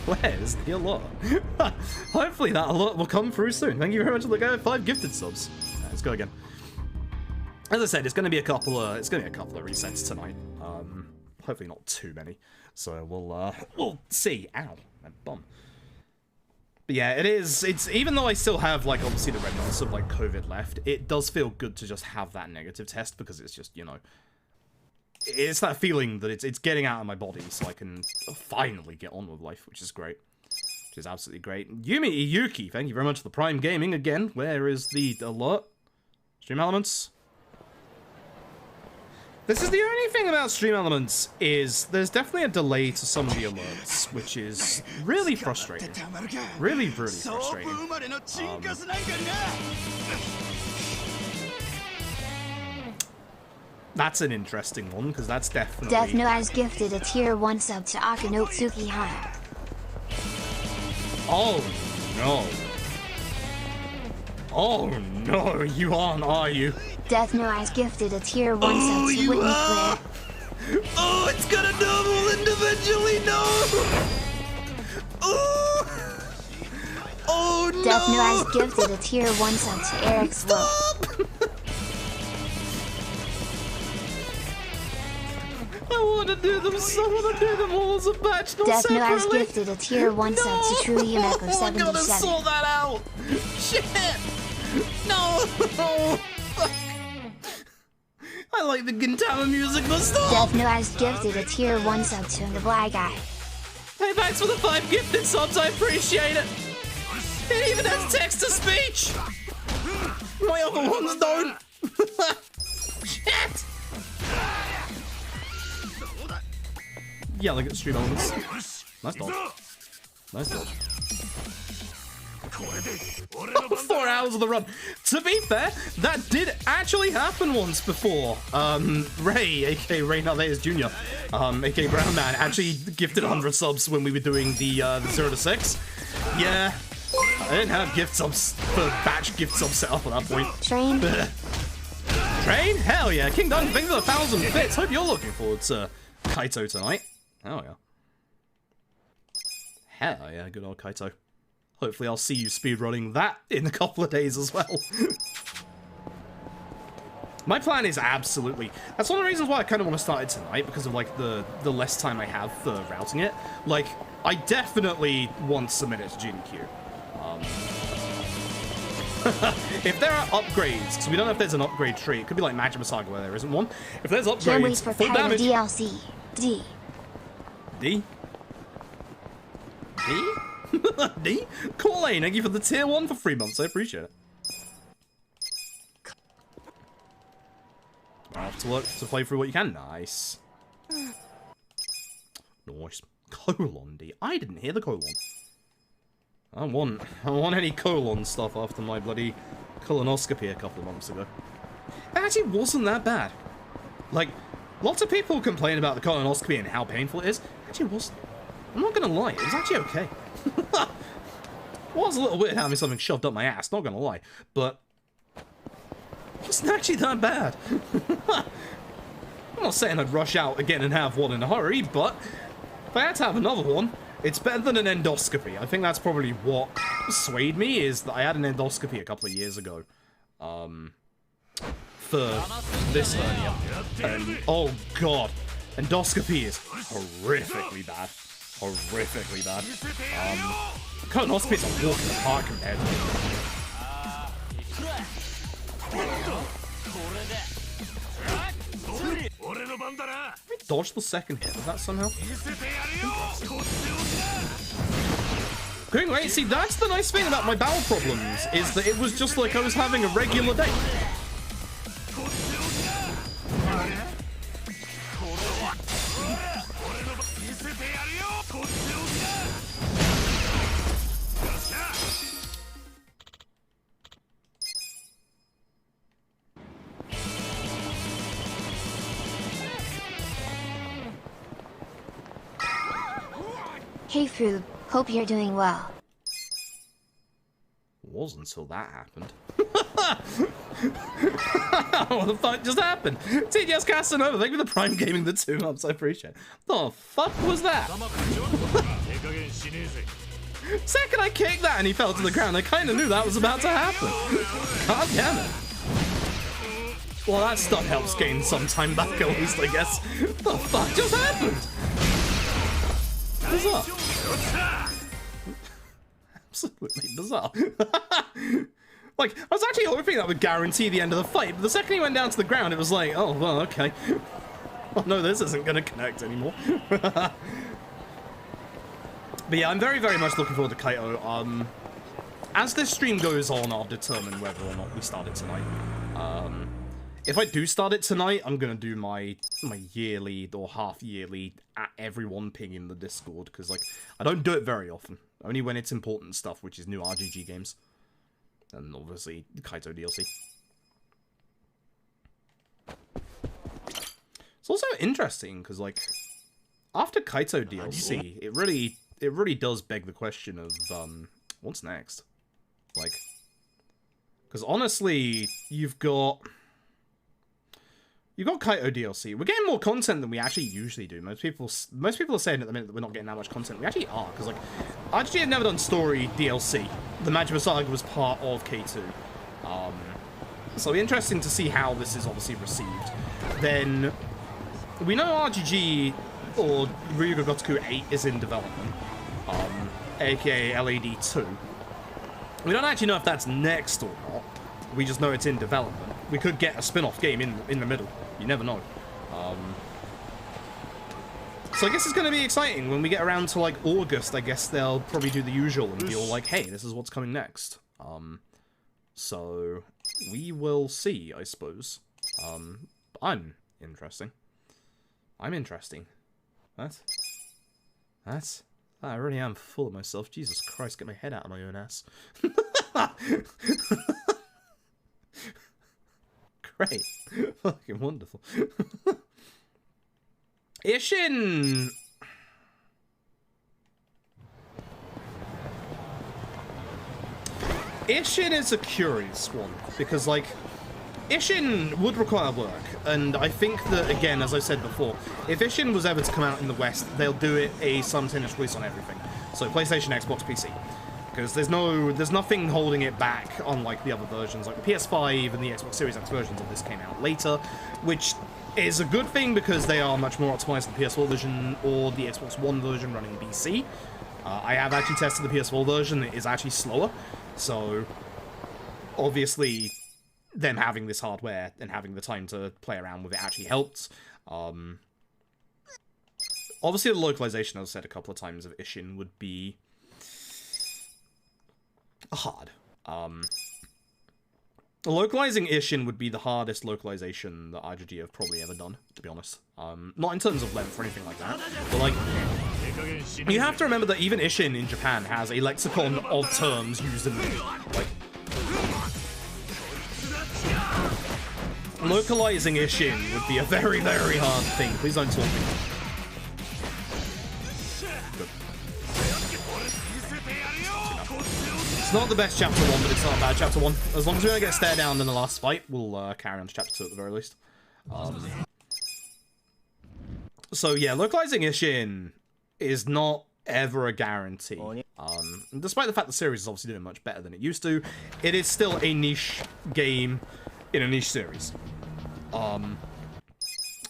Where's the alert? Hopefully that alert will come through soon. Thank you very much for the 5 gifted subs. Let's go again. As I said, it's gonna be a couple of resets tonight. Hopefully not too many. So we'll see. Ow, my bum. But yeah, it's even though I still have like obviously the remnants of like COVID left, it does feel good to just have that negative test because it's just, you know, it's that feeling that it's getting out of my body so I can finally get on with life, which is great. Which is absolutely great. Yumi Yuki, thank you very much for the Prime Gaming again. Where is the alert? Stream Elements. This is the only thing about Stream Elements is there's definitely a delay to some of the alerts, which is really frustrating. Really, really frustrating. That's an interesting one, because that's definitely... Deathno has gifted a tier 1 sub to Akanotsuki Hana. Oh, no. Oh, no, you aren't, are you? Deathno has gifted a tier 1 sub to Whitney Claire. Oh, it's gonna double individually, no! Oh, oh no! Deathno has gifted a tier 1 sub to Eric Slow. I want to do them all as a batch, not Deathno separately. has gifted a tier 1 sub to Truly Yumeko 77. I gotta sort that out! Shit! No! I like the Gintama music, but stop! Deathno has gifted a tier 1 sub to the Black Guy. Hey, thanks for the 5 gifted subs, I appreciate it! It even has text-to-speech! My other ones don't! Shit! Yeah, look at the Stream Elements. Nice dodge. Nice dodge. 4 hours of the run. To be fair, that did actually happen once before. Ray, aka Ray Narvaez Jr., aka Brown Man, actually gifted 100 subs when we were doing the 0 to 6. Yeah, I didn't have gift subs for batch gift subs set up at that point. Train. Train? Hell yeah. King Dunk, thanks for the 1,000 bits. Hope you're looking forward to Kaito tonight. Hell yeah. Hell yeah, good old Kaito. Hopefully I'll see you speedrunning that in a couple of days as well. My plan is absolutely... That's one of the reasons why I kind of want to start it tonight, because of, like, the less time I have for routing it. Like, I definitely want to submit it to GDQ. If there are upgrades, because we don't know if there's an upgrade tree. It could be like Majima Saga where there isn't one. If there's upgrades, Can't wait for full damage... DLC. D. D? D? D? Cool, Lane, thank you for the tier 1 for 3 months. I appreciate it. I have to work to play through what you can. Nice. Nice. Colon D. I didn't hear the colon. I don't want any colon stuff after my bloody colonoscopy a couple of months ago. It actually wasn't that bad. Like, lots of people complain about the colonoscopy and how painful it is. It actually wasn't. I'm not gonna lie, it was actually okay. It was a little weird having something shoved up my ass, not gonna lie, but it wasn't actually that bad. I'm not saying I'd rush out again and have one in a hurry, but if I had to have another one, it's better than an endoscopy. I think that's probably what swayed me, is that I had an endoscopy a couple of years ago. For this hernia. And, oh god, endoscopy is horrifically bad. Horrifically bad. Colonoscopy is a walk in the park compared to I dodged the second hit of that somehow. Couldn't wait. See, that's the nice thing about my bowel problems, is that it was just like I was having a regular day. Hey Froob, hope you're doing well. It was until that happened. What the fuck just happened? TGS Casanova, thank you for the Prime Gaming the 2 months, I appreciate it. The fuck was that? Second I kicked that and he fell to the ground, I kind of knew that was about to happen. God damn it. Well, that stuff helps gain some time back at least, I guess. The fuck just happened? Bizarre. Absolutely bizarre. Like, I was actually hoping that would guarantee the end of the fight, but the second he went down to the ground, it was like, oh, well, okay. Oh, no, this isn't going to connect anymore. But yeah, I'm very, very much looking forward to Kaito. As this stream goes on, I'll determine whether or not we start it tonight. If I do start it tonight, I'm going to do my yearly or half-yearly at everyone ping in the Discord, because, like, I don't do it very often. Only when it's important stuff, which is new RGG games. And obviously, Kaito DLC. It's also interesting, because, like, after Kaito DLC, it really does beg the question of, what's next? Like, because honestly, you've got Kaito DLC. We're getting more content than we actually usually do. Most people are saying at the minute that we're not getting that much content. We actually are, because, like, RGG have never done story DLC. The Majima Saga was part of K2. So interesting to see how this is obviously received. Then, we know RGG, or Ryuga Gotoku 8 is in development. AKA LAD 2. We don't actually know if that's next or not. We just know it's in development. We could get a spin-off game in the middle. You never know. So I guess it's going to be exciting. When we get around to, like, August, I guess they'll probably do the usual and be all like, hey, this is what's coming next. So we will see, I suppose. I'm interesting. I'm interesting. I really am full of myself. Jesus Christ, get my head out of my own ass. Great. Fucking wonderful. Ishin! Ishin is a curious one, because, like, Ishin would require work, and I think that, again, as I said before, if Ishin was ever to come out in the West, they'll do it a simultaneous release on everything. So PlayStation, Xbox, PC. Because there's nothing holding it back, unlike the other versions. Like the PS5 and the Xbox Series X versions of this came out later, which is a good thing because they are much more optimized than the PS4 version or the Xbox One version running PC. I have actually tested the PS4 version, it is actually slower, so obviously them having this hardware and having the time to play around with it actually helped. Obviously the localization, as I said a couple of times, of Ishin would be hard. Localizing Ishin would be the hardest localization that RGG have probably ever done, to be honest. Not in terms of length or anything like that, but, like, you have to remember that even Ishin in Japan has a lexicon of terms used in the game. Like, localizing Ishin would be a very, very hard thing. Please don't talk to me. It's not the best chapter 1, but it's not a bad chapter 1. As long as we don't get stare down in the last fight, we'll carry on to chapter 2 at the very least. So yeah, localizing Ishin is not ever a guarantee. Despite the fact the series is obviously doing much better than it used to, it is still a niche game in a niche series.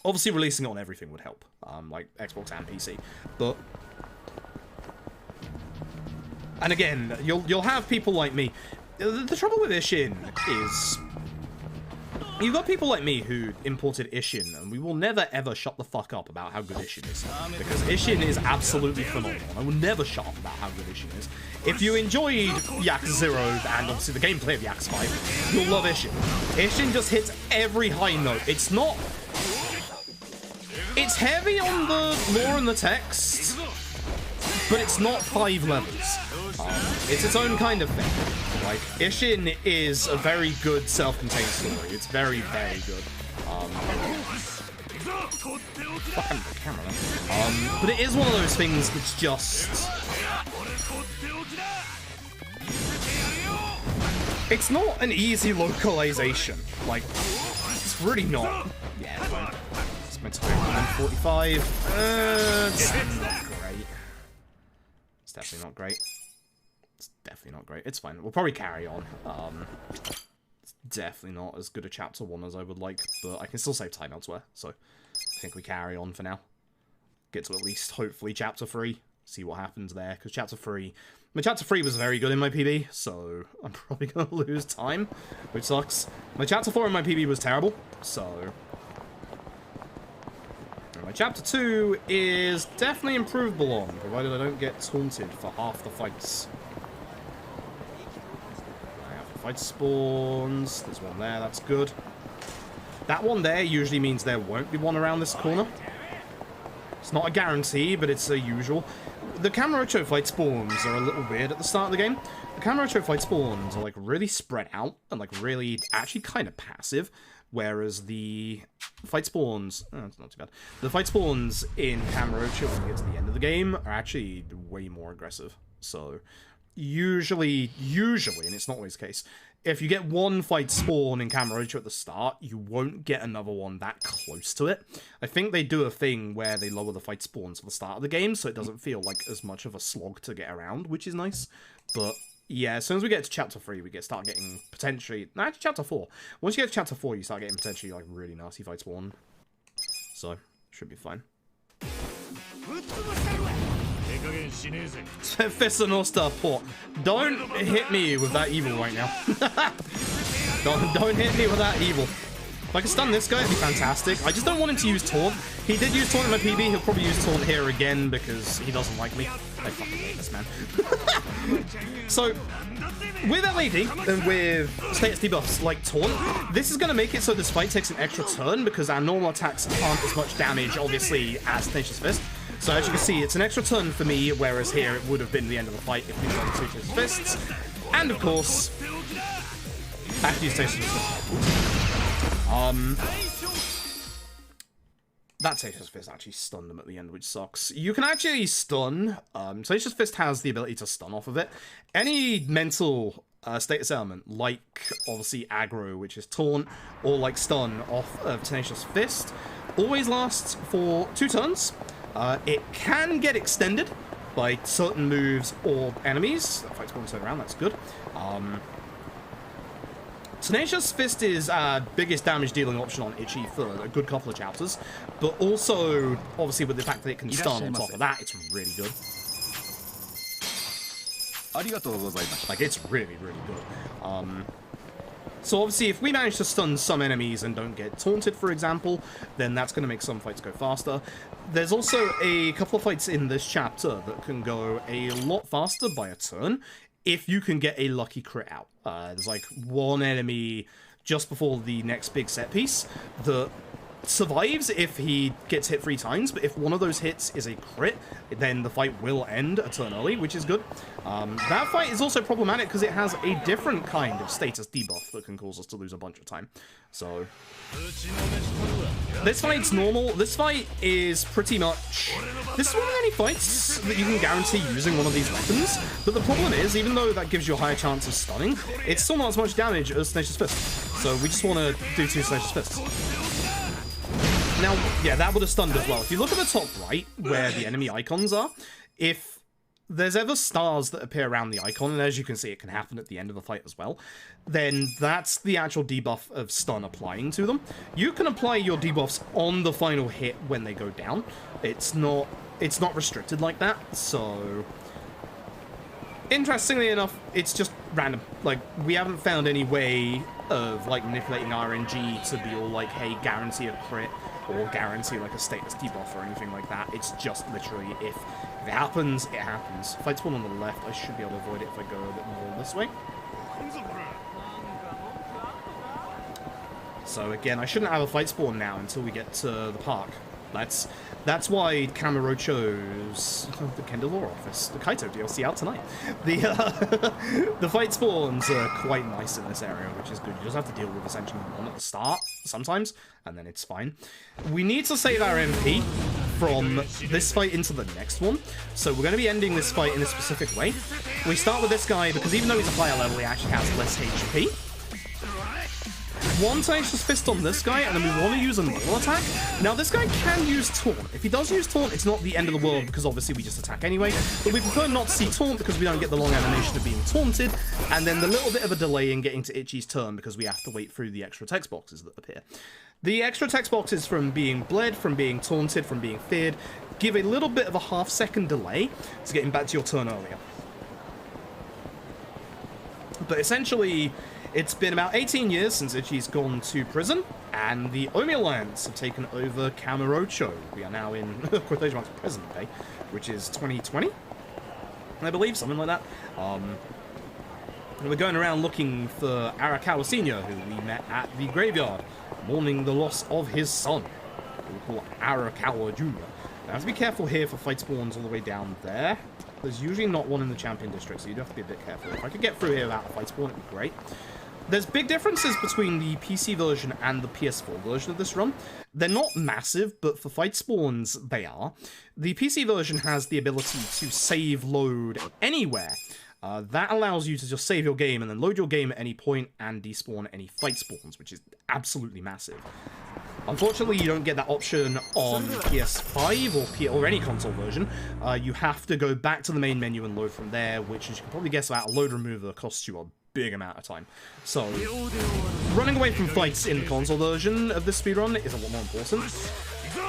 Obviously releasing it on everything would help, like Xbox and PC, but... And again, you'll have people like me. The trouble with Ishin is... You've got people like me who imported Ishin, and we will never ever shut the fuck up about how good Ishin is. Because Ishin is absolutely phenomenal. I will never shut up about how good Ishin is. If you enjoyed Yakuza 0 and obviously the gameplay of Yakuza 5, you'll love Ishin. Ishin just hits every high note. It's not... It's heavy on the lore and the text, but it's not 5 levels. It's its own kind of thing. Like, Ishin is a very good self-contained story. It's very, very good. Fucking camera. But it is one of those things that's just... It's not an easy localization. Like, it's really not. Yeah, fine. It's meant to be 145. It's not great. It's definitely not great. It's definitely not great. It's fine. We'll probably carry on. It's definitely not as good a chapter 1 as I would like, but I can still save time elsewhere, so I think we carry on for now. Get to at least, hopefully, chapter 3. See what happens there, because chapter 3... My chapter 3 was very good in my PB, so I'm probably going to lose time, which sucks. My chapter 4 in my PB was terrible, so... And my chapter 2 is definitely improvable on, provided I don't get taunted for half the fights. Fight spawns. There's one there, that's good. That one there usually means there won't be one around this corner. It's not a guarantee, but it's a usual. The Kamurocho fight spawns are a little weird at the start of the game. The Kamurocho fight spawns are like really spread out and like really actually kind of passive, whereas the fight spawns, it's not too bad. The fight spawns in Kamurocho when you get to the end of the game are actually way more aggressive. So usually, and it's not always the case, if you get one fight spawn in Kamurocho at the start, you won't get another one that close to it. I think they do a thing where they lower the fight spawns at the start of the game, so it doesn't feel like as much of a slog to get around, which is nice. But yeah, as soon as we get to chapter 3, we start getting potentially... No, actually, chapter 4. Once you get to chapter 4, you start getting potentially like really nasty fight spawn. So, should be fine. Fissanosta port. Don't hit me with that evil right now. don't hit me with that evil. If I can stun this guy, it'd be fantastic. I just don't want him to use taunt. He did use taunt in my PB. He'll probably use taunt here again because he doesn't like me. I fucking hate this man. So, with LAD and with status debuffs like taunt, this is going to make it so this fight takes an extra turn because our normal attacks aren't as much damage, obviously, as Tenacious Fist. So as you can see, it's an extra turn for me, whereas here it would have been the end of the fight if we got the Tenacious Fists. And of course, I have to use Tenacious Fist. That Tenacious Fist actually stunned him at the end, which sucks. You can actually stun. Tenacious Fist has the ability to stun off of it. Any mental status element, like obviously aggro, which is taunt, or like stun off of Tenacious Fist, always lasts for 2 turns. It can get extended by certain moves or enemies. That fight's going to turn around, that's good. Tenacious Fist is our biggest damage dealing option on Ichi for a good couple of chapters, but also, obviously, with the fact that it can stun on top of that, it's really good. Like, it's really, really good. So obviously, if we manage to stun some enemies and don't get taunted, for example, then that's going to make some fights go faster. There's also a couple of fights in this chapter that can go a lot faster by a turn if you can get a lucky crit out. There's like one enemy just before the next big set piece that survives if he gets hit 3 times, but if one of those hits is a crit, then the fight will end a turn early, which is good. That fight is also problematic because it has a different kind of status debuff that can cause us to lose a bunch of time. So this fight's normal. This fight is pretty much... This is one of the only fights that you can guarantee using one of these weapons, but the problem is, even though that gives you a higher chance of stunning, it's still not as much damage as Tenacious Fist. So we just want to do 2 Tenacious Fists. Now, yeah, that would have stunned as well. If you look at the top right, where the enemy icons are, if there's ever stars that appear around the icon, and as you can see, it can happen at the end of the fight as well, then that's the actual debuff of stun applying to them. You can apply your debuffs on the final hit when they go down. It's not restricted like that, so... Interestingly enough, it's just random. Like, we haven't found any way of, like, manipulating RNG to be all like, hey, guarantee a crit, or guarantee, like, a status debuff or anything like that. It's just literally, if it happens, it happens. If I spawn on the left, I should be able to avoid it if I go a bit more this way. So again, I shouldn't have a fight spawn now until we get to the park. That's why Kamurocho's the Kendallore office, the Kaito DLC out tonight. The fight spawns are quite nice in this area, which is good. You just have to deal with essentially one at the start sometimes, and then it's fine. We need to save our MP from this fight into the next one. So we're going to be ending this fight in a specific way. We start with this guy because even though he's a higher level, he actually has less HP. One Tenacious Fist on this guy, and then we want to use a normal attack. Now, this guy can use Taunt. If he does use Taunt, it's not the end of the world, because obviously we just attack anyway. But we prefer not to see Taunt, because we don't get the long animation of being taunted, and then the little bit of a delay in getting to Itchy's turn, because we have to wait through the extra text boxes that appear. The extra text boxes from being bled, from being taunted, from being feared, give a little bit of a half-second delay to getting back to your turn earlier. But essentially, it's been about 18 years since Itchy's gone to prison, and the Omi Alliance have taken over Kamurocho. We are now in quotation marks present day, which is 2020, I believe, something like that. And we're going around looking for Arakawa Sr., who we met at the graveyard, mourning the loss of his son, who we call Arakawa Jr. Now, have to be careful here for fight spawns all the way down there. There's usually not one in the champion district, so you do have to be a bit careful. If I could get through here without a fight spawn, it'd be great. There's big differences between the PC version and the PS4 version of this run. They're not massive, but for fight spawns, they are. The PC version has the ability to save load anywhere. That allows you to just save your game and then load your game at any point and despawn any fight spawns, which is absolutely massive. Unfortunately, you don't get that option on PS5 or any console version. You have to go back to the main menu and load from there, which, as you can probably guess, without a load remover costs you a big amount of time. So, running away from fights in the console version of this speedrun is a lot more important.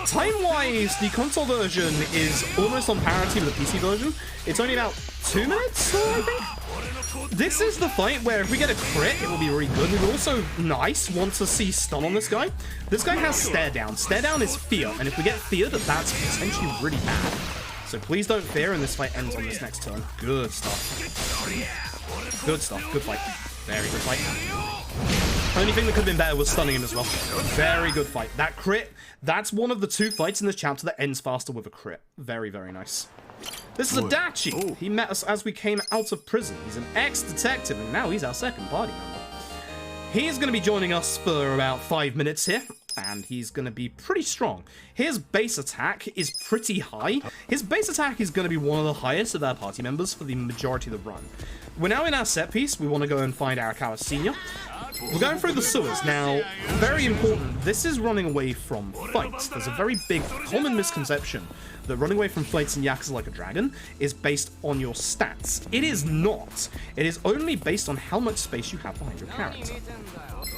Time-wise, the console version is almost on parity with the PC version. It's only about 2 minutes, I think. This is the fight where if we get a crit, it will be really good. We would also, want to see stun on this guy. This guy has stare down. Stare down is fear, and if we get feared, that's potentially really bad. So please don't fear, and this fight ends on this next turn. Good stuff. Good stuff. Good fight. Very good fight. Only thing that could have been better was stunning him as well. Very good fight. That crit, that's one of the 2 fights in this chapter that ends faster with a crit. Very, very nice. This is Adachi. He met us as we came out of prison. He's an ex-detective, and now he's our second party member. He's going to be joining us for about 5 minutes here, and he's going to be pretty strong. His base attack is pretty high. His base attack is going to be one of the highest of our party members for the majority of the run. We're now in our set piece. We want to go and find Arakawa Sr. We're going through the sewers. Now, very important, this is running away from fights. There's a very big common misconception that running away from fights in Yakuza Like a Dragon is based on your stats. It is not. It is only based on how much space you have behind your character.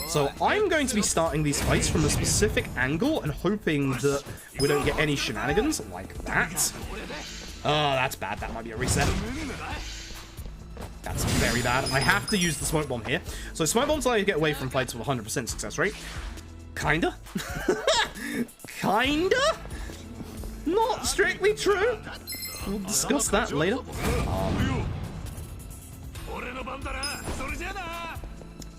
So I'm going to be starting these fights from a specific angle and hoping that we don't get any shenanigans like that. Oh, that's bad. That might be a reset. That's very bad. I have to use the smoke bomb here. So smoke bombs allow you to get away from fights with 100% success rate. Kinda. Kinda? Not strictly true. We'll discuss that later.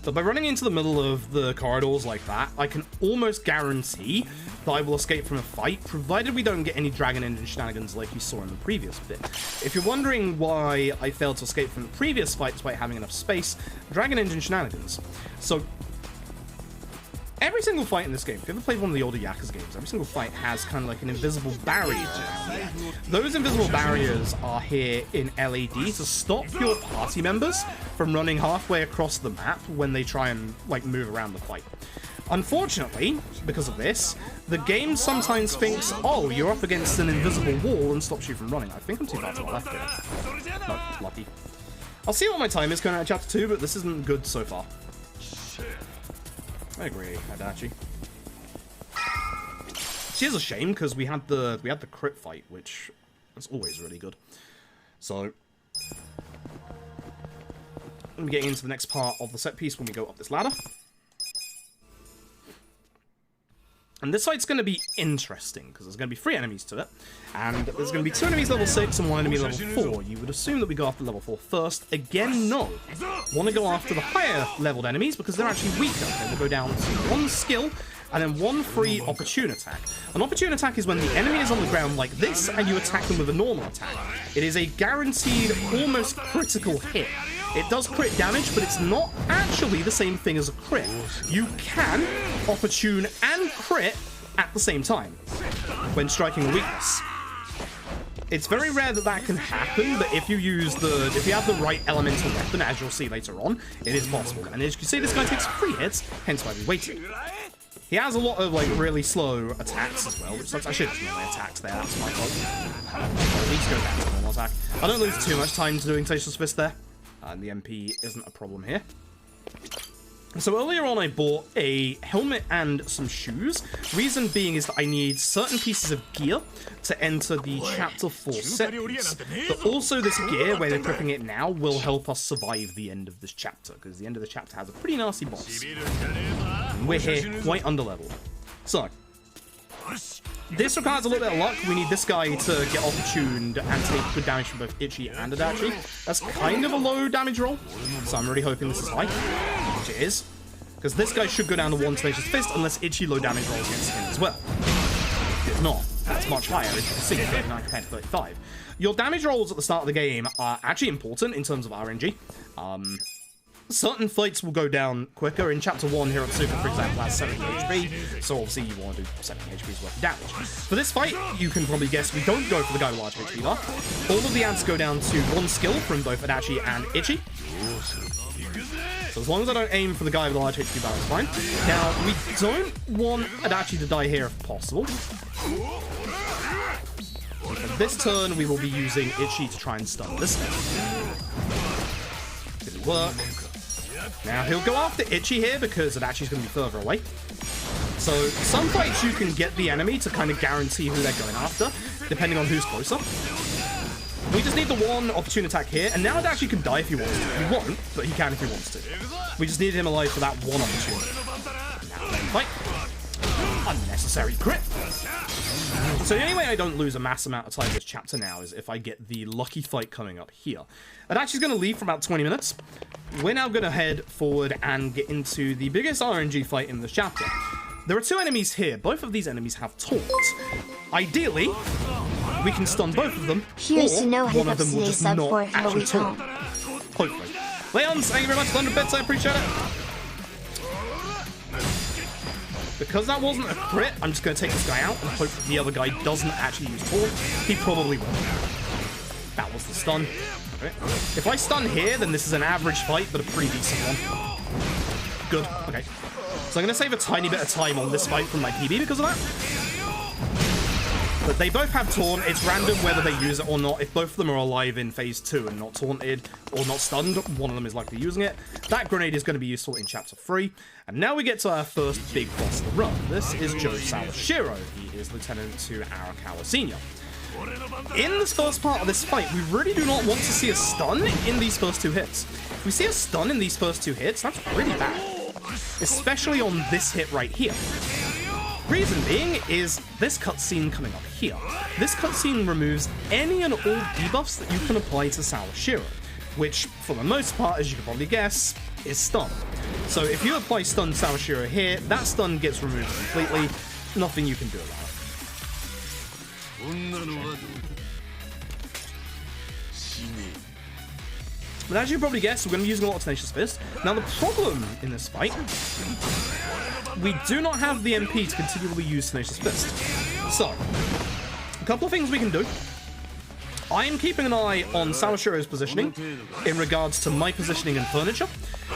But by running into the middle of the corridors like that, I can almost guarantee that I will escape from a fight, provided we don't get any Dragon Engine shenanigans like you saw in the previous bit. If you're wondering why I failed to escape from the previous fight despite having enough space, Dragon Engine shenanigans. So, every single fight in this game, if you ever played one of the older Yakuza games, every single fight has kind of like an invisible barrier around there. Those invisible barriers are here in LED to stop your party members from running halfway across the map when they try and like move around the fight. Unfortunately, because of this, the game sometimes thinks, oh, you're up against an invisible wall and stops you from running. I think I'm too far to the left here. No, lucky. I'll see what my time is going out of chapter 2, but this isn't good so far. I agree, Adachi. She is a shame because we had the crit fight, which is always really good. So I'm getting into the next part of the set piece when we go up this ladder. And this fight's going to be interesting, because there's going to be 3 enemies to it, and there's going to be 2 enemies level 6 and 1 enemy level 4. You would assume that we go after level 4 first. Again, no. Want to go after the higher leveled enemies, because they're actually weaker. Okay, we'll go down to 1 skill, and then 1 free opportune attack. An opportune attack is when the enemy is on the ground like this, and you attack them with a normal attack. It is a guaranteed, almost critical hit. It does crit damage, but it's not actually the same thing as a crit. You can opportune and crit at the same time. when striking a weakness. It's very rare that that can happen, but if you have the right elemental weapon, as you'll see later on, it is possible. And as you can see, this guy takes 3 hits, hence why we waited. He has a lot of like really slow attacks as well, which sucks. I should have melee attacks there, that's my fault. At least go down to normal attack. I don't lose too much time to doing Tenacious Fist there, and the MP isn't a problem here. So earlier on I bought a helmet and some shoes. Reason being is that I need certain pieces of gear to enter the Chapter 4 set piece. But also this gear, where they're equipping it now, will help us survive the end of this chapter, because the end of the chapter has a pretty nasty boss. And we're here quite underleveled. So, this requires a little bit of luck. We need this guy to get opportuned and take good damage from both Itchy and Adachi. That's kind of a low damage roll, so I'm really hoping this is high, which it is. Because this guy should go down to 1 Tenacious Fist unless Itchy low damage rolls against him as well. If not, that's much higher, as you can see, 39 compared to 35. Your damage rolls at the start of the game are actually important in terms of RNG. Certain fights will go down quicker. In Chapter 1, Hirotsuka, for example, has 70 HP, so obviously you want to do 70 HP's worth of damage. For this fight, you can probably guess we don't go for the guy with large HP bar. All of the ants go down to 1 skill from both Adachi and Itchy. So as long as I don't aim for the guy with the large HP bar, it's fine. Now, we don't want Adachi to die here if possible. For this turn, we will be using Itchy to try and stun this guy. Didn't work. Now, he'll go after Itchy here because Adachi's going to be further away. So, some fights you can get the enemy to kind of guarantee who they're going after, depending on who's closer. We just need the 1 opportune attack here, and now Adachi can die if he wants to. He won't, but he can if he wants to. We just need him alive for that 1 opportunity. Now, then fight. Unnecessary crit. So the only way I don't lose a mass amount of time this chapter now is if I get the lucky fight coming up here. Adachi's going to leave for about 20 minutes. We're now going to head forward and get into the biggest RNG fight in this chapter. There are 2 enemies here. Both of these enemies have taunts. Ideally, we can stun both of them, or one of them will just not actually taunt. Hopefully. Leons, thank you very much for 100 bits, I appreciate it. Because that wasn't a crit, I'm just going to take this guy out and hope that the other guy doesn't actually use taunt. He probably will. That was the stun. Okay. If I stun here, then this is an average fight, but a pretty decent one. Good. Okay. So I'm going to save a tiny bit of time on this fight from my PB because of that. But they both have taunt. It's random whether they use it or not. If both of them are alive in phase 2 and not taunted or not stunned, one of them is likely using it. That grenade is going to be useful in Chapter 3. And now we get to our first big boss of the run. This is Joe Sawashiro. He is Lieutenant to Arakawa Sr. In this first part of this fight, we really do not want to see a stun in these first 2 hits. If we see a stun in these first 2 hits, that's really bad. Especially on this hit right here. Reason being is this cutscene coming up here. This cutscene removes any and all debuffs that you can apply to Sawashiro, which, for the most part, as you can probably guess, is stun. So if you apply stun Sawashiro here, that stun gets removed completely. Nothing you can do about it. But as you probably guessed, we're going to be using a lot of Tenacious Fist. Now the problem in this fight, we do not have the MP to continually use Tenacious Fist. So, a couple of things we can do. I am keeping an eye on Sawashiro's positioning in regards to my positioning and furniture,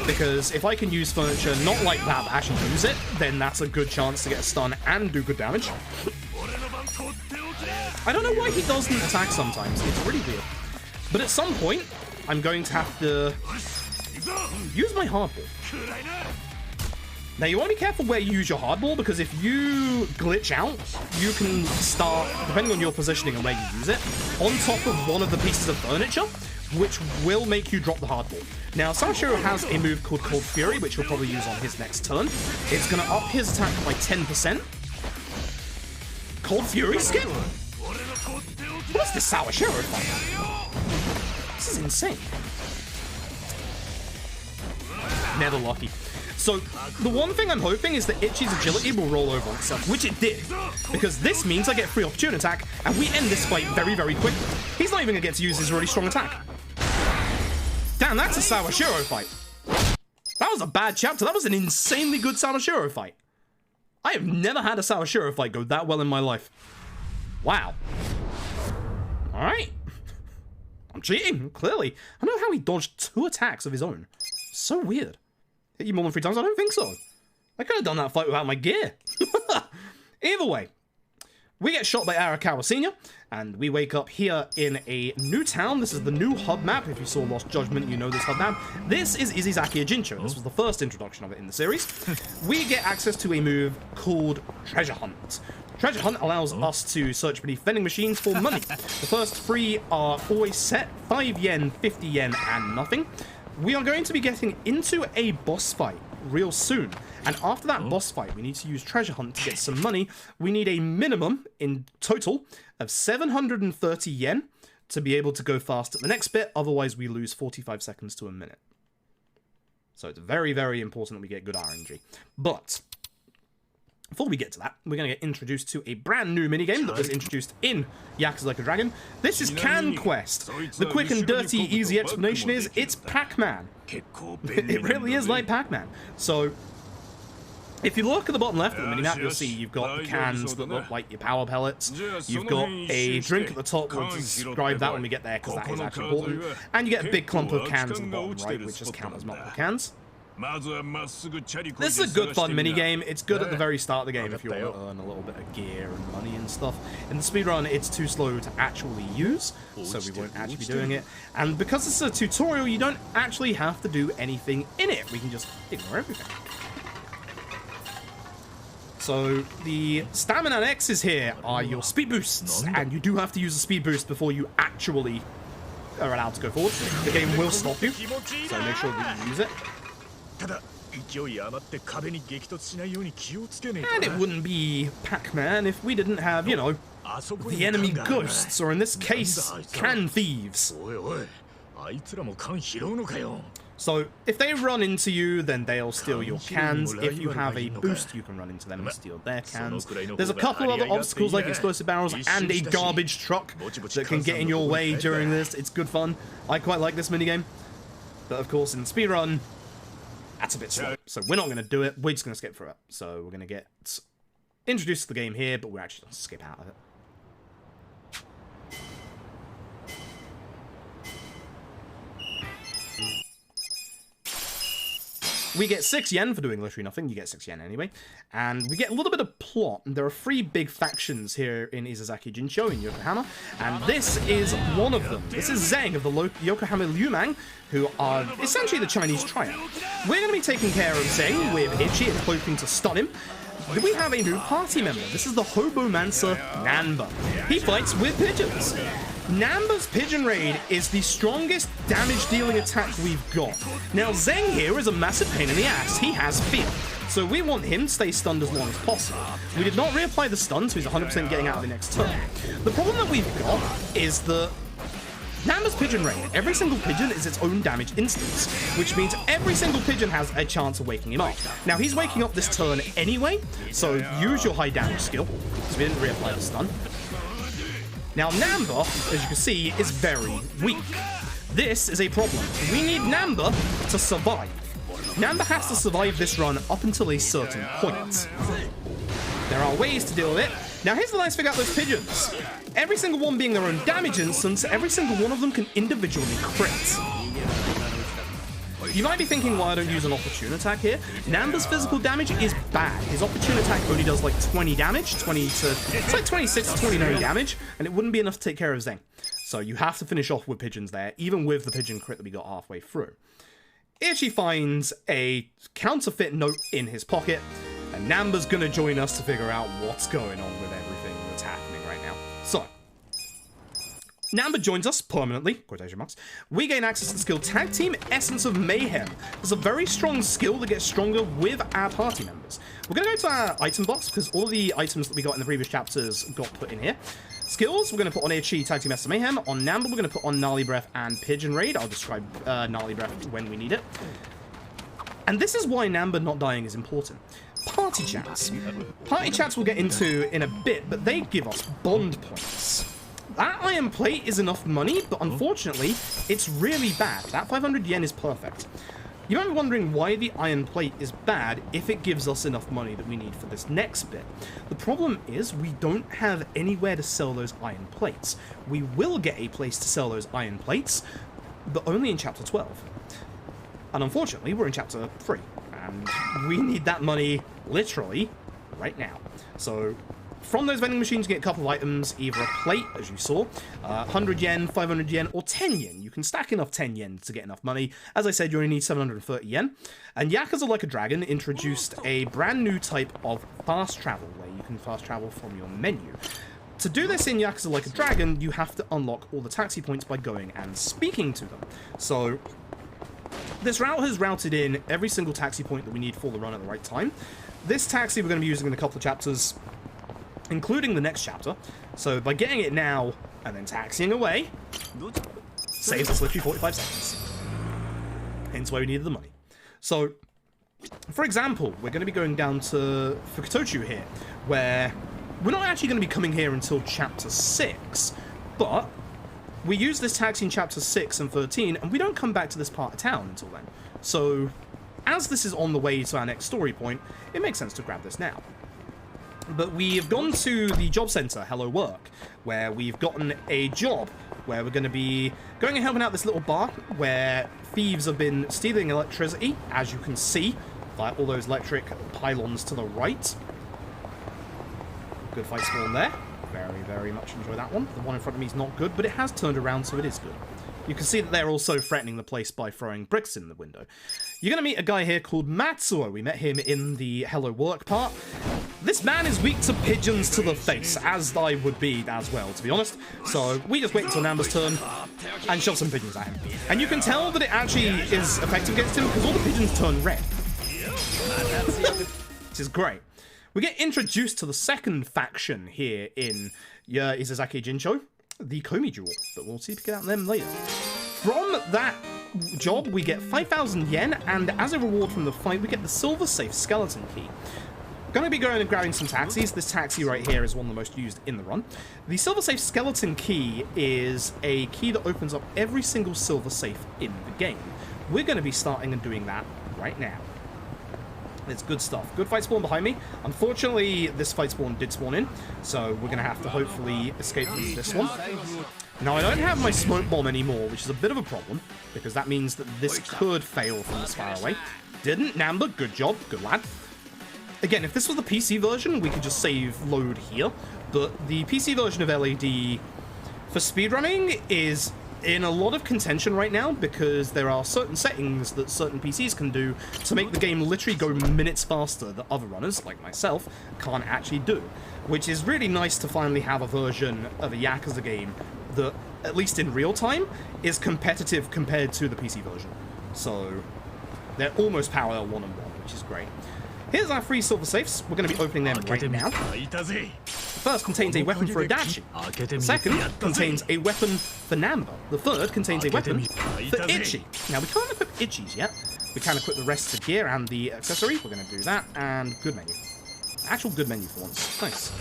because if I can use furniture not like that, but actually use it, then that's a good chance to get a stun and do good damage. I don't know why he doesn't attack sometimes, it's really weird. But at some point, I'm going to have to use my hardball. Now, you want to be careful where you use your hardball, because if you glitch out, you can start, depending on your positioning and where you use it, on top of one of the pieces of furniture, which will make you drop the hardball. Now, Sawashiro has a move called Cold Fury, which he'll probably use on his next turn. It's going to up his attack by 10%. Cold Fury skip? What's this Sawashiro fight? This is insane. Never lucky. So, the one thing I'm hoping is that Itchy's agility will roll over on itself, which it did, because this means I get free opportune attack, and we end this fight very, very quickly. He's not even going to get to use his really strong attack. Damn, that's a Sawashiro fight. That was a bad chapter. That was an insanely good Sawashiro fight. I have never had a Sawashiro fight go that well in my life. Wow. Alright. I'm cheating, clearly. I don't know how he dodged 2 attacks of his own. So weird. Hit you more than 3 times? I don't think so. I could have done that fight without my gear. Either way, we get shot by Arakawa Sr., and we wake up here in a new town. This is the new hub map. If you saw Lost Judgment, you know this hub map. This is Izizaki Jincho. This was the first introduction of it in the series. We get access to a move called Treasure Hunt. Treasure Hunt allows us to search beneath vending machines for money. The first 3 are always set, 5 yen, 50 yen, and nothing. We are going to be getting into a boss fight real soon. And after that boss fight, we need to use Treasure Hunt to get some money. We need a minimum in total of 730 yen to be able to go fast at the next bit. Otherwise, we lose 45 seconds to a minute. So it's very, very important that we get good RNG. But before we get to that, we're going to get introduced to a brand new minigame that was introduced in Yakuza Like a Dragon. This is Can Quest. The quick and dirty, easy explanation is it's Pac-Man. It really is like Pac-Man. So if you look at the bottom left of the minimap, you'll see you've got the cans that look like your power pellets. You've got a drink at the top. We'll describe that when we get there because that is actually important. And you get a big clump of cans at the bottom right, which just count as multiple cans. This is a good fun minigame. It's good at the very start of the game if you want to earn a little bit of gear and money and stuff. In the speedrun, it's too slow to actually use, so we won't actually be doing it. And because it's a tutorial, you don't actually have to do anything in it. We can just ignore everything. So the stamina X's here are your speed boosts, and you do have to use a speed boost before you actually are allowed to go forward. The game will stop you, so make sure that you use it. And it wouldn't be Pac-Man if we didn't have, you know, the enemy ghosts, or in this case, can thieves. So if they run into you, then they'll steal your cans. If you have a boost, you can run into them and steal their cans. There's a couple other obstacles like explosive barrels and a garbage truck that can get in your way during this. It's good fun. I quite like this minigame. But of course, in speedrun, that's a bit slow. So we're not going to do it. We're just going to skip through it. So we're going to get introduced to the game here, but we're actually going to skip out of it. We get 6 yen for doing literally nothing. You get 6 yen anyway. And we get a little bit of plot. There are 3 big factions here in Izizaki Jincho in Yokohama. And this is one of them. This is Zeng of the Yokohama Liumang, who are essentially the Chinese triad. We're going to be taking care of Zeng with Ichi and hoping to stun him. We have a new party member. This is the Hobomancer Nanba. He fights with pigeons. Namba's Pigeon Raid is the strongest damage-dealing attack we've got. Now, Zeng here is a massive pain in the ass. He has fear. So we want him to stay stunned as long as possible. We did not reapply the stun, so he's 100% getting out of the next turn. The problem that we've got is that Namba's Pigeon Raid, every single pigeon is its own damage instance, which means every single pigeon has a chance of waking him up. Now, he's waking up this turn anyway, so use your high damage skill, because we didn't reapply the stun. Now, Namba, as you can see, is very weak. This is a problem. We need Namba to survive. Namba has to survive this run up until a certain point. There are ways to deal with it. Now, here's the nice thing about those pigeons. Every single one being their own damage instance, every single one of them can individually crit. You might be thinking why I don't use an opportune attack here. Namba's physical damage is bad. His opportune attack only does like 20 damage, it's like 26 to 29 damage, and it wouldn't be enough to take care of Zeng. So you have to finish off with pigeons there, even with the pigeon crit that we got halfway through. Ichi finds a counterfeit note in his pocket, and Namba's gonna join us to figure out what's going on with everything that's happening right now. So, Namba joins us permanently, quotation marks. We gain access to the skill Tag Team Essence of Mayhem. It's a very strong skill that gets stronger with our party members. We're going to go to our item box because all of the items that we got in the previous chapters got put in here. Skills, we're going to put on Ichi, Tag Team Essence of Mayhem. On Namba, we're going to put on Gnarly Breath and Pigeon Raid. I'll describe Gnarly Breath when we need it. And this is why Namba not dying is important. Party chats. Party chats we'll get into in a bit, but they give us bond points. That iron plate is enough money, but unfortunately, it's really bad. That 500 yen is perfect. You might be wondering why the iron plate is bad if it gives us enough money that we need for this next bit. The problem is we don't have anywhere to sell those iron plates. We will get a place to sell those iron plates, but only in Chapter 12. And unfortunately, we're in Chapter 3, and we need that money literally right now. So from those vending machines, you get a couple of items, either a plate, as you saw, 100 yen, 500 yen, or 10 yen. You can stack enough 10 yen to get enough money. As I said, you only need 730 yen. And Yakuza Like a Dragon introduced a brand new type of fast travel, where you can fast travel from your menu. To do this in Yakuza Like a Dragon, you have to unlock all the taxi points by going and speaking to them. So this route has routed in every single taxi point that we need for the run at the right time. This taxi we're going to be using in a couple of chapters, including the next chapter. So by getting it now and then taxiing away, saves us literally 45 seconds. Hence why we needed the money. So, for example, we're going to be going down to Fukutochu here, where we're not actually going to be coming here until chapter 6, but we use this taxi in chapter 6 and 13, and we don't come back to this part of town until then. So, as this is on the way to our next story point, it makes sense to grab this now. But we have gone to the job center, Hello Work, where we've gotten a job where we're going to be going and helping out this little bar where thieves have been stealing electricity, as you can see, via all those electric pylons to the right. Good fight spawn there. Very, very much enjoy that one. The one in front of me is not good, but it has turned around, so it is good. You can see that they're also threatening the place by throwing bricks in the window. You're going to meet a guy here called Matsuo. We met him in the Hello Work part. This man is weak to pigeons to the face, as I would be as well, to be honest. So we just wait until Namba's turn and shove some pigeons at him. And you can tell that it actually is effective against him because all the pigeons turn red. Which is great. We get introduced to the second faction here in Izazaki Jincho, the Komi Jewel, but we'll see if we get at them later. From that job, we get 5,000 yen, and as a reward from the fight, we get the Silver Safe Skeleton Key. Going to be going and grabbing some taxis. This taxi right here is one of the most used in the run. The Silver Safe Skeleton Key is a key that opens up every single silver safe in the game. We're going to be starting and doing that right now. It's good stuff. Good fight spawn behind me. Unfortunately, this fight spawn did spawn in, so we're going to have to hopefully escape from this one. Now, I don't have my smoke bomb anymore, which is a bit of a problem, because that means that this could fail from this far away. Didn't. Namba, good job. Good lad. Again, if this was the PC version, we could just save load here, but the PC version of LAD for speedrunning is in a lot of contention right now because there are certain settings that certain PCs can do to make the game literally go minutes faster that other runners, like myself, can't actually do. Which is really nice to finally have a version of a Yakuza game that, at least in real time, is competitive compared to the PC version. So, they're almost parallel one-on-one, which is great. Here's our 3 silver safes. We're going to be opening them right now. The first contains a weapon for Adachi. The second contains a weapon for Namba. The third contains a weapon for Ichi. Now, we can't equip Ichi's yet. We can equip the rest of the gear and the accessory. We're going to do that. And good menu. Actual good menu for once. Nice.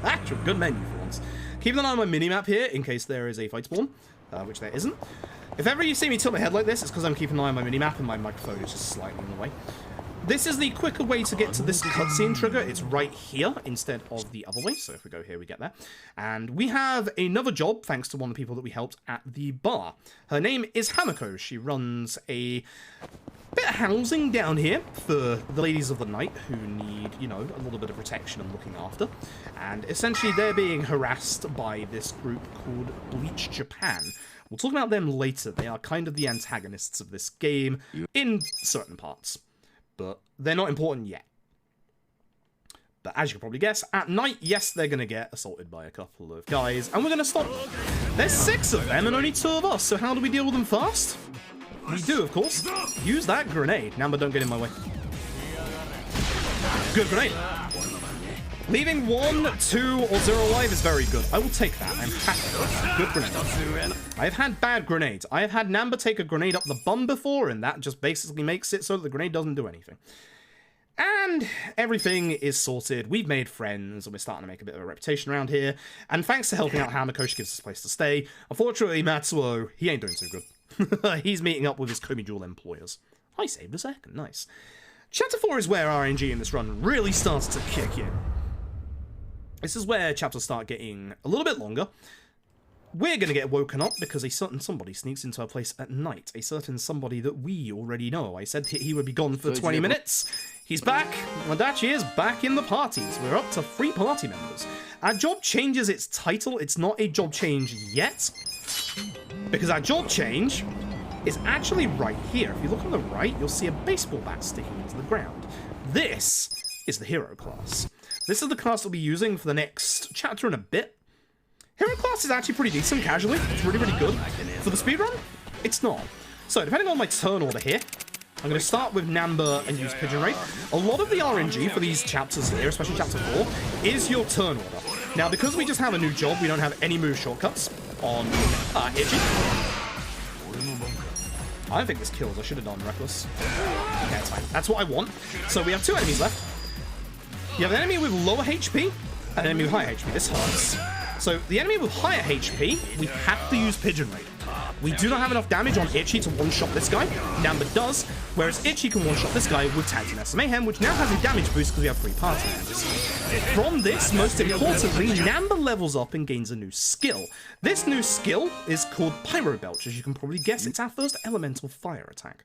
Actual good menu for once. Keep an eye on my minimap here in case there is a fight spawn, which there isn't. If ever you see me tilt my head like this, it's because I'm keeping an eye on my minimap and my microphone is just slightly in the way. This is the quicker way to get to this cutscene trigger. It's right here instead of the other way. So if we go here, we get there. And we have another job, thanks to one of the people that we helped at the bar. Her name is Hamako. She runs a bit of housing down here for the ladies of the night who need, you know, a little bit of protection and looking after. And essentially, they're being harassed by this group called Bleach Japan. We'll talk about them later. They are kind of the antagonists of this game in certain parts. But they're not important yet. But as you can probably guess, at night, yes, they're going to get assaulted by a couple of guys, and we're going to stop them. There's 6 of them and only 2 of us, so how do we deal with them fast? We do, of course. Use that grenade. Namba, don't get in my way. Good grenade. Leaving 1, 2, or 0 alive is very good. I will take that. I'm happy. Good grenade. I've had bad grenades. I have had Namba take a grenade up the bum before, and that just basically makes it so that the grenade doesn't do anything. And everything is sorted. We've made friends, and we're starting to make a bit of a reputation around here. And thanks to helping out Hamako, she gives us a place to stay. Unfortunately, Matsuo, he ain't doing too good. He's meeting up with his Komi Jewel employers. I saved a second, nice. Chapter 4 is where RNG in this run really starts to kick in. This is where chapters start getting a little bit longer. We're going to get woken up because a certain somebody sneaks into our place at night. A certain somebody that we already know. I said he would be gone for 20 minutes. He's back. Adachi is back in the parties. We're up to 3 party members. Our job changes its title. It's not a job change yet, because our job change is actually right here. If you look on the right, you'll see a baseball bat sticking into the ground. This is the hero class. This is the class we'll be using for the next chapter and a bit. Hero class is actually pretty decent casually. It's really, really good. For the speedrun, it's not. So, depending on my turn order here, I'm going to start with Namber and use Pigeon Raid. A lot of the RNG for these chapters here, especially chapter 4, is your turn order. Now, because we just have a new job, we don't have any move shortcuts on Itchy. I don't think this kills. I should have done Reckless. Okay, it's fine. That's what I want. So we have 2 enemies left. You have an enemy with lower HP and an enemy with higher HP. This hurts. So the enemy with higher HP, we have to use Pigeon Raid. We do not have enough damage on Itchy to one-shot this guy. Namber does, whereas Itchy can one-shot this guy with Tag Team Mayhem, which now has a damage boost because we have 3 party members. From this, most importantly, Namber levels up and gains a new skill. This new skill is called Pyro Belch. As you can probably guess, it's our first elemental fire attack.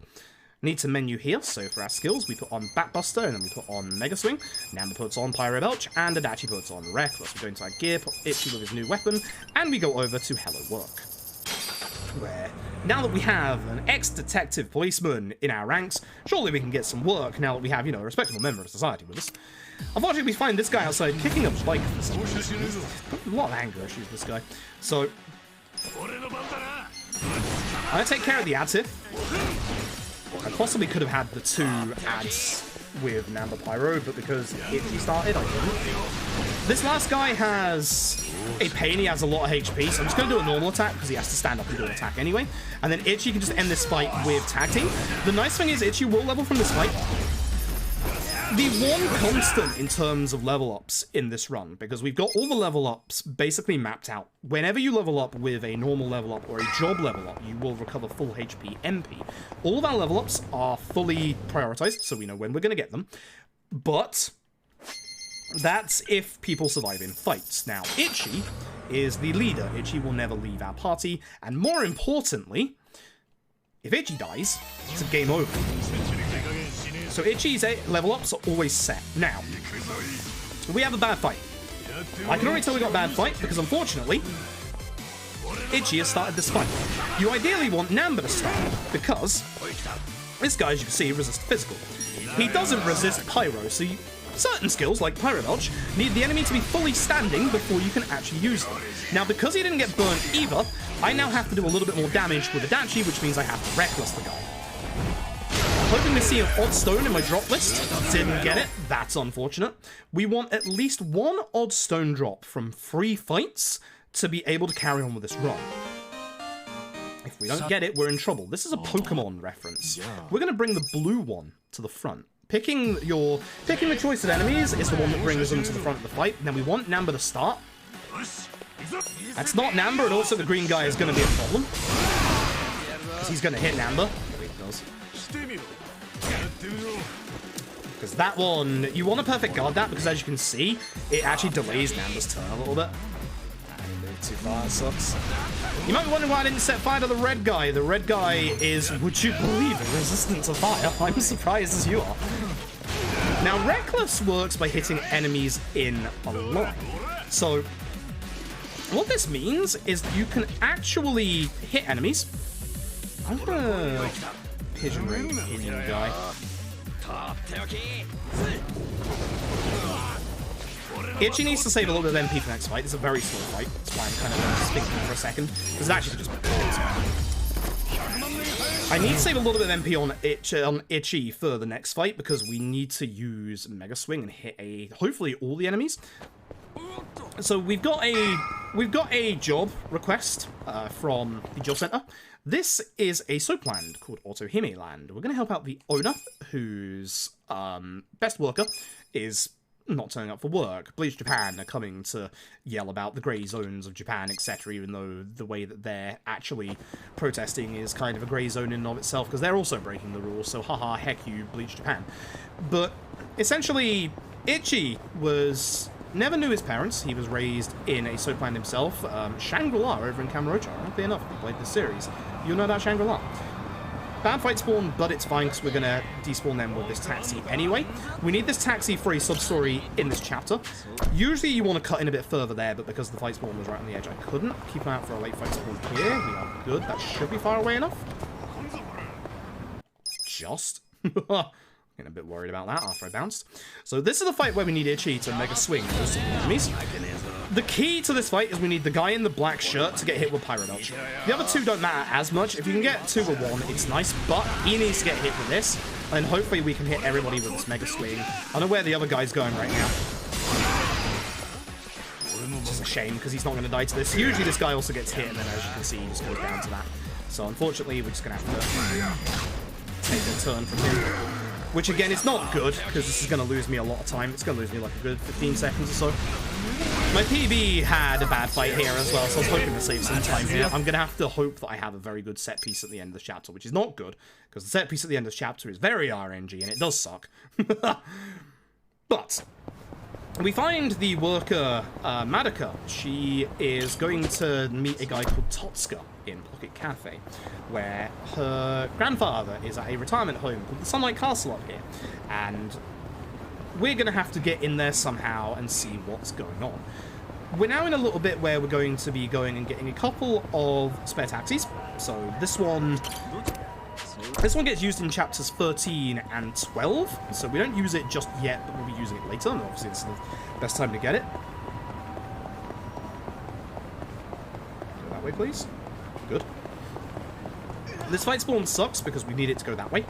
Need to menu here, so for our skills, we put on Batbuster, and then we put on Mega Swing. Namber puts on Pyro Belch, and Adachi puts on Reckless. We go into our gear, put Itchy with his new weapon, and we go over to Hello Work. Where, now that we have an ex-detective policeman in our ranks, surely we can get some work now that we have, you know, a respectable member of society with us. Unfortunately, we find this guy outside kicking a bike for some reason. A lot of anger issues, this guy. So, I'm going to take care of the ads here. I possibly could have had the 2 ads with Namber Pyro, but because Itchy started, I didn't. This last guy has a pain, he has a lot of HP, so I'm just going to do a normal attack because he has to stand up and do an attack anyway. And then Itchy can just end this fight with Tag Team. The nice thing is Itchy will level from this fight. The one constant in terms of level ups in this run, because we've got all the level ups basically mapped out. Whenever you level up with a normal level up or a job level up, you will recover full HP MP. All of our level ups are fully prioritized, so we know when we're going to get them. But that's if people survive in fights. Now, Itchy is the leader. Itchy will never leave our party, and more importantly, if Itchy dies, it's a game over. So Itchy's level ups are always set. Now, we have a bad fight. I can already tell we got a bad fight because unfortunately, Itchy has started this fight. You ideally want Namber to start because this guy, as you can see, resists physical. He doesn't resist pyro, so certain skills, like Pyro Belch, need the enemy to be fully standing before you can actually use them. Now, because he didn't get burnt either, I now have to do a little bit more damage with Adachi, which means I have to Reckless the guy. Hoping to see an odd stone in my drop list. Didn't get it. That's unfortunate. We want at least 1 odd stone drop from 3 fights to be able to carry on with this run. If we don't get it, we're in trouble. This is a Pokemon reference. We're going to bring the blue one to the front. Picking the choice of enemies is the one that brings them to the front of the fight. Now we want Namber to start. That's not Namber, and also the green guy is going to be a problem. Because he's going to hit Namber. He does. Because that one, you want to perfect guard that, because as you can see, it actually delays Namber's turn a little bit. I moved too far, it sucks. You might be wondering why I didn't set fire to the red guy. The red guy is, would you believe it, resistant to fire. I'm surprised as you are. Now, Reckless works by hitting enemies in a line. So, what this means is that you can actually hit enemies. I'm gonna Pigeon Raid Pigeon guy. Itchy needs to save a little bit of MP for next fight. It's a very slow fight. That's why I'm kind of just thinking for a second. Because it actually could just be I need to save a little bit of MP on Itchy for the next fight because we need to use Mega Swing and hit hopefully all the enemies. So we've got a job request from the job center. This is a soap land called Otohime Land. We're going to help out the owner, whose best worker is not turning up for work. Bleach Japan are coming to yell about the grey zones of Japan, etc., even though the way that they're actually protesting is kind of a grey zone in and of itself, because they're also breaking the rules, so haha, heck you, Bleach Japan. But essentially, Ichi never knew his parents. He was raised in a soap land himself, Shangri-La over in Kamurocho. Ironically enough, if you played this series, you'll know about Shangri-La. Bad fight spawn, but it's fine because we're going to despawn them with this taxi anyway. We need this taxi for a sub-story in this chapter. Usually you want to cut in a bit further there, but because the fight spawn was right on the edge, I couldn't. Keep an eye out for a late fight spawn here. We are good. That should be far away enough. Just. Getting a bit worried about that after I bounced. So this is the fight where we need Ichi to make a swing at those enemies. The key to this fight is we need the guy in the black shirt to get hit with Pyro Dodge. The other two don't matter as much. If you can get 2 or 1, it's nice, but he needs to get hit with this, and hopefully we can hit everybody with this mega swing. I don't know where the other guy's going right now. It's just a shame, because he's not going to die to this. Usually this guy also gets hit, and then as you can see, he just goes down to that. So unfortunately, we're just going to have to take a turn from him. Which again, is not good, because this is going to lose me a lot of time. It's going to lose me like a good 15 seconds or so. My PB had a bad fight here as well, so I was hoping to save some time here. I'm going to have to hope that I have a very good set piece at the end of the chapter, which is not good, because the set piece at the end of the chapter is very RNG, and it does suck. But we find the worker, Madoka. She is going to meet a guy called Totsuka in Pocket Cafe, where her grandfather is at a retirement home called the Sunlight Castle up here, and we're going to have to get in there somehow and see what's going on. We're now in a little bit where we're going to be going and getting a couple of spare taxis. So this one gets used in chapters 13 and 12, so we don't use it just yet, but we'll be using it later, and obviously it's the best time to get it. Go that way, please. Good. This fight spawn sucks because we need it to go that way.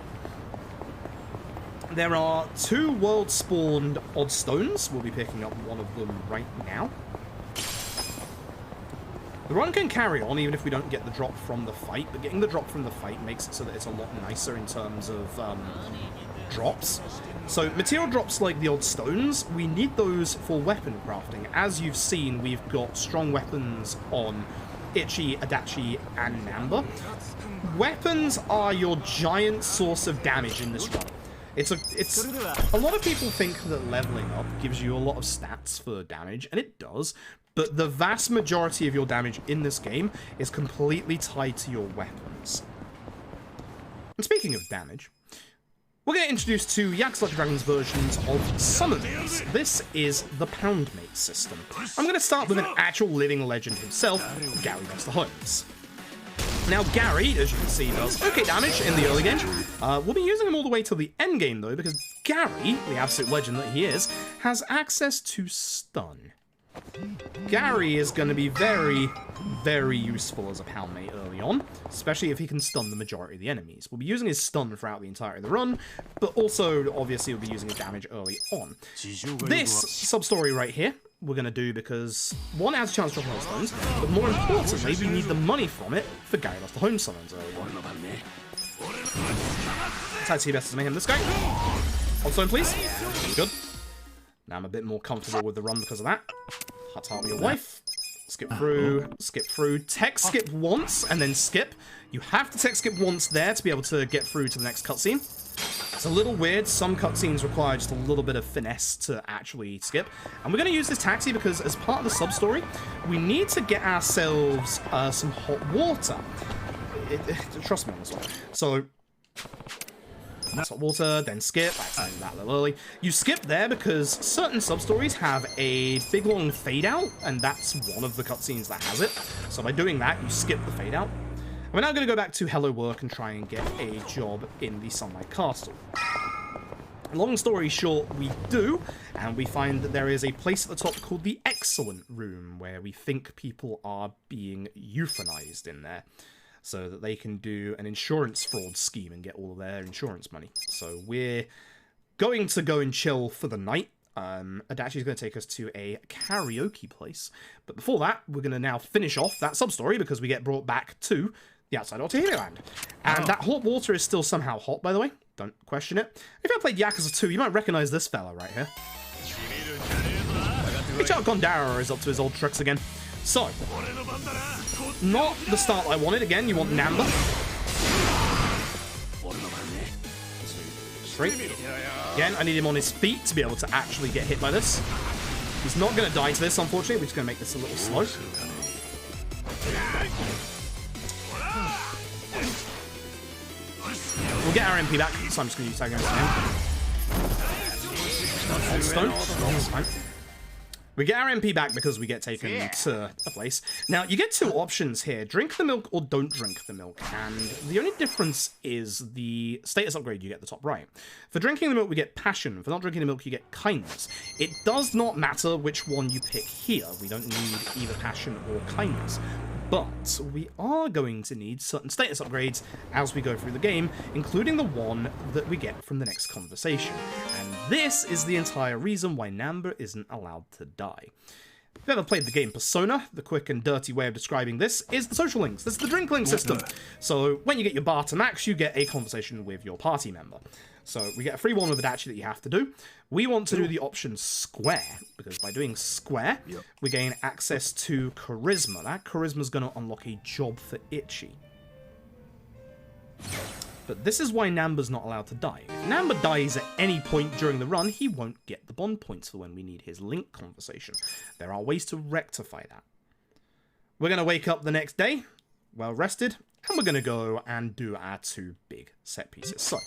There are 2 world-spawned odd stones. We'll be picking up one of them right now. The run can carry on even if we don't get the drop from the fight, but getting the drop from the fight makes it so that it's a lot nicer in terms of drops. So material drops like the odd stones, we need those for weapon crafting. As you've seen, we've got strong weapons on Ichi, Adachi, and Namba. Weapons are your giant source of damage in this run. It's a lot of people think that leveling up gives you a lot of stats for damage, and it does, but the vast majority of your damage in this game is completely tied to your weapons. And speaking of damage, we're going to introduce 2 Yakuza Like a Dragon's versions of summons. This is the Poundmate system. I'm going to start with an actual living legend himself, Gary Buster Holmes. Now Gary, as you can see, does okay damage in the early game. We'll be using him all the way till the end game though, because Gary, the absolute legend that he is, has access to stun. Gary is going to be very, very useful as a Poundmate early on, especially if he can stun the majority of the enemies. We'll be using his stun throughout the entirety of the run, but also, obviously, we'll be using his damage early on. This sub-story right here, we're going to do because, one, it has a chance to drop all stuns, but more importantly, we need the money from it for Gary Buster Holmes summons early on. Let's see best to make him this guy. Hold stone, please. Good. Now I'm a bit more comfortable with the run because of that. Heart with your wife. Skip through. Tech skip once, and then skip. You have to tech skip once there to be able to get through to the next cutscene. It's a little weird. Some cutscenes require just a little bit of finesse to actually skip. And we're going to use this taxi because as part of the sub-story, we need to get ourselves some hot water. Trust me on this one. So that's hot water, then skip. That's that a little early. You skip there because certain sub-stories have a big long fade out, and that's one of the cutscenes that has it. So by doing that, you skip the fade out. And we're now going to go back to Hello Work and try and get a job in the Sunlight Castle. Long story short, we do, and we find that there is a place at the top called the Excellent Room, where we think people are being euthanized in there, so that they can do an insurance fraud scheme and get all of their insurance money. So we're going to go and chill for the night. Adachi's going to take us to a karaoke place. But before that, we're going to now finish off that sub-story because we get brought back to the outside of Tahiti Land. And that hot water is still somehow hot, by the way. Don't question it. If you ever played Yakuza 2, you might recognize this fella right here. H.R. Gondara is up to his old tricks again. So, not the start I wanted. Again, you want Namba. 3. Again, I need him on his feet to be able to actually get hit by this. He's not going to die to this, unfortunately. We're just going to make this a little slow. We'll get our MP back, so I'm just going to use Tag against him. Stone. We get our MP back because we get taken to a place. Now, you get 2 options here. Drink the milk or don't drink the milk. And the only difference is the status upgrade you get at the top right. For drinking the milk, we get passion. For not drinking the milk, you get kindness. It does not matter which one you pick here. We don't need either passion or kindness. But we are going to need certain status upgrades as we go through the game, including the one that we get from the next conversation. And this is the entire reason why Namba isn't allowed to die. If you've ever played the game Persona, the quick and dirty way of describing this is the social links. This is the drink link system. So when you get your bar to max, you get a conversation with your party member. So we get a free one with Adachi that you have to do. We want to do the option square, because by doing square, we gain access to charisma. That charisma is going to unlock a job for Ichi. But this is why Namba's not allowed to die. If Namba dies at any point during the run, he won't get the bond points for when we need his link conversation. There are ways to rectify that. We're going to wake up the next day, well rested, and we're going to go and do our 2 big set pieces. So,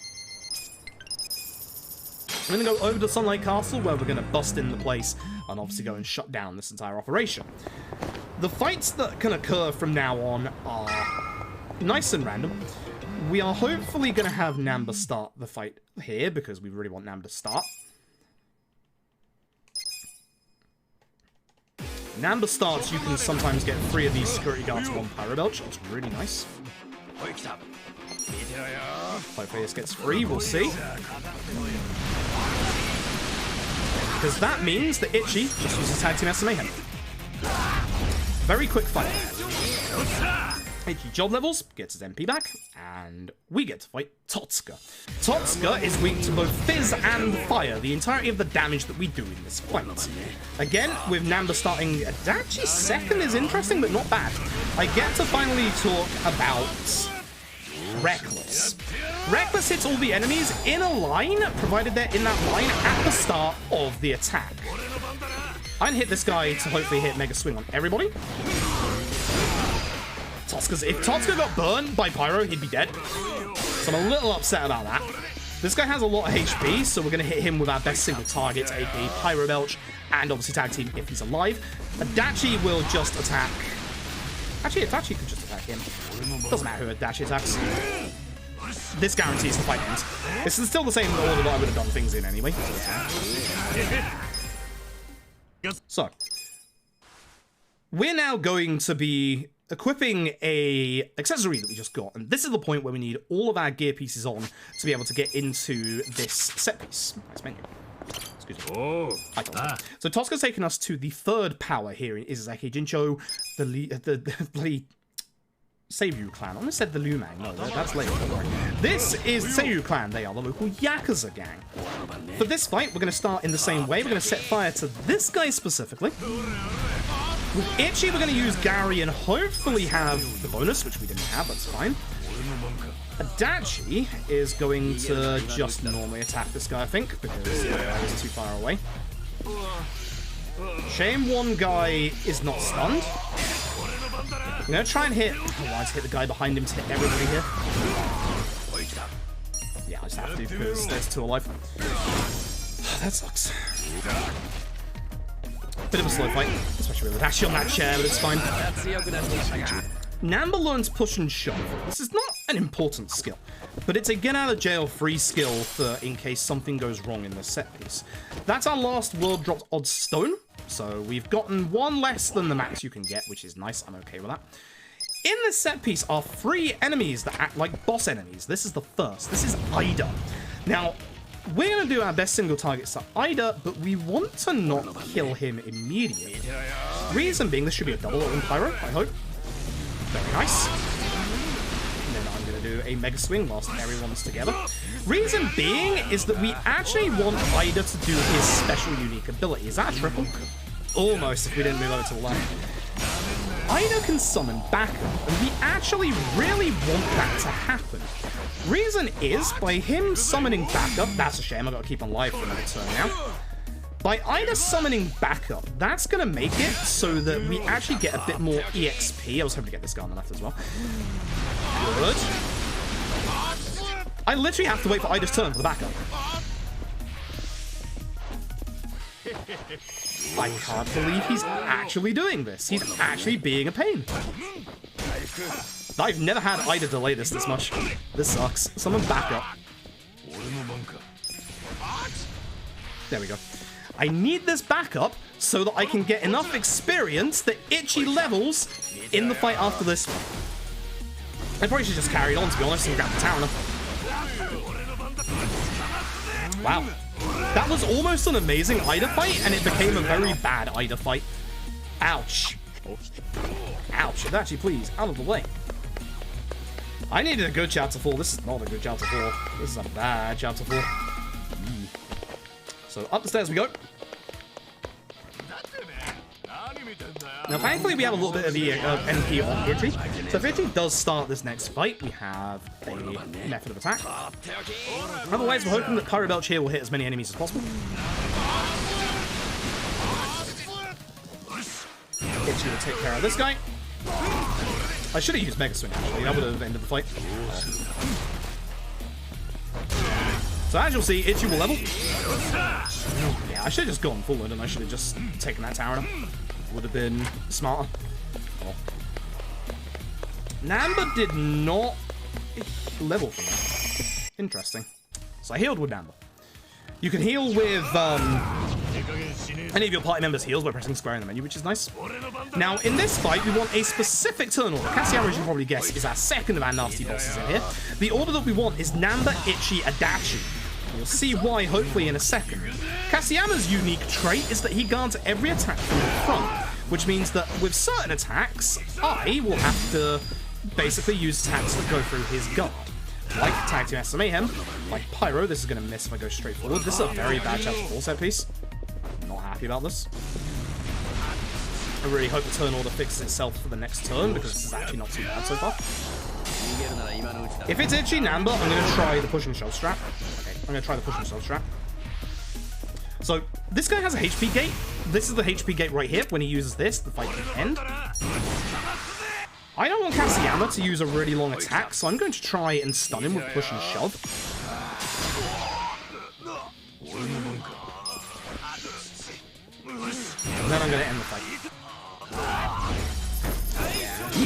we're going to go over to Sunlight Castle, where we're going to bust in the place and obviously go and shut down this entire operation. The fights that can occur from now on are nice and random. We are hopefully going to have Namba start the fight here, because we really want Namba to start. Namba starts, you can sometimes get 3 of these security guards to 1 Pyro Belch. It's really nice. Hopefully this gets free, we'll see. Because that means that Ichi just uses Tag Team SMA him. Very quick fight. Ichi job levels, gets his MP back, and we get to fight Totsuka. Totsuka is weak to both Fizz and Fire, the entirety of the damage that we do in this fight. Again, with Namba starting, Adachi's second is interesting, but not bad. I get to finally talk about Reckless. Reckless hits all the enemies in a line, provided they're in that line at the start of the attack. I can hit this guy to hopefully hit Mega Swing on everybody. If Totsuka got burned by Pyro, he'd be dead. So I'm a little upset about that. This guy has a lot of HP, so we're going to hit him with our best single targets, aka Pyro Belch, and obviously Tag Team if he's alive. Adachi will just attack. Actually, Adachi could just attack him. Doesn't matter who Adachi attacks. This guarantees the fight ends. This is still the same order that I would have done things in anyway. So, we're now going to be equipping a accessory that we just got, and this is the point where we need all of our gear pieces on to be able to get into this set piece. This menu. Excuse me. Oh. So Tosca's taken us to the 3rd power here in Izazaki Jincho, the bloody Seiyu clan. I almost said the Lumang. No, that's later. Don't worry. This is Seiyu clan. They are the local Yakuza gang. For this fight, we're going to start in the same way. We're going to set fire to this guy specifically. With Ichi, we're going to use Gary and hopefully have the bonus, which we didn't have. That's fine. Adachi is going to just normally attack this guy, I think, because he's too far away. Shame one guy is not stunned. I'm going to try and hit... Otherwise, hit the guy behind him to hit everybody here. Yeah, I just have to, because there's 2 alive. That sucks. Bit of a slow fight, especially with Adachi on that chair, but it's fine. Namba learns push and shove. This is not an important skill, but it's a get out of jail free skill for in case something goes wrong in the set piece. That's our last world dropped odd stone, so we've gotten 1 less than the max you can get, which is nice. I'm okay with that. In this set piece are 3 enemies that act like boss enemies. This is the first. This is Ida. Now, we're going to do our best single targets to Ida, but we want to not kill him immediately. Reason being, this should be a double on Pyro, I hope. Very nice. And then I'm going to do a Mega Swing whilst everyone's together. Reason being is that we actually want Ida to do his special unique ability. Is that a triple? Almost, if we didn't move over to the left. Ida can summon backup, and we actually really want that to happen. Reason is, by him summoning backup, that's a shame, I've got to keep on live for another turn now. By Ida summoning backup, that's going to make it so that we actually get a bit more EXP. I was hoping to get this guy on the left as well. Good. I literally have to wait for Ida's turn for the backup. I can't believe he's actually doing this. He's actually being a pain. I've never had Ida delay this much. This sucks. Someone back up. There we go. I need this backup so that I can get enough experience that Itchy levels in the fight after this one. I probably should just carry it on, to be honest, and grab the tower. Wow. That was almost an amazing Ida fight, and it became a very bad Ida fight. Ouch. Ouch. Actually, please, out of the way. I needed a good chapter 4. This is not a good chapter 4. This is a bad chapter 4. So up the stairs we go. Now, thankfully, we have a little bit of the MP on Itchy. So if Itchy does start this next fight, we have a method of attack. Otherwise, we're hoping that Pyro Belch here will hit as many enemies as possible. Itchy will take care of this guy. I should have used Mega Swing, actually. That would have ended the fight. So as you'll see, Itchy will level. Yeah, I should have just gone forward, and I should have just taken that tower. Would have been smarter. Oh. Namba did not level for me. Interesting. So I healed with Namba. You can heal with any of your party members' heals by pressing square in the menu, which is nice. Now, in this fight, we want a specific turn order. Kasiyama, as you probably guess, is our second of our nasty bosses in here. The order that we want is Namba, Itchy, Adachi. You'll see why, hopefully, in a second. Kasiyama's unique trait is that he guards every attack from the front, which means that with certain attacks, I will have to basically use attacks that go through his guard. Like Tag Team Master Mayhem, like Pyro, this is going to miss if I go straight forward. This is a very bad chapter 4 set piece. Not happy about this. I really hope the turn order fixes itself for the next turn, because this is actually not too bad so far. If it's Itchy Namba, I'm going to try the push and shove strap. Okay, I'm going to try the push and shove strap. So, this guy has a HP gate. This is the HP gate right here. When he uses this, the fight can end. I don't want Kasiyama to use a really long attack, so I'm going to try and stun him with push and shove. And then I'm going to end the fight.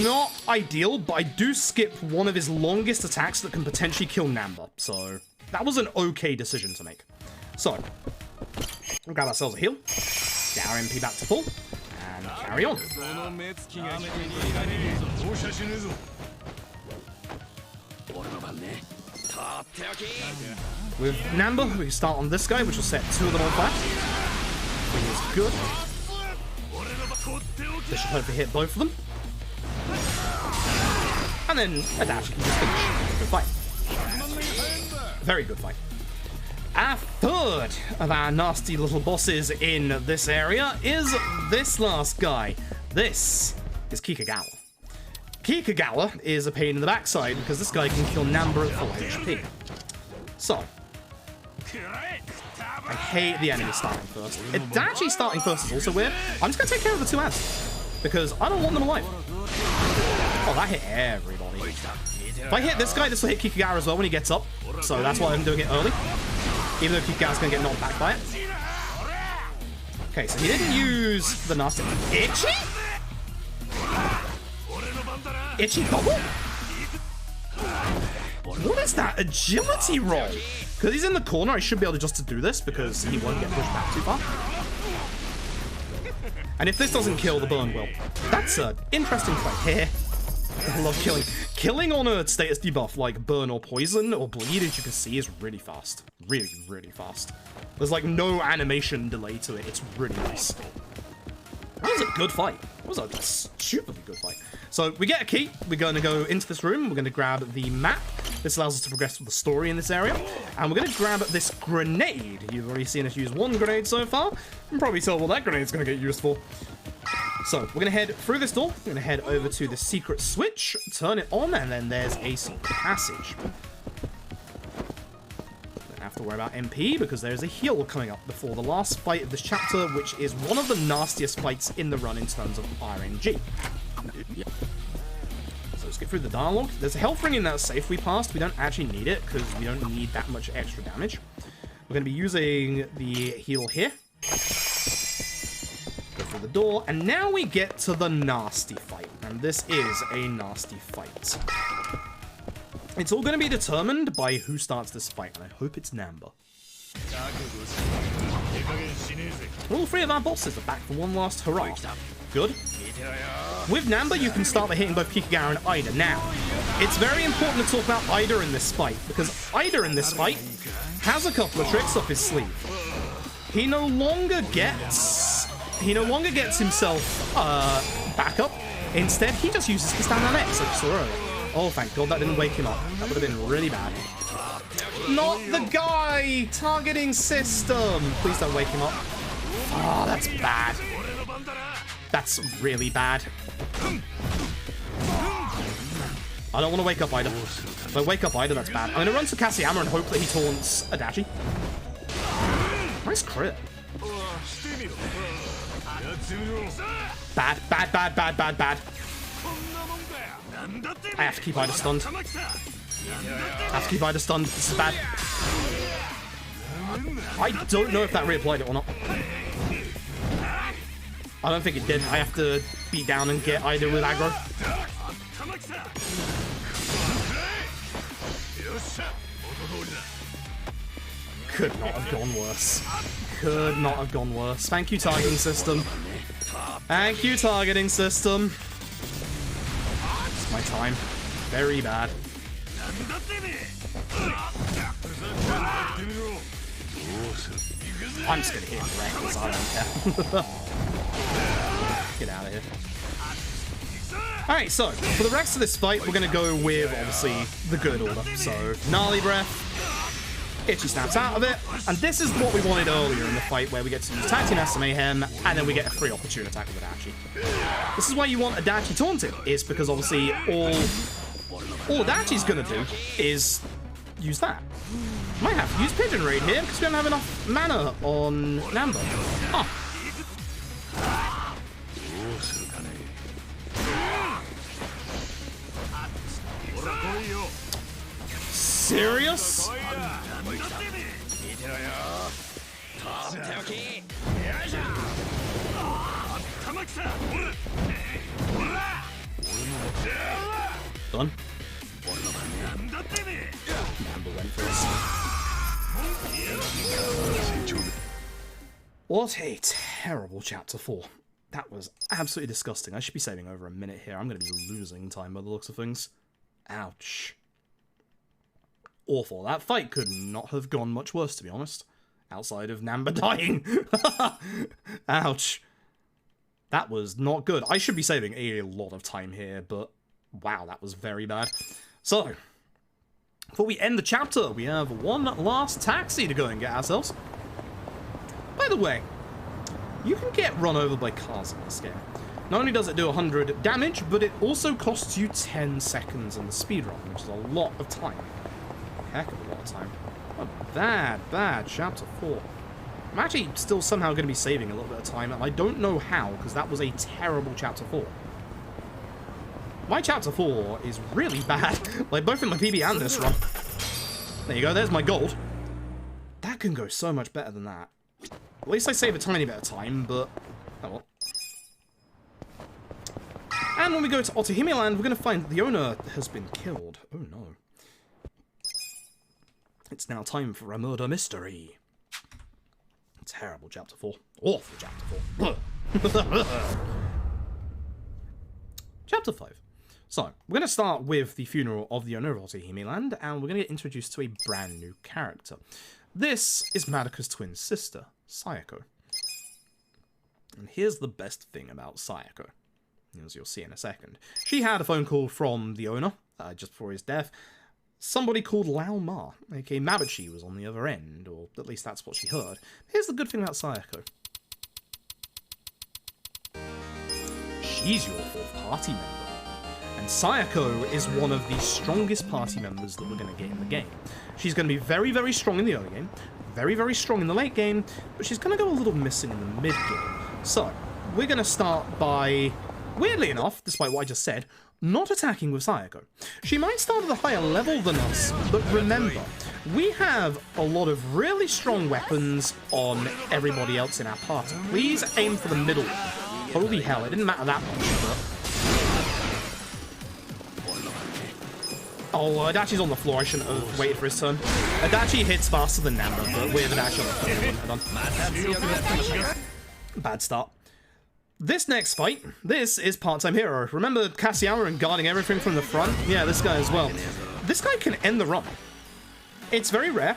Not ideal, but I do skip one of his longest attacks that can potentially kill Namba. So, that was an okay decision to make. So, we'll grab ourselves a heal, get our MP back to full, and carry on. With Namba, we can start on this guy, which will set 2 of them on fire. Which is good. This should hopefully hit both of them. And then Adachi can just finish. Good fight. Very good fight. Our third of our nasty little bosses in this area is this last guy. This is Kikagawa. Kikagawa is a pain in the backside because this guy can kill Namba at full HP. So, I hate the enemy starting first. Adachi starting first is also weird. I'm just going to take care of the 2 ads because I don't want them alive. Oh, that hit everybody. If I hit this guy, this will hit Kikagawa as well when he gets up. So that's why I'm doing it early. Even though Kikagawa's going to get knocked back by it. Okay, so he didn't use the nasty... Itchy? Itchy bubble? What is that? Agility roll? Because he's in the corner, I should be able just to do this because he won't get pushed back too far. And if this doesn't kill, the burn will. That's an interesting fight here. I love killing. Killing on a status debuff like burn or poison or bleed, as you can see, is really fast. Really, really fast. There's like no animation delay to it. It's really nice. That was a good fight. That was a stupidly good fight. So we get a key. We're going to go into this room. We're going to grab the map. This allows us to progress with the story in this area. And we're going to grab this grenade. You've already seen us use one grenade so far. You can probably tell what that grenade's going to get used for. So, we're going to head through this door. We're going to head over to the secret switch, turn it on, and then there's a secret passage. Don't have to worry about MP, because there's a heal coming up before the last fight of this chapter, which is one of the nastiest fights in the run in terms of RNG. So let's get through the dialogue. There's a health ring in that safe we passed. We don't actually need it, because we don't need that much extra damage. We're going to be using the heal here. The door, and now we get to the nasty fight, and this is a nasty fight. It's all going to be determined by who starts this fight, and I hope it's Namba. All three of our bosses are back for one last hurrah. Good. With Namba, you can start by hitting both Kikagawa and Ida. Now, it's very important to talk about Ida in this fight, because Ida in this fight has a couple of tricks up his sleeve. He no longer gets himself back up. Instead, he just uses his stand on X, like you saw earlier. Oh, thank God that didn't wake him up. That would have been really bad. Not the guy! Targeting system! Please don't wake him up. Oh, that's bad. That's really bad. I don't want to wake up Ida. If I wake up Ida, that's bad. I'm going to run to Kaseyama and hope that he taunts Adachi. Nice crit. Bad, bad, bad, bad, bad, bad. I have to keep Ida stunned. I have to keep Ida stunned. This is bad. I don't know if that reapplied it or not. I don't think it did. I have to beat down and get Ida with aggro. Could not have gone worse. Could not have gone worse. Thank you, targeting system. Thank you, targeting system. It's my time. Very bad. I'm just gonna hit him reckless, I don't care. Get out of here. Alright, so, for the rest of this fight, we're gonna go with, obviously, the good order. So, Gnarly Breath, Itchy snaps out of it, and this is what we wanted earlier in the fight, where we get to use Tag Team Master Mayhem, and then we get a free opportune attack with Adachi. This is why you want Adachi taunted, is because obviously all Adachi's gonna do is use that. Might have to use Pigeon Raid here, because we don't have enough mana on Namba. Huh. Serious? Done. Namba went first. What a terrible chapter 4. That was absolutely disgusting. I should be saving over a minute here. I'm going to be losing time by the looks of things. Ouch. Awful. That fight could not have gone much worse, to be honest. Outside of Namba dying. Ouch. That was not good. I should be saving a lot of time here, but wow, that was very bad. So, before we end the chapter, we have one last taxi to go and get ourselves. By the way, you can get run over by cars in this game. Not only does it do 100 damage, but it also costs you 10 seconds in the speedrun, which is a lot of time. Heck of a lot of time. A bad, bad chapter 4. I'm actually still somehow going to be saving a little bit of time, and I don't know how, because that was a terrible chapter 4. My chapter 4 is really bad, like both in my PB and this run. There you go, there's my gold. That can go so much better than that. At least I save a tiny bit of time, but oh well. And when we go to Otohime Land, we're going to find that the owner has been killed. Oh no. It's now time for a murder mystery. Terrible chapter 4. Awful chapter 4. Chapter 5. So, we're going to start with the funeral of the owner of Otohime Land, and we're going to get introduced to a brand new character. This is Madoka's twin sister, Sayako. And here's the best thing about Sayako, as you'll see in a second. She had a phone call from the owner just before his death, somebody called Lao Ma, aka Mabuchi, was on the other end, or at least that's what she heard. Here's the good thing about Sayako. She's your 4th party member. And Sayako is one of the strongest party members that we're going to get in the game. She's going to be very, very strong in the early game, very, very strong in the late game, but she's going to go a little missing in the mid game. So, we're going to start by, weirdly enough, despite what I just said, not attacking with Sayako. She might start at a higher level than us, but remember, we have a lot of really strong weapons on everybody else in our party. Please aim for the middle. Holy hell, it didn't matter that much, but... Oh, Adachi's on the floor. I shouldn't have waited for his turn. Adachi hits faster than Namba, but with Adachi on the floor, bad start. This next fight, this is Part-Time Hero. Remember Kasiyama and guarding everything from the front? Yeah, this guy as well. This guy can end the run. It's very rare,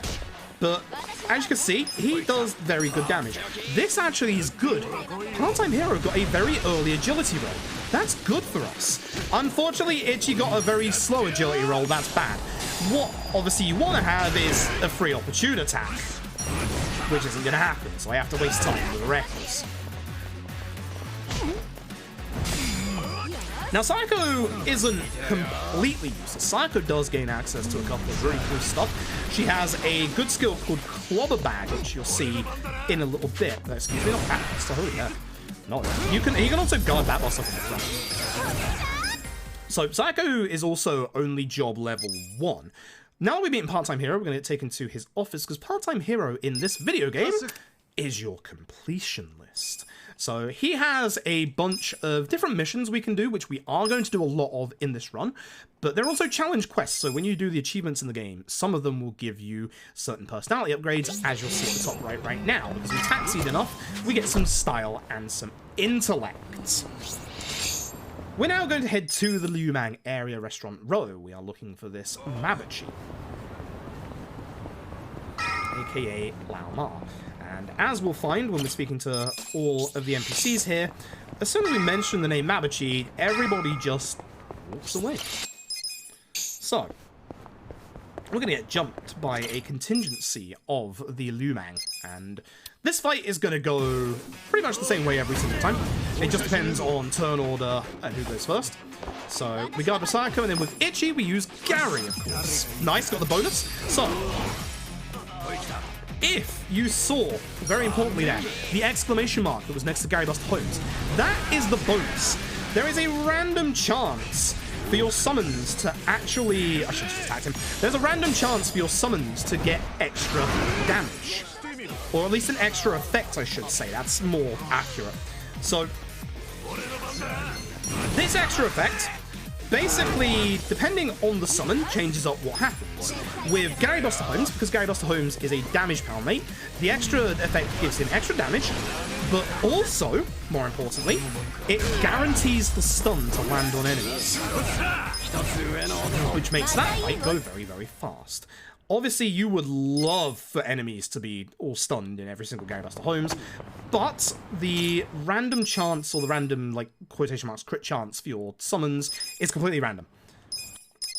but as you can see, he does very good damage. This actually is good. Part-Time Hero got a very early agility roll. That's good for us. Unfortunately, Ichi got a very slow agility roll. That's bad. What obviously you want to have is a free opportune attack, which isn't going to happen, so I have to waste time with the Reckless. Now, Sayako isn't completely useless. Sayako does gain access to a couple of really cool stuff. She has a good skill called Clobber Bag, which you'll see in a little bit. Excuse me, not Batbuster, holy heck. Not that. You can also guard Batbuster from the front. So, Sayako is also only job level 1. Now that we've beaten Part-Time Hero, we're going to get taken to his office, because Part-Time Hero in this video game is your completion list. So he has a bunch of different missions we can do, which we are going to do a lot of in this run, but they're also challenge quests, so when you do the achievements in the game, some of them will give you certain personality upgrades, as you'll see at the top right now, because we taxied enough, we get some style and some intellect. We're now going to head to the Liumang area restaurant row. We are looking for this Mabuchi, aka Lao Ma. And as we'll find when we're speaking to all of the NPCs here, as soon as we mention the name Mabuchi, everybody just walks away. So, we're going to get jumped by a contingency of the Liumang, and this fight is going to go pretty much the same way every single time. It just depends on turn order and who goes first. So, we guard with Sayako, and then with Ichi, we use Gary, of course. Nice, got the bonus. So, if you saw, very importantly there, the exclamation mark that was next to Gary Buster Holmes, that is the bonus. There is a random chance for your summons to actually... I should have just attacked him. There's a random chance for your summons to get extra damage. Or at least an extra effect, I should say. That's more accurate. So, this extra effect, basically, depending on the summon, changes up what happens. With Gary Buster Holmes, because Gary Buster Holmes is a damage power mate, the extra effect gives him extra damage, but also, more importantly, it guarantees the stun to land on enemies, which makes that fight go very, very fast. Obviously, you would love for enemies to be all stunned in every single Gary Buster Holmes, but the random chance, or the random, like, quotation marks, crit chance for your summons is completely random.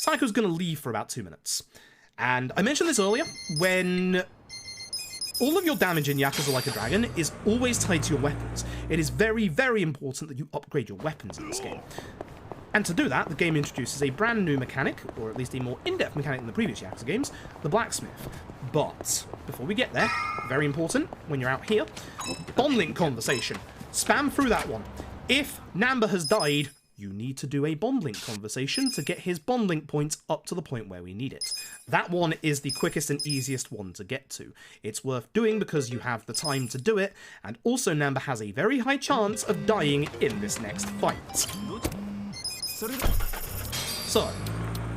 Sayako's going to leave for about 2 minutes. And I mentioned this earlier, when all of your damage in Yakuza Like a Dragon is always tied to your weapons. It is very, very important that you upgrade your weapons in this game. And to do that, the game introduces a brand new mechanic, or at least a more in-depth mechanic than the previous Yakuza games, the blacksmith. But, before we get there, very important, when you're out here, bond link conversation. Spam through that one. If Namba has died, you need to do a bond link conversation to get his bond link points up to the point where we need it. That one is the quickest and easiest one to get to. It's worth doing because you have the time to do it, and also Namba has a very high chance of dying in this next fight. So,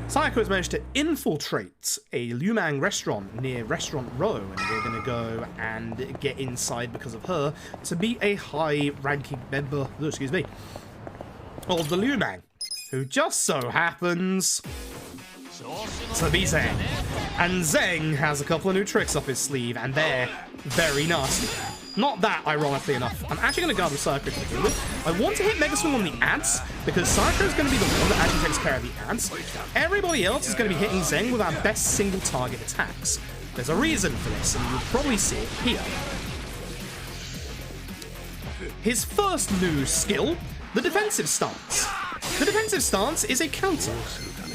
Sayako has managed to infiltrate a Liumang restaurant near Restaurant Row, and we're going to go and get inside because of her to be a high-ranking member, of the Liumang, who just so happens to be Zeng. And Zeng has a couple of new tricks up his sleeve, and they're very nasty. Not that, ironically enough. I'm actually going to guard with Psycho to begin with. I want to hit Mega Swing on the ads, because Psycho is going to be the one that actually takes care of the ads. Everybody else is going to be hitting Zeng with our best single target attacks. There's a reason for this, and you'll probably see it here. His first new skill, the defensive stance. The defensive stance is a counter.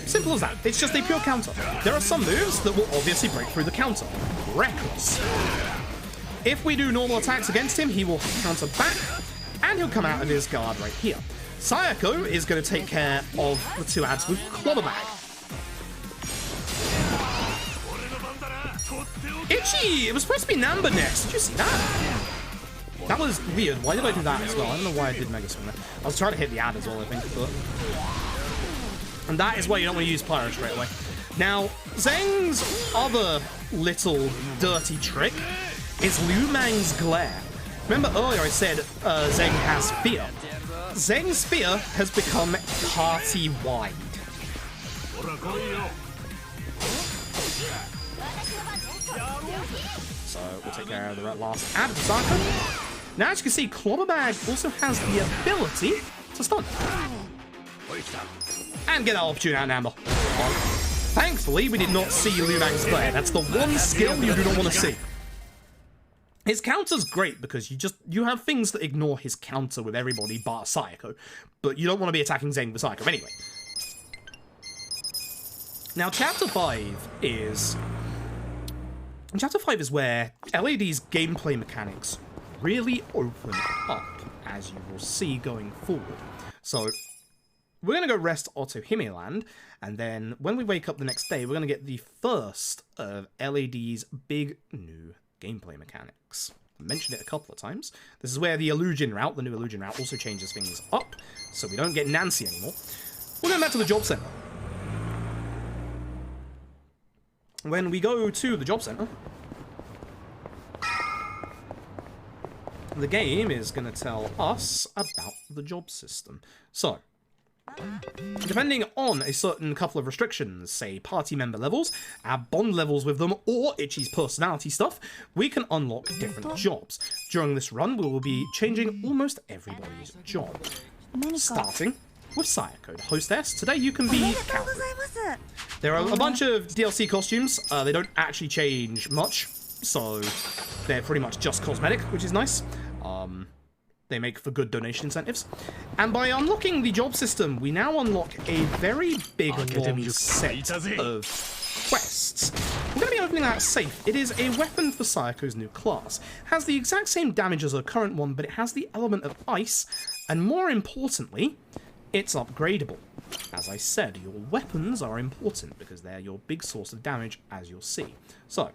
Simple as that. It's just a pure counter. There are some moves that will obviously break through the counter. Reckless. If we do normal attacks against him, he will counter back, and he'll come out of his guard right here. Sayako is going to take care of the two ads with Clobber Bag. Itchy! It was supposed to be Namba next. Did you see that? That was weird. Why did I do that as well? I don't know why I did Mega Swing there. I was trying to hit the ad as well, I think. But... And that is why you don't want to use Pyro straight away. Now, Zeng's other little dirty trick is Liu Mang's Glare. Remember earlier I said Zeng has Fear. Zeng's Fear has become party-wide. So we'll take care of the last ad with Psycho. Now, as you can see, Clobber Bag also has the ability to stun. And get our opportunity out, Amber. Thankfully, we did not see Liu Mang's Glare. That's the one skill you do not want to see. His counter's great because you have things that ignore his counter with everybody bar Sayako, but you don't want to be attacking Zeng with Sayako anyway. Now, Chapter 5 is where LAD's gameplay mechanics really open up, as you will see going forward. So, we're going to go rest Otto Himiland, and then when we wake up the next day, we're going to get the first of LAD's big new gameplay mechanics. I mentioned it a couple of times. This is where the illusion route, the new illusion route, also changes things up, so we don't get Nancy anymore. We're going back to the job center. When we go to the job center, the game is going to tell us about the job system. So, depending on a certain couple of restrictions, say party member levels, our bond levels with them, or Itchy's personality stuff, we can unlock different jobs. During this run, we will be changing almost everybody's job. Starting with Sayako, the hostess. Today you can be Cowboy. There are a bunch of DLC costumes. They don't actually change much, so they're pretty much just cosmetic, which is nice. They make for good donation incentives. And by unlocking the job system, we now unlock a very big long set of quests. We're going to be opening that safe. It is a weapon for Sayako's new class. Has the exact same damage as her current one, but it has the element of ice, and more importantly, it's upgradable. As I said, your weapons are important because they're your big source of damage, as you'll see. So,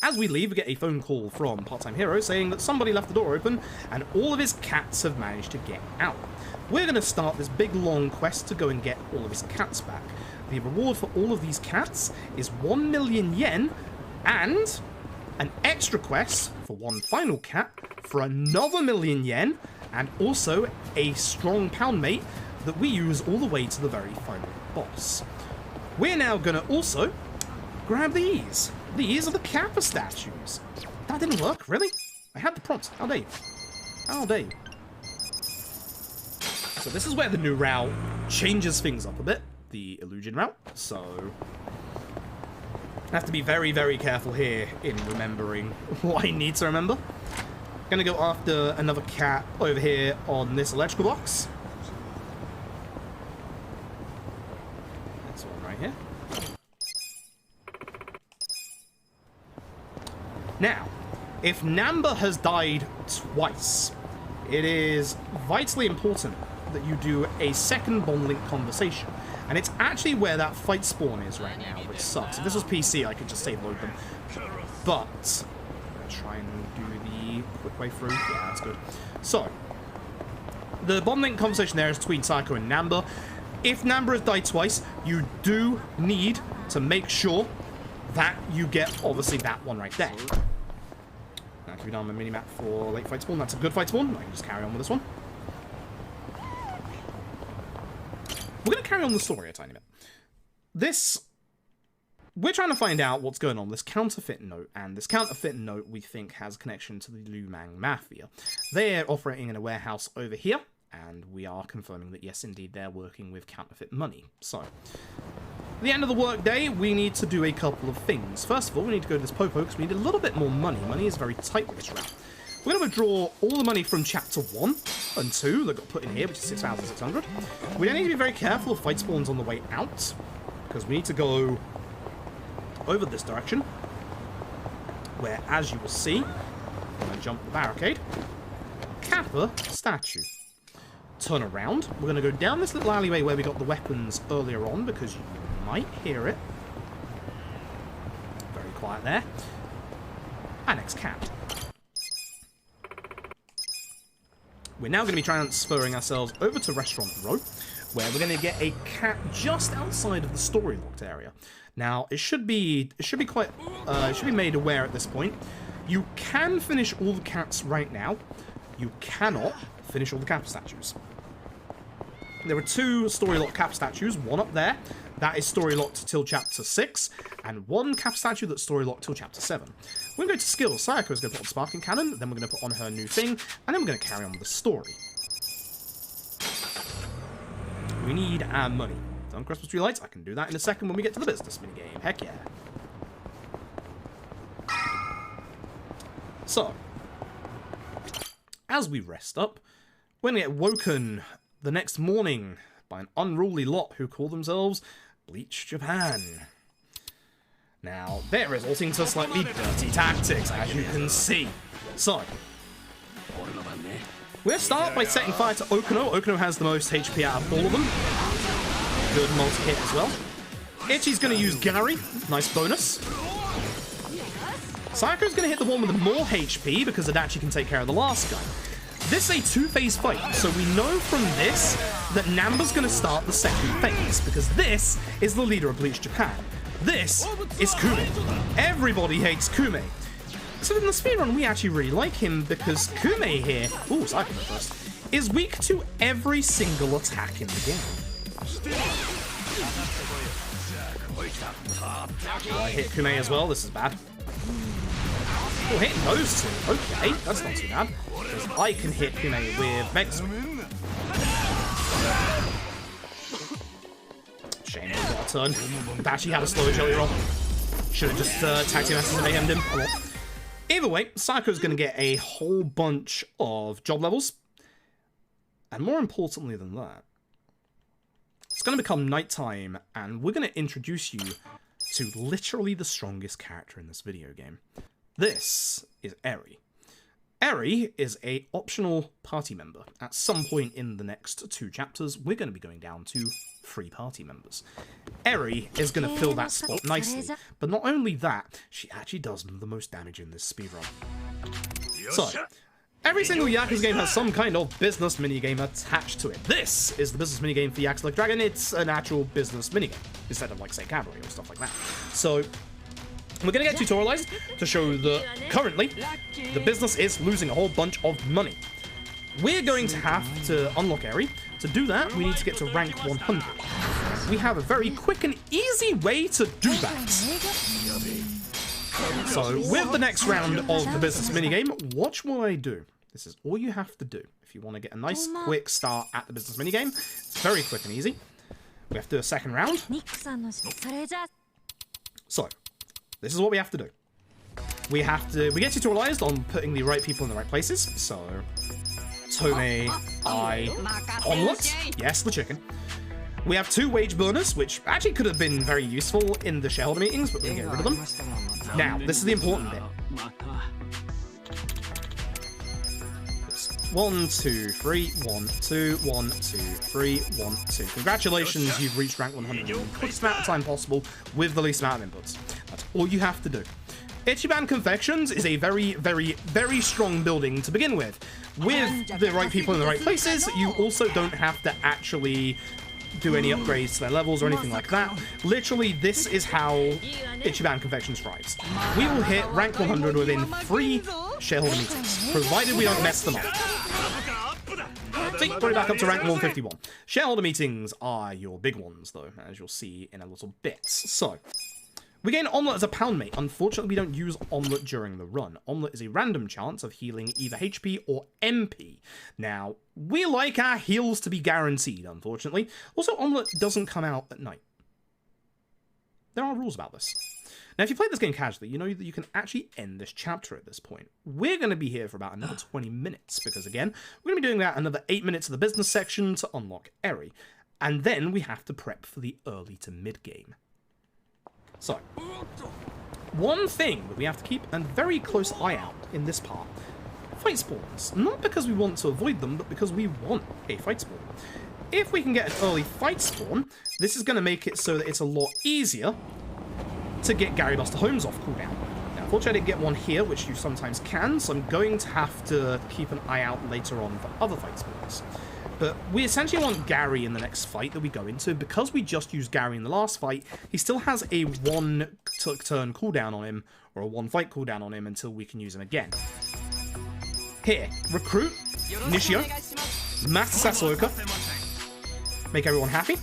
as we leave, we get a phone call from Part-Time Hero saying that somebody left the door open and all of his cats have managed to get out. We're going to start this big long quest to go and get all of his cats back. The reward for all of these cats is 1 million yen and an extra quest for one final cat for another 1 million yen and also a strong pound mate that we use all the way to the very final boss. We're now going to also grab these. These are the Kappa statues. That didn't work, really? I had the prompts. How dare you? How dare you? So this is where the new route changes things up a bit. The illusion route. So I have to be very, very careful here in remembering what I need to remember. Gonna go after another cat over here on this electrical box. This one right here. Now, if Namba has died twice, it is vitally important that you do a second bond link conversation. And it's actually where that fight spawn is right now, which sucks. If this was PC, I could just save load them. But, I'm going to try and do the quick way through. Yeah, that's good. So, the bond link conversation there is between Sayako and Namba. If Namba has died twice, you do need to make sure that you get, obviously, that one right there. That can be done on my minimap for late fight spawn. That's a good fight spawn. I can just carry on with this one. We're going to carry on the story a tiny bit. we're trying to find out what's going on with this counterfeit note, and this counterfeit note we think has a connection to the Lumang Mafia. They're operating in a warehouse over here, and we are confirming that yes, indeed, they're working with counterfeit money. So, at the end of the workday, we need to do a couple of things. First of all, we need to go to this Popo because we need a little bit more money. Money is very tight with this route. We're going to withdraw all the money from Chapter 1 and 2 that got put in here, which is 6,600. We don't need to be very careful of fight spawns on the way out, because we need to go over this direction, where, as you will see, I'm going to jump the barricade, Kappa statue. Turn around. We're going to go down this little alleyway where we got the weapons earlier on, because you might hear it. Very quiet there. Annex Cap. We're now going to be transferring ourselves over to Restaurant Row, where we're going to get a cat just outside of the story locked area. Now, it should be made aware at this point. You can finish all the cats right now. You cannot finish all the cap statues. There are 2 story locked cap statues, one up there, that is story locked till chapter 6, and 1 cap statue that's story locked till chapter 7. We're going to go to skills. Sayako is going to put on Sparking Cannon, then we're going to put on her new thing, and then we're going to carry on with the story. We need our money. On Christmas tree lights, I can do that in a second when we get to the business minigame. Heck yeah. So, as we rest up, we're going to get woken the next morning by an unruly lot who call themselves Bleach Japan. Now, they're resorting to slightly dirty tactics, as you can see. So, we'll start by setting fire to Okuno. Okuno has the most HP out of all of them. Good multi-hit as well. Ichi's going to use Gary. Nice bonus. Sayako's going to hit the one with the more HP because Adachi can take care of the last guy. This is a 2-phase fight, so we know from this that Namba's going to start the second phase, because this is the leader of Bleach Japan. This is Kume. Everybody hates Kume. So in the speedrun, we actually really like him because Kume here, ooh, Sayako first, is weak to every single attack in the game. Oh, I hit Kume as well, this is bad. Oh, hitting those 2. Okay, that's not too bad. Because I can hit Kume with Mega Swing. Shame he got a turn. Adachi had a slow earlier on. Should have just tag team and mayhemmed him. Oh, well. Either way, Sayako's going to get a whole bunch of job levels. And more importantly than that, it's going to become nighttime, and we're going to introduce you to literally the strongest character in this video game. This is Eri. Eri is an optional party member. At some point in the next 2 chapters, we're going to be going down to 3 party members. Eri is going to fill that spot nicely, but not only that, she actually does the most damage in this speedrun. So, every single Yakuza game has some kind of business minigame attached to it. This is the business minigame for Yakuza Like Dragon. It's an actual business minigame, instead of, like, say, Cavalry or stuff like that. So, we're going to get tutorialized to show that currently the business is losing a whole bunch of money. We're going to have to unlock Eri. To do that, we need to get to rank 100. We have a very quick and easy way to do that. So, with the next round of the business minigame, watch what I do. This is all you have to do if you want to get a nice quick start at the business minigame. It's very quick and easy. We have to do a second round. So, this is what we have to do. We get tutorialized on putting the right people in the right places. So, Tome, Omelette. Yes, the chicken. We have 2 wage burners, which actually could have been very useful in the shareholder meetings, but we're going to get rid of them. Now, this is the important bit. 1, 2, 3, 1, 2, 1, 2, 3, 1, 2. Congratulations, you've reached rank 100 in the quickest amount of time possible with the least amount of inputs. That's all you have to do. Ichiban Confections is a very, very, very strong building to begin with. With the right people in the right places, you also don't have to actually do any upgrades to their levels or anything like that. Literally, this is how Ichiban Confections thrives. We will hit rank 100 within 3 shareholder meetings, provided we don't mess them up. See, going back up to rank 151. Shareholder meetings are your big ones, though, as you'll see in a little bit. So, we gain Omelette as a pound mate. Unfortunately, we don't use Omelette during the run. Omelette is a random chance of healing either HP or MP. Now, we like our heals to be guaranteed, unfortunately. Also, Omelette doesn't come out at night. There are rules about this. Now, if you play this game casually, you know that you can actually end this chapter at this point. We're going to be here for about another 20 minutes, because again, we're going to be doing about another 8 minutes of the business section to unlock Eri. And then we have to prep for the early to mid game. So, one thing that we have to keep a very close eye out in this part, fight spawns. Not because we want to avoid them, but because we want a fight spawn. If we can get an early fight spawn, this is going to make it so that it's a lot easier to get Gary Buster Holmes off cooldown. Now, unfortunately, I didn't get one here, which you sometimes can, so I'm going to have to keep an eye out later on for other fight spawns. But we essentially want Gary in the next fight that we go into. Because we just used Gary in the last fight, he still has a one-turn cooldown on him, or a one-fight cooldown on him until we can use him again. Here, recruit, Nishio, Master Sasuoka, make everyone happy,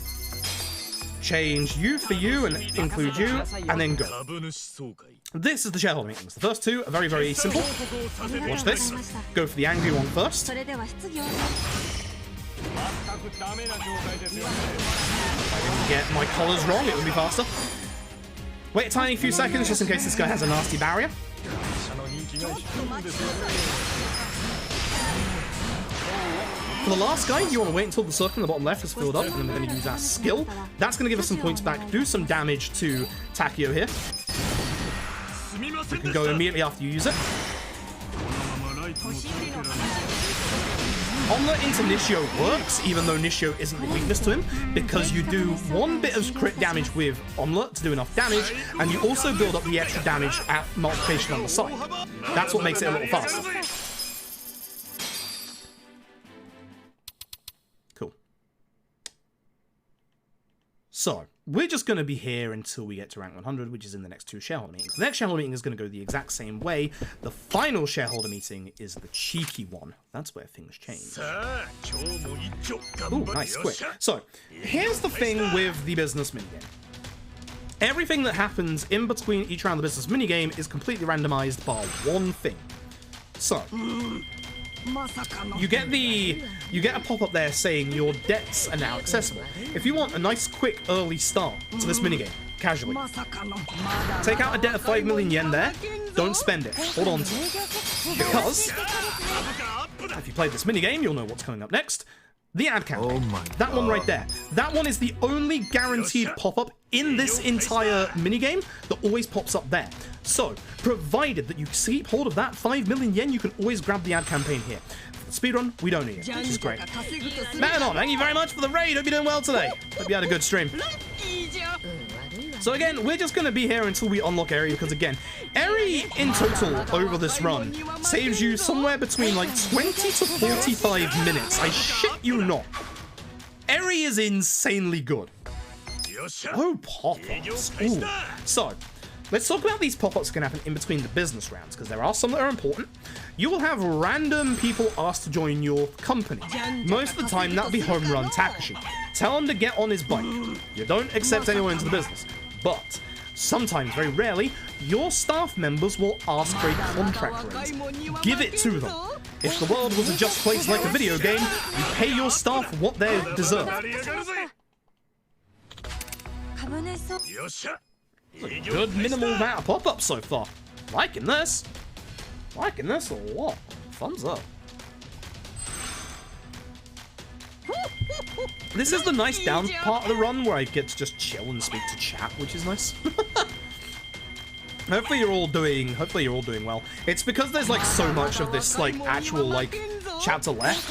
change you for you and include you, and then go. This is the shareholder meetings. The first two are very, very simple. Watch this. Go for the angry one first. If I didn't get my collars wrong, it would be faster. Wait a tiny few seconds just in case this guy has a nasty barrier. For the last guy, you want to wait until the circle in the bottom left is filled up, and then we're going to use our skill. That's going to give us some points back, do some damage to Takeo here. You can go immediately after you use it. Omelette into Nishio works, even though Nishio isn't a weakness to him, because you do one bit of crit damage with Omelette to do enough damage, and you also build up the extra damage at multiplication on the side. That's what makes it a little faster. Cool. So, we're just going to be here until we get to rank 100, which is in the next two shareholder meetings. The next shareholder meeting is going to go the exact same way. The final shareholder meeting is the cheeky one. That's where things change. Ooh, nice, quick. So, here's the thing with the business minigame. Everything that happens in between each round of the business minigame is completely randomized bar one thing. So, you get a pop-up there saying your debts are now accessible. If you want a nice quick early start to this minigame, casually, take out a debt of 5 million yen there, don't spend it, hold on to it. Because, if you played this minigame, you'll know what's coming up next. The ad campaign. That one right there. That one is the only guaranteed pop-up in this entire minigame that always pops up there. So, provided that you keep hold of that 5 million yen, you can always grab the ad campaign here. For the speedrun, we don't need it, which is great. Metanon, thank you very much for the raid. Hope you're doing well today. Hope you had a good stream. So again, we're just going to be here until we unlock Eri, because again, Eri in total over this run saves you somewhere between like 20 to 45 minutes. I shit you not. Eri is insanely good. Oh, pop-ups. Ooh. So, let's talk about these pop-ups that can happen in between the business rounds, because there are some that are important. You will have random people asked to join your company. Most of the time, that'll be Home Run Takashi. Tell him to get on his bike. You don't accept anyone into the business. But, sometimes, very rarely, your staff members will ask for a contract raise. Give it to them. If the world was a just place like a video game, you pay your staff what they deserve. Good minimal amount of pop-ups so far. Liking this. Liking this a lot. Thumbs up. This is the nice down part of the run where I get to just chill and speak to chat, which is nice. Hopefully you're all doing well. It's because there's like so much of this like actual like chapter left.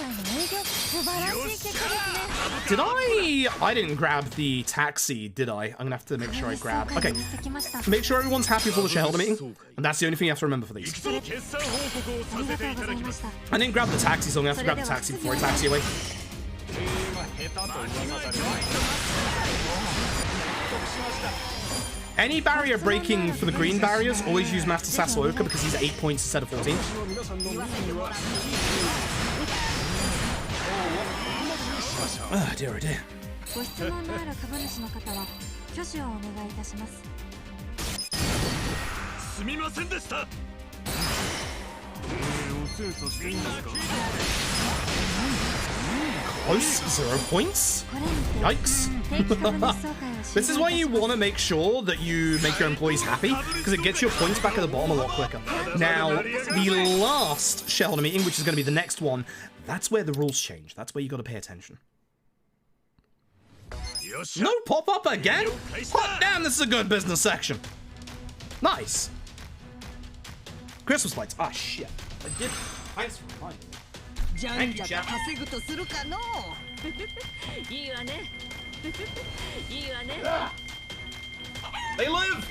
Did I didn't grab the taxi, did I? I'm gonna have to make sure I grab. Okay, make sure everyone's happy for the shareholder meeting, and that's the only thing you have to remember for these. I didn't grab the taxi, so I'm gonna have to grab the taxi before I taxi away. Any barrier breaking for the green barriers, always use Master Sasuoka because he's 8 points instead of 14. Oh dear, oh dear. ご質問のある株主の方は挙手をお願いいたします。すみませんでした。お精査していいんですか。 Close, 0 points. Yikes. This is why you want to make sure that you make your employees happy, because it gets your points back at the bottom a lot quicker. Now, the last shareholder meeting, which is going to be the next one, that's where the rules change. That's where you got to pay attention. No pop-up again? Hot damn, this is a good business section. Nice. Christmas lights. Ah, shit. I did. Thanks for reminding me. Thank you, chat. They live!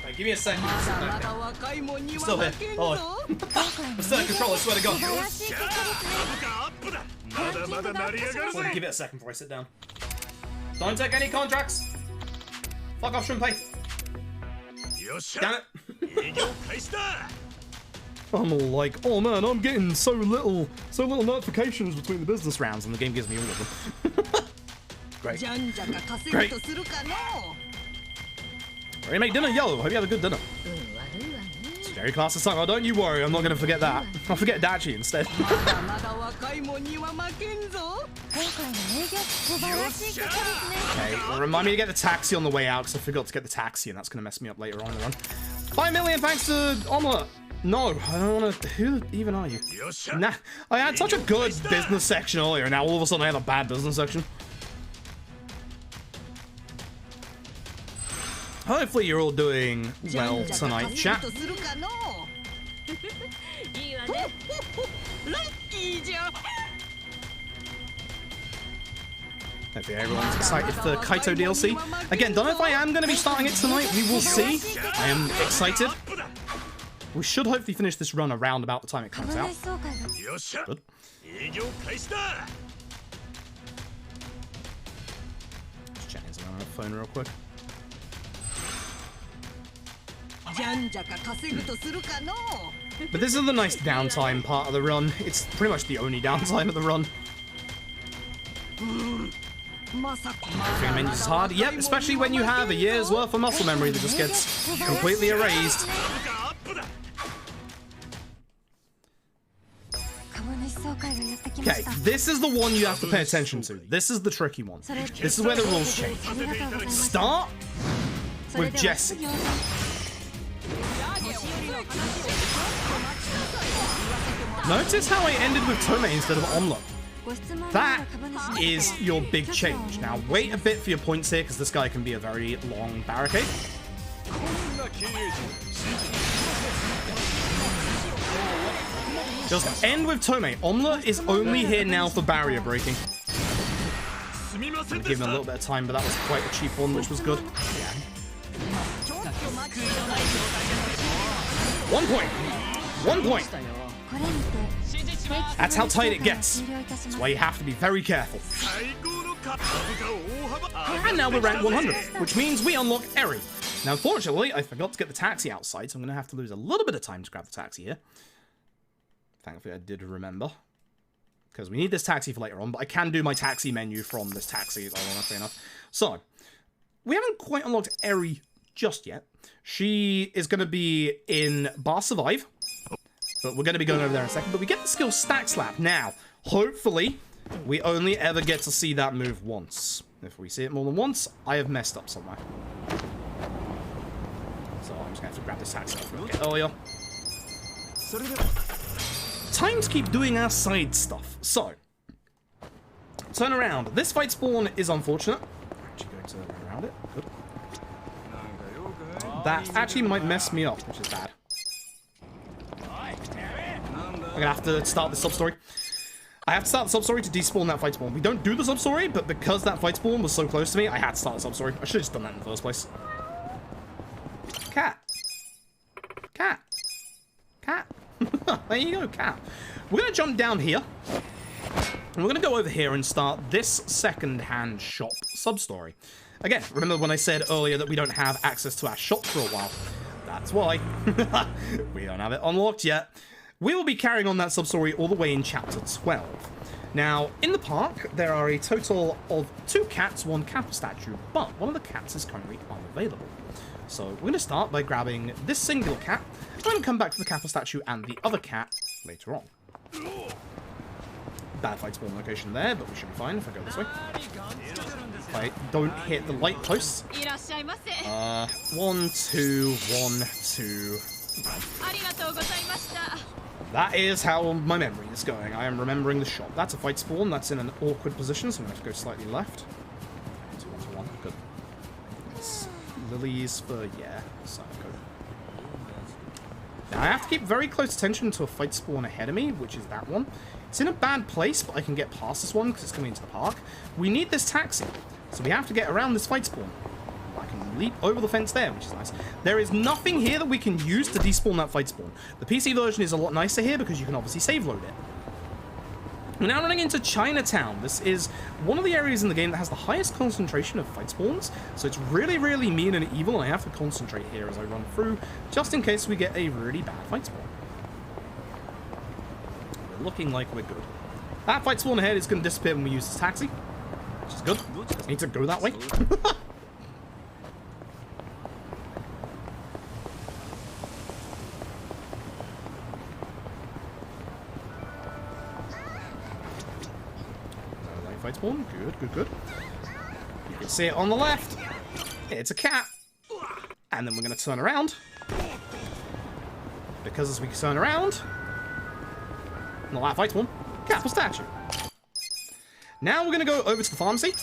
Right, give me a second. I'm still here. Oh, I'm still in control, I swear to God. Give it a second before I sit down. Don't take any contracts. Fuck off, Shunpei. Damn it. I'm all like, oh man, I'm getting so little notifications between the business rounds, and the game gives me all of them. Great. Great. Ready to make dinner? Yo, hope you have a good dinner. It's very class this time. Oh, don't you worry, I'm not gonna forget that. I'll forget Dachi instead. Okay, remind me to get the taxi on the way out, because I forgot to get the taxi, and that's gonna mess me up later on in the run. 5 million thanks to Omelette. No, I don't want to. Who even are you? Nah, I had such a good business section earlier, and now all of a sudden I have a bad business section. Hopefully you're all doing well tonight, chat. Hopefully everyone's excited for Kaito DLC. Again, don't know if I am going to be starting it tonight. We will see. I am excited. We should hopefully finish this run around about the time it comes out. Good. Just checking something on my phone real quick. But this is the nice downtime part of the run. It's pretty much the only downtime of the run. Figuring menus is hard. Yep, especially when you have a year's worth of muscle memory that just gets completely erased. Okay, this is the one you have to pay attention to. This is the tricky one. This is where the rules change. Start with Jesse. Notice how I ended with Tome instead of Omelette. That is your big change. Now wait a bit for your points here, because this guy can be a very long barricade. Just end with Tome. Omelette is only here now for barrier breaking. I'm gonna give him a little bit of time, but that was quite a cheap one, which was good. Yeah. 1 point. 1 point. That's how tight it gets. That's why you have to be very careful. And now we're rank 100, which means we unlock Eri. Now, unfortunately, I forgot to get the taxi outside, so I'm going to have to lose a little bit of time to grab the taxi here. Thankfully, I did remember, because we need this taxi for later on, but I can do my taxi menu from this taxi, ironically enough. So, we haven't quite unlocked Eri just yet. She is going to be in Bar Survive, but we're going to be going over there in a second. But we get the skill Stack Slap. Now, hopefully, we only ever get to see that move once. If we see it more than once, I have messed up somewhere. So I'm just going to have to grab this taxi earlier. Time to keep doing our side stuff. So, turn around. This fight spawn is unfortunate. I'm actually going to run around it. Good. That actually might mess me up, which is bad. I'm gonna have to start the sub-story. I have to start the sub-story to despawn that fight spawn. We don't do the sub-story, but because that fight spawn was so close to me, I had to start the sub-story. I should have just done that in the first place. Cat. Cat. Cat. There you go, cat. We're gonna jump down here. And we're gonna go over here and start this second-hand shop sub-story. Again, remember when I said earlier that we don't have access to our shop for a while? That's why. We don't have it unlocked yet. We will be carrying on that sub-story all the way in Chapter 12. Now, in the park, there are a total of 2 cats, 1 Kappa statue, but one of the cats is currently unavailable. So we're going to start by grabbing this single cat, and then come back to the Kappa statue and the other cat later on. Bad fight spawn location there, but we should be fine if I go this way. If I don't hit the light posts. 1, 2, 1, 2. That is how my memory is going. I am remembering the shot. That's a fight spawn. That's in an awkward position, so I'm going to have to go slightly left. 2, 1 to 1. Good. It's lilies for, yeah, Psycho. Now, I have to keep very close attention to a fight spawn ahead of me, which is that one. It's in a bad place, but I can get past this one because it's coming into the park. We need this taxi, so we have to get around this fight spawn. I can leap over the fence there, which is nice. There is nothing here that we can use to despawn that fight spawn. The PC version is a lot nicer here because you can obviously save load it. We're now running into Chinatown. This is one of the areas in the game that has the highest concentration of fight spawns, so it's really, really mean and evil, and I have to concentrate here as I run through, just in case we get a really bad fight spawn. We're looking like we're good. That fight spawn ahead is going to disappear when we use this taxi, which is good. I need to go that way. Fight spawn. Good, good, good. You can see it on the left. It's a cat. And then we're going to turn around. Because as we turn around, not that fight spawn, Kappa statue. Now we're going to go over to the pharmacy.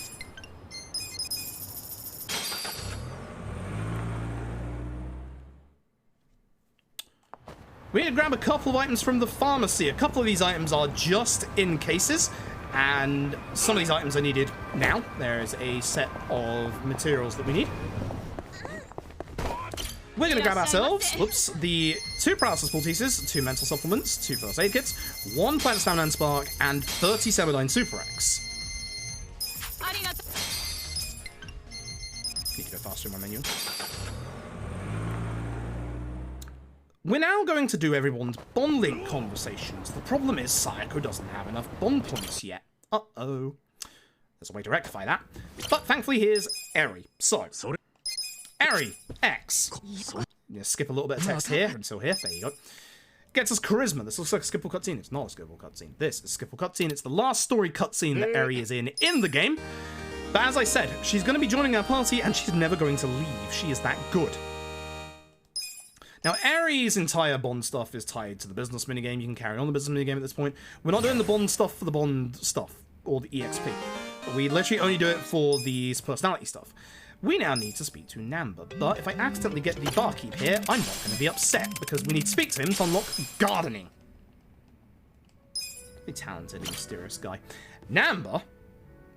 We need to grab a couple of items from the pharmacy. A couple of these items are just in cases. And some of these items are needed now. There is a set of materials that we need. We're going to grab ourselves, whoops, the 2 paralysis poultices, 2 mental supplements, 2 first aid kits, 1 plant stamina and spark, and 30 Semodyne Super X. Need to go faster in my menu. We're now going to do everyone's bond link conversations. The problem is Sayako doesn't have enough bond points yet. Uh-oh. There's a way to rectify that. But thankfully, here's Eri. So, Eri, X. Yeah, skip a little bit of text here until here. There you go. Gets us charisma. This looks like a skippable cutscene. It's not a skippable cutscene. This is a skippable cutscene. It's the last story cutscene that Eri is in the game. But as I said, she's going to be joining our party and she's never going to leave. She is that good. Now, Eri's entire Bond stuff is tied to the business minigame. You can carry on the business minigame at this point. We're not doing the Bond stuff for the Bond stuff, or the EXP. We literally only do it for these personality stuff. We now need to speak to Namba, but if I accidentally get the barkeep here, I'm not going to be upset, because we need to speak to him to unlock gardening. A talented and mysterious guy. Namba,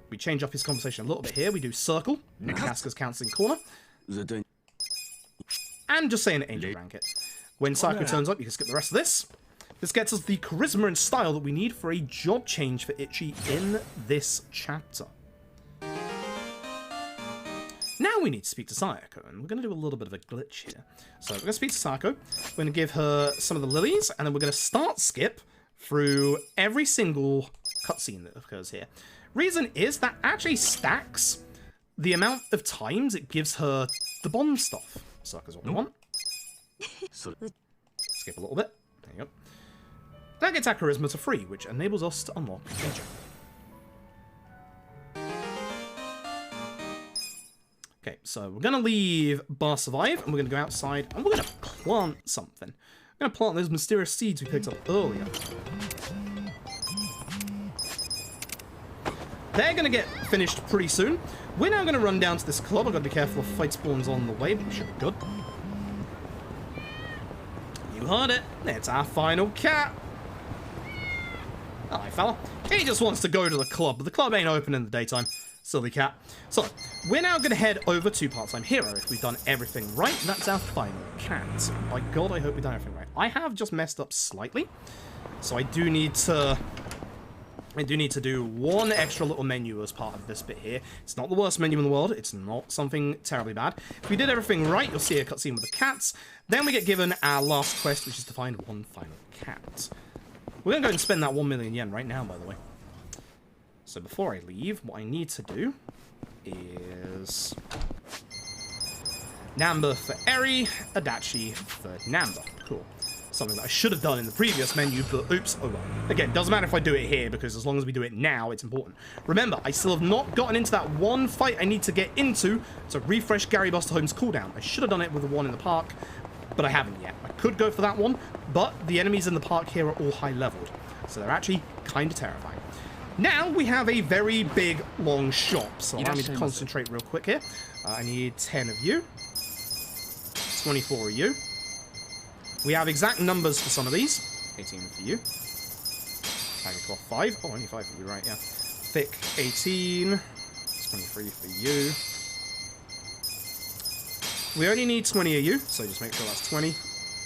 we change up his conversation a little bit here. We do circle, Casca's counseling corner. And just say an angel rank it. When Sayako turns up, you can skip the rest of this. This gets us the charisma and style that we need for a job change for Ichi in this chapter. Now we need to speak to Sayako, and we're going to do a little bit of a glitch here. So we're going to speak to Sayako, we're going to give her some of the lilies, and then we're going to start skip through every single cutscene that occurs here. Reason is that actually stacks the amount of times it gives her the Bond stuff. Suckers what we want. Skip a little bit. There you go. That gets our charisma to 3, which enables us to unlock Major. Okay, so we're going to leave Bar Survive, and we're going to go outside, and we're going to plant something. We're going to plant those mysterious seeds we picked up earlier. They're going to get finished pretty soon. We're now going to run down to this club. I've got to be careful of fight spawns on the way, but we should be good. You heard it. It's our final cat. Hi, fella. He just wants to go to the club, but the club ain't open in the daytime. Silly cat. So, we're now going to head over to Part-Time Hero. If we've done everything right, that's our final cat. By God, I hope we've done everything right. I have just messed up slightly, so I do need to do one extra little menu as part of this bit here. It's not the worst menu in the world. It's not something terribly bad. If we did everything right, you'll see a cutscene with the cats. Then we get given our last quest, which is to find one final cat. We're going to go and spend that 1 million yen right now, by the way. So before I leave, what I need to do is Namba for Eri, Adachi for Namba. Cool. Something that I should have done in the previous menu, but oops, oh well. Again, doesn't matter if I do it here, because as long as we do it now, it's important. Remember, I still have not gotten into that one fight I need to get into to refresh Gary Buster Holmes' cooldown. I should have done it with the one in the park, but I haven't yet. I could go for that one, but the enemies in the park here are all high-leveled, so they're actually kind of terrifying. Now we have a very big, long shop, so allow me to concentrate real quick here. I need 10 of you, 24 of you. We have exact numbers for some of these. 18 for you. Tiger 12, 5. Oh, only 5 for you, right, yeah. Thick, 18. 23 for you. We only need 20 of you, so just make sure that's 20.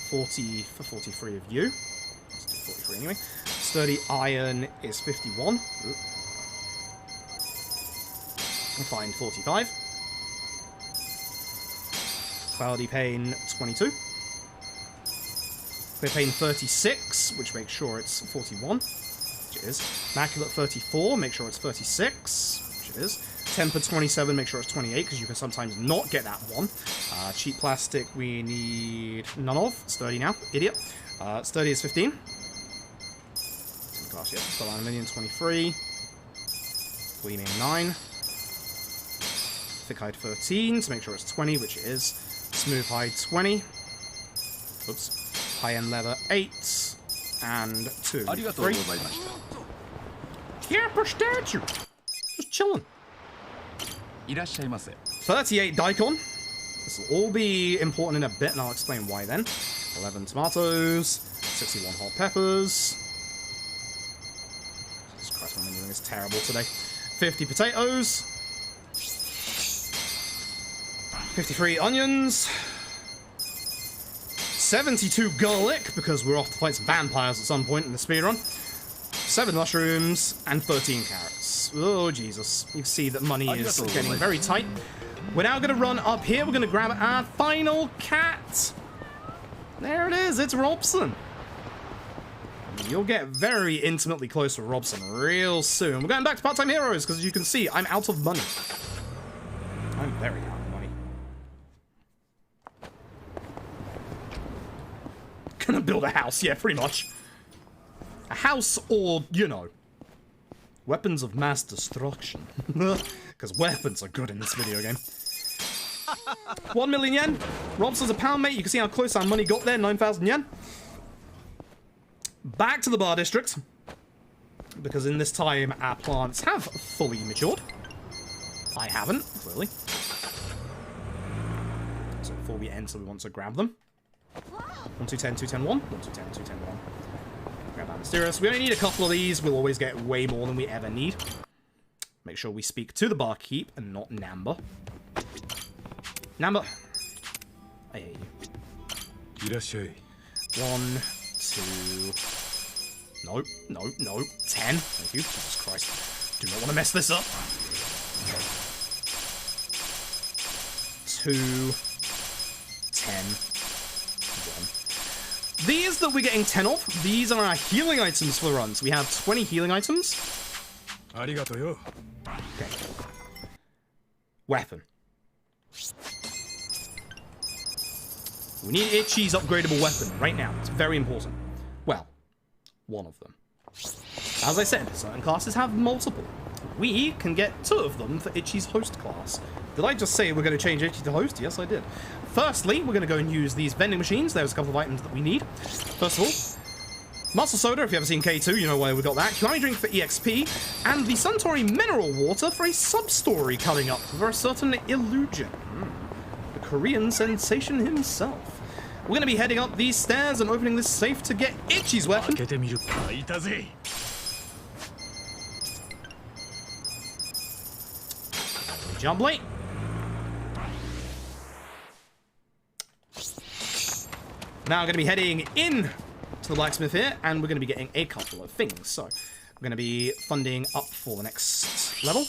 40 for 43 of you. Let's do 43 anyway. Sturdy Iron is 51. I'll find 45. Cloudy Pain, 22. Clear Pain 36, which makes sure it's 41, which it is. Immaculate 34, make sure it's 36, which it is. Tempered 27, make sure it's 28, because you can sometimes not get that one. Cheap Plastic, we need none of. Sturdy now, idiot. Sturdy is 15. Class, yep. Full Aluminium 23. Gleaming 9. Thick Hide 13, to make sure it's 20, which it is. Smooth Hide 20. Oops. High-end leather 8 and 2. 3. Yeah, per statue. Just chilling. 38 daikon. This will all be important in a bit, and I'll explain why then. 11 tomatoes, 61 hot peppers. Jesus Christ, my menuing is terrible today. 50 potatoes. 53 onions. 72 garlic, because we're off to fight some vampires at some point in the speedrun. 7 mushrooms, and 13 carrots. Oh, Jesus. You see that money is getting very tight. We're now going to run up here. We're going to grab our final cat. There it is. It's Robson. You'll get very intimately close with Robson real soon. We're going back to Part-Time Heroes, because as you can see, I'm out of money. I'm very out of money. Gonna build a house, yeah, pretty much. A house or, you know, weapons of mass destruction. Because weapons are good in this video game. 1 million yen. Robson's a pound, mate. You can see how close our money got there. 9,000 yen. Back to the bar district. Because in this time, our plants have fully matured. I haven't, clearly. So before we enter, we want to grab them. 1, 2, 10, 2, 10, 1. 1, 2, 10, 2, 10, 1. Grab that mysterious. We only need a couple of these. We'll always get way more than we ever need. Make sure we speak to the barkeep and not Namba. Namba. I hate you. 1, 2. No, no, no. 10. Thank you. Jesus Christ. Do not want to mess this up. 2. 10. 1. These that we're getting 10 of, these are our healing items for the run. So we have 20 healing items. Okay. Weapon. We need Itchy's upgradable weapon right now. It's very important. Well, one of them. As I said, certain classes have multiple. We can get 2 of them for Itchy's host class. Did I just say we're going to change Itchy to host? Yes, I did. Firstly, we're going to go and use these vending machines. There's a couple of items that we need. First of all, Muscle Soda, if you ever seen K2, you know why we got that. Kiwami Drink for EXP, and the Suntory Mineral Water for a sub-story coming up for a certain Illusion. The Korean sensation himself. We're going to be heading up these stairs and opening this safe to get Itchy's weapon. Jump late. Now I'm going to be heading in to the blacksmith here, and we're going to be getting a couple of things. So, we're going to be funding up for the next level.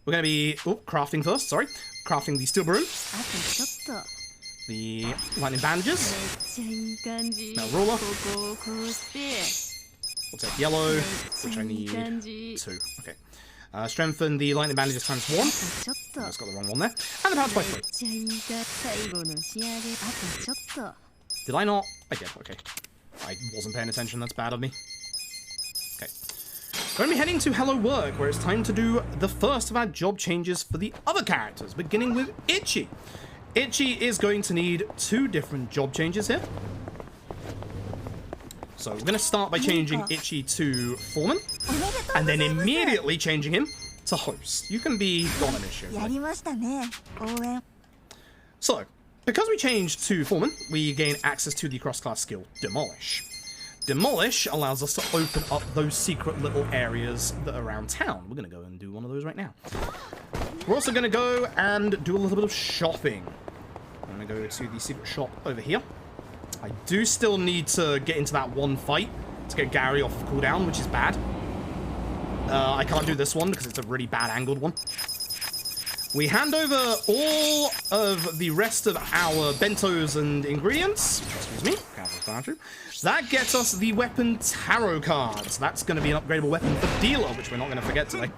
We're going to be crafting first, sorry. Crafting the steel broom. the lightning bandages. めっちゃいい感じ Now ruler. ここをこうして We'll take yellow, which I いい need 感じ 2. Okay. Strengthen the lightning bandages times 1. ちょっと Just got the wrong one there. And the power by 3. めっちゃいいか最後の仕上げあとちょっと Did I not? I did. Okay. I wasn't paying attention. That's bad of me. Okay. We're going to be heading to Hello Work, where it's time to do the first of our job changes for the other characters, beginning with Ichi. Ichi is going to need 2 different job changes here. So we're going to start by changing Ichi to Foreman, and then immediately changing him to Host. You can be gone initially. やりましたね応援 So, because we changed to Foreman, we gain access to the cross-class skill Demolish. Demolish allows us to open up those secret little areas that are around town. We're going to go and do one of those right now. We're also going to go and do a little bit of shopping. I'm going to go to the secret shop over here. I do still need to get into that one fight to get Gary off of cooldown, which is bad. I can't do this one because it's a really bad angled one. We hand over all of the rest of our bentos and ingredients. Excuse me. That gets us the weapon tarot cards. That's going to be an upgradable weapon for dealer, which we're not going to forget today.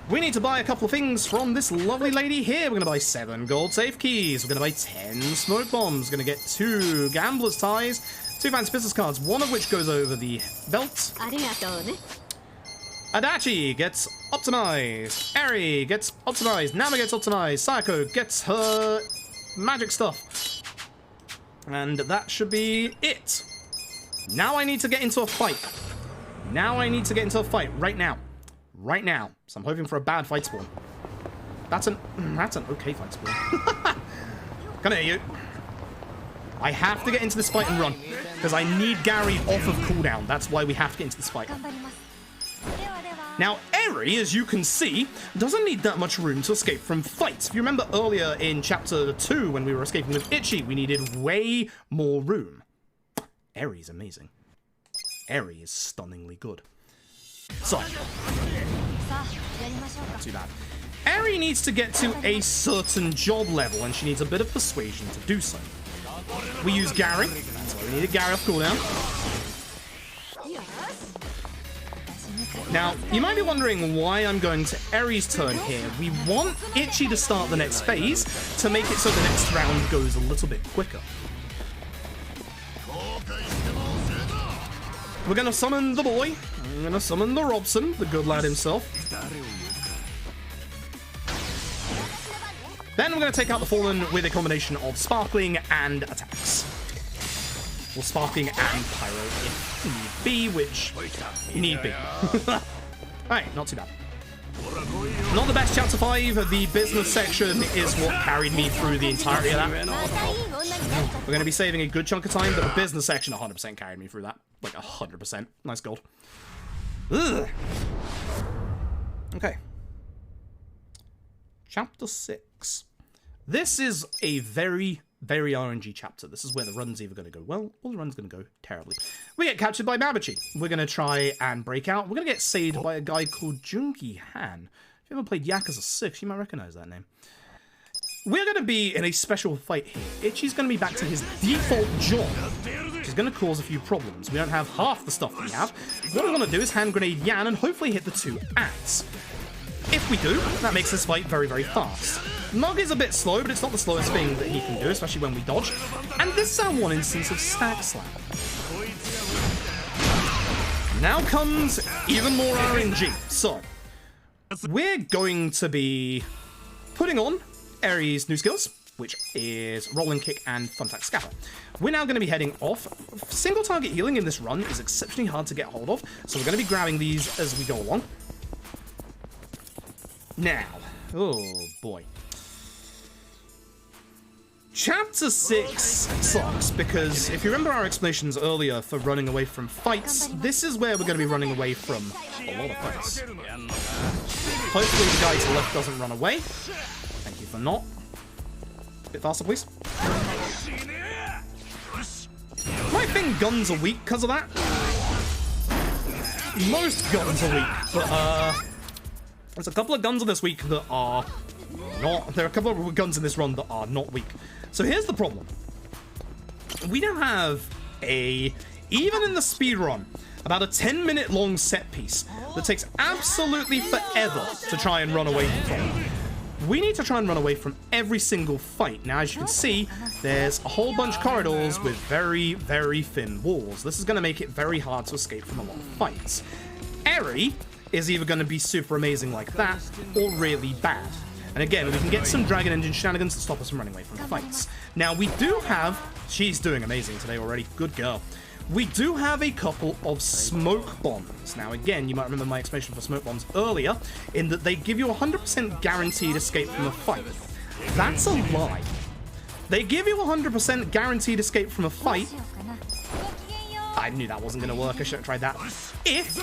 We need to buy a couple of things from this lovely lady here. We're going to buy 7 gold safe keys. We're going to buy 10 smoke bombs. We're going to get 2 gambler's ties, 2 fancy business cards, one of which goes over the belt. ありがとうね Adachi gets optimized. Eri gets optimized. Nama gets optimized. Sayako gets her magic stuff. And that should be it. Now I need to get into a fight. Right now. Right now. So I'm hoping for a bad fight spawn. That's an okay fight spawn. Come here, you. I have to get into this fight and run. Because I need Gary off of cooldown. That's why we have to get into this fight. 頑張ります Now, Eri, as you can see, doesn't need that much room to escape from fights. If you remember earlier in Chapter 2, when we were escaping with Ichi, we needed way more room. Eri's amazing. Eri is stunningly good. So, さあやりましょうか not too bad. Eri needs to get to a certain job level, and she needs a bit of persuasion to do so. We use Gary. That's why we needed Gary off cooldown. Now, you might be wondering why I'm going to Eri's turn here. We want Ichi to start the next phase to make it so the next round goes a little bit quicker. We're going to summon the boy. I'm going to summon the Robson, the good lad himself. Then we're going to take out the Fallen with a combination of Sparkling and attacks. Well, Sparkling and Pyro if need be, which need be. Alright, not too bad. Not the best Chapter 5. The business section is what carried me through the entirety of that. We're going to be saving a good chunk of time, but the business section 100% carried me through that. Like 100%. Nice gold. Ugh. Okay. Chapter 6. This is a very RNG chapter. This is where the run's either going to go well, or the run's going to go terribly. We get captured by Babachi. We're going to try and break out. We're going to get saved by a guy called Junki Han. If you ever played Yakuza 6, you might recognize that name. We're going to be in a special fight here. Ichi's going to be back to his default job, which is going to cause a few problems. We don't have half the stuff that we have. What we want to do is hand grenade Yan and hopefully hit the 2 ants. If we do, that makes this fight very fast. Mug is a bit slow, but it's not the slowest thing that he can do, especially when we dodge. And this is our one instance of Stack Slap. Now comes even more RNG. So, we're going to be putting on Eri's new skills, which is Rolling Kick and Thumbtack Scapper. We're now going to be heading off. Single target healing in this run is exceptionally hard to get hold of, so we're going to be grabbing these as we go along. Now, oh boy. Chapter 6 sucks because if you remember our explanations earlier for running away from fights, this is where we're going to be running away from a lot of fights. Hopefully the guy to the left doesn't run away. Thank you for not. A bit faster, please. Might think guns are weak because of that. Most guns are weak, but there's a couple of guns this week that are There are a couple of guns in this run that are not weak. So here's the problem. We now have even in the speedrun, about a 10-minute long set piece that takes absolutely forever to try and run away from. We need to try and run away from every single fight. Now, as you can see, there's a whole bunch of corridors with very, very thin walls. This is going to make it very hard to escape from a lot of fights. Eri is either going to be super amazing like that, or really bad. And again, we can get some Dragon Engine shenanigans to stop us from running away from fights. Now, we do have... She's doing amazing today already. Good girl. We do have a couple of smoke bombs. Now, again, you might remember my explanation for smoke bombs earlier, in that they give you a 100% guaranteed escape from a fight. That's a lie. They give you a 100% guaranteed escape from a fight. I knew that wasn't going to work. I should have tried that. If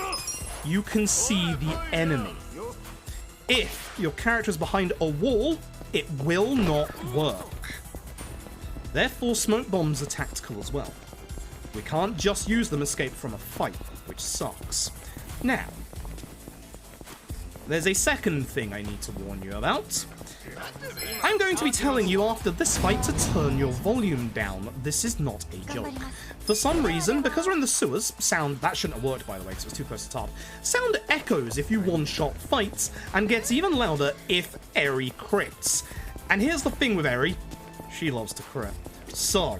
you can see the enemy. If your character is behind a wall, it will not work. Therefore, smoke bombs are tactical as well. We can't just use them to escape from a fight, which sucks. Now, there's a second thing I need to warn you about. I'm going to be telling you after this fight to turn your volume down. This is not a joke. For some reason, because we're in the sewers, sound, that shouldn't have worked by the way because it was too close to the top, sound echoes if you one-shot fights and gets even louder if Eri crits. And here's the thing with Eri, she loves to crit. So,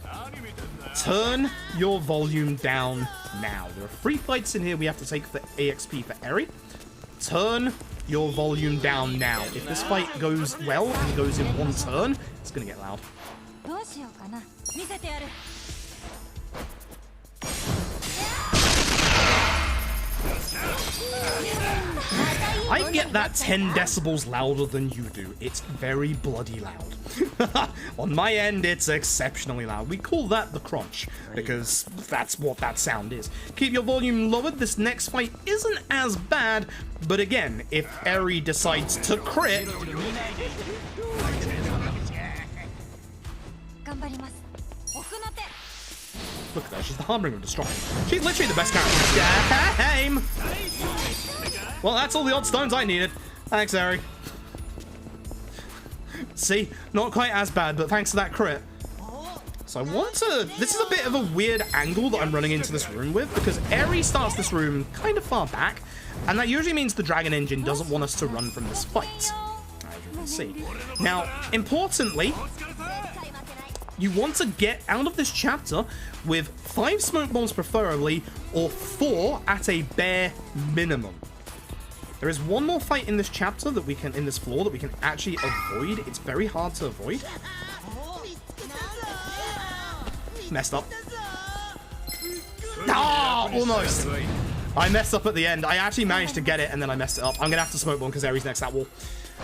turn your volume down now. There are 3 fights in here we have to take for EXP for Eri. Turn your volume down now. If this fight goes well and goes in one turn, it's gonna get loud. I get that 10 decibels louder than you do. It's very bloody loud. On my end, it's exceptionally loud. We call that the crunch, because that's what that sound is. Keep your volume lowered. This next fight isn't as bad, but again, if Eri decides to crit... Look at her, she's the Harbinger of Destruction. She's literally the best character. Game! Well, that's all the odd stones I needed. Thanks, Eri. See, not quite as bad, but thanks to that crit. So I want to... This is a bit of a weird angle that I'm running into this room with, because Eri starts this room kind of far back, and that usually means the Dragon Engine doesn't want us to run from this fight, as you can see. Now, importantly, you want to get out of this chapter with 5 smoke bombs preferably, or 4 at a bare minimum. There is one more fight in this chapter that we can, in this floor, that we can actually avoid. It's very hard to avoid. Messed up. Ah, almost. I messed up at the end. I actually managed to get it, and then I messed it up. I'm gonna have to smoke bomb because Eri's next to that wall.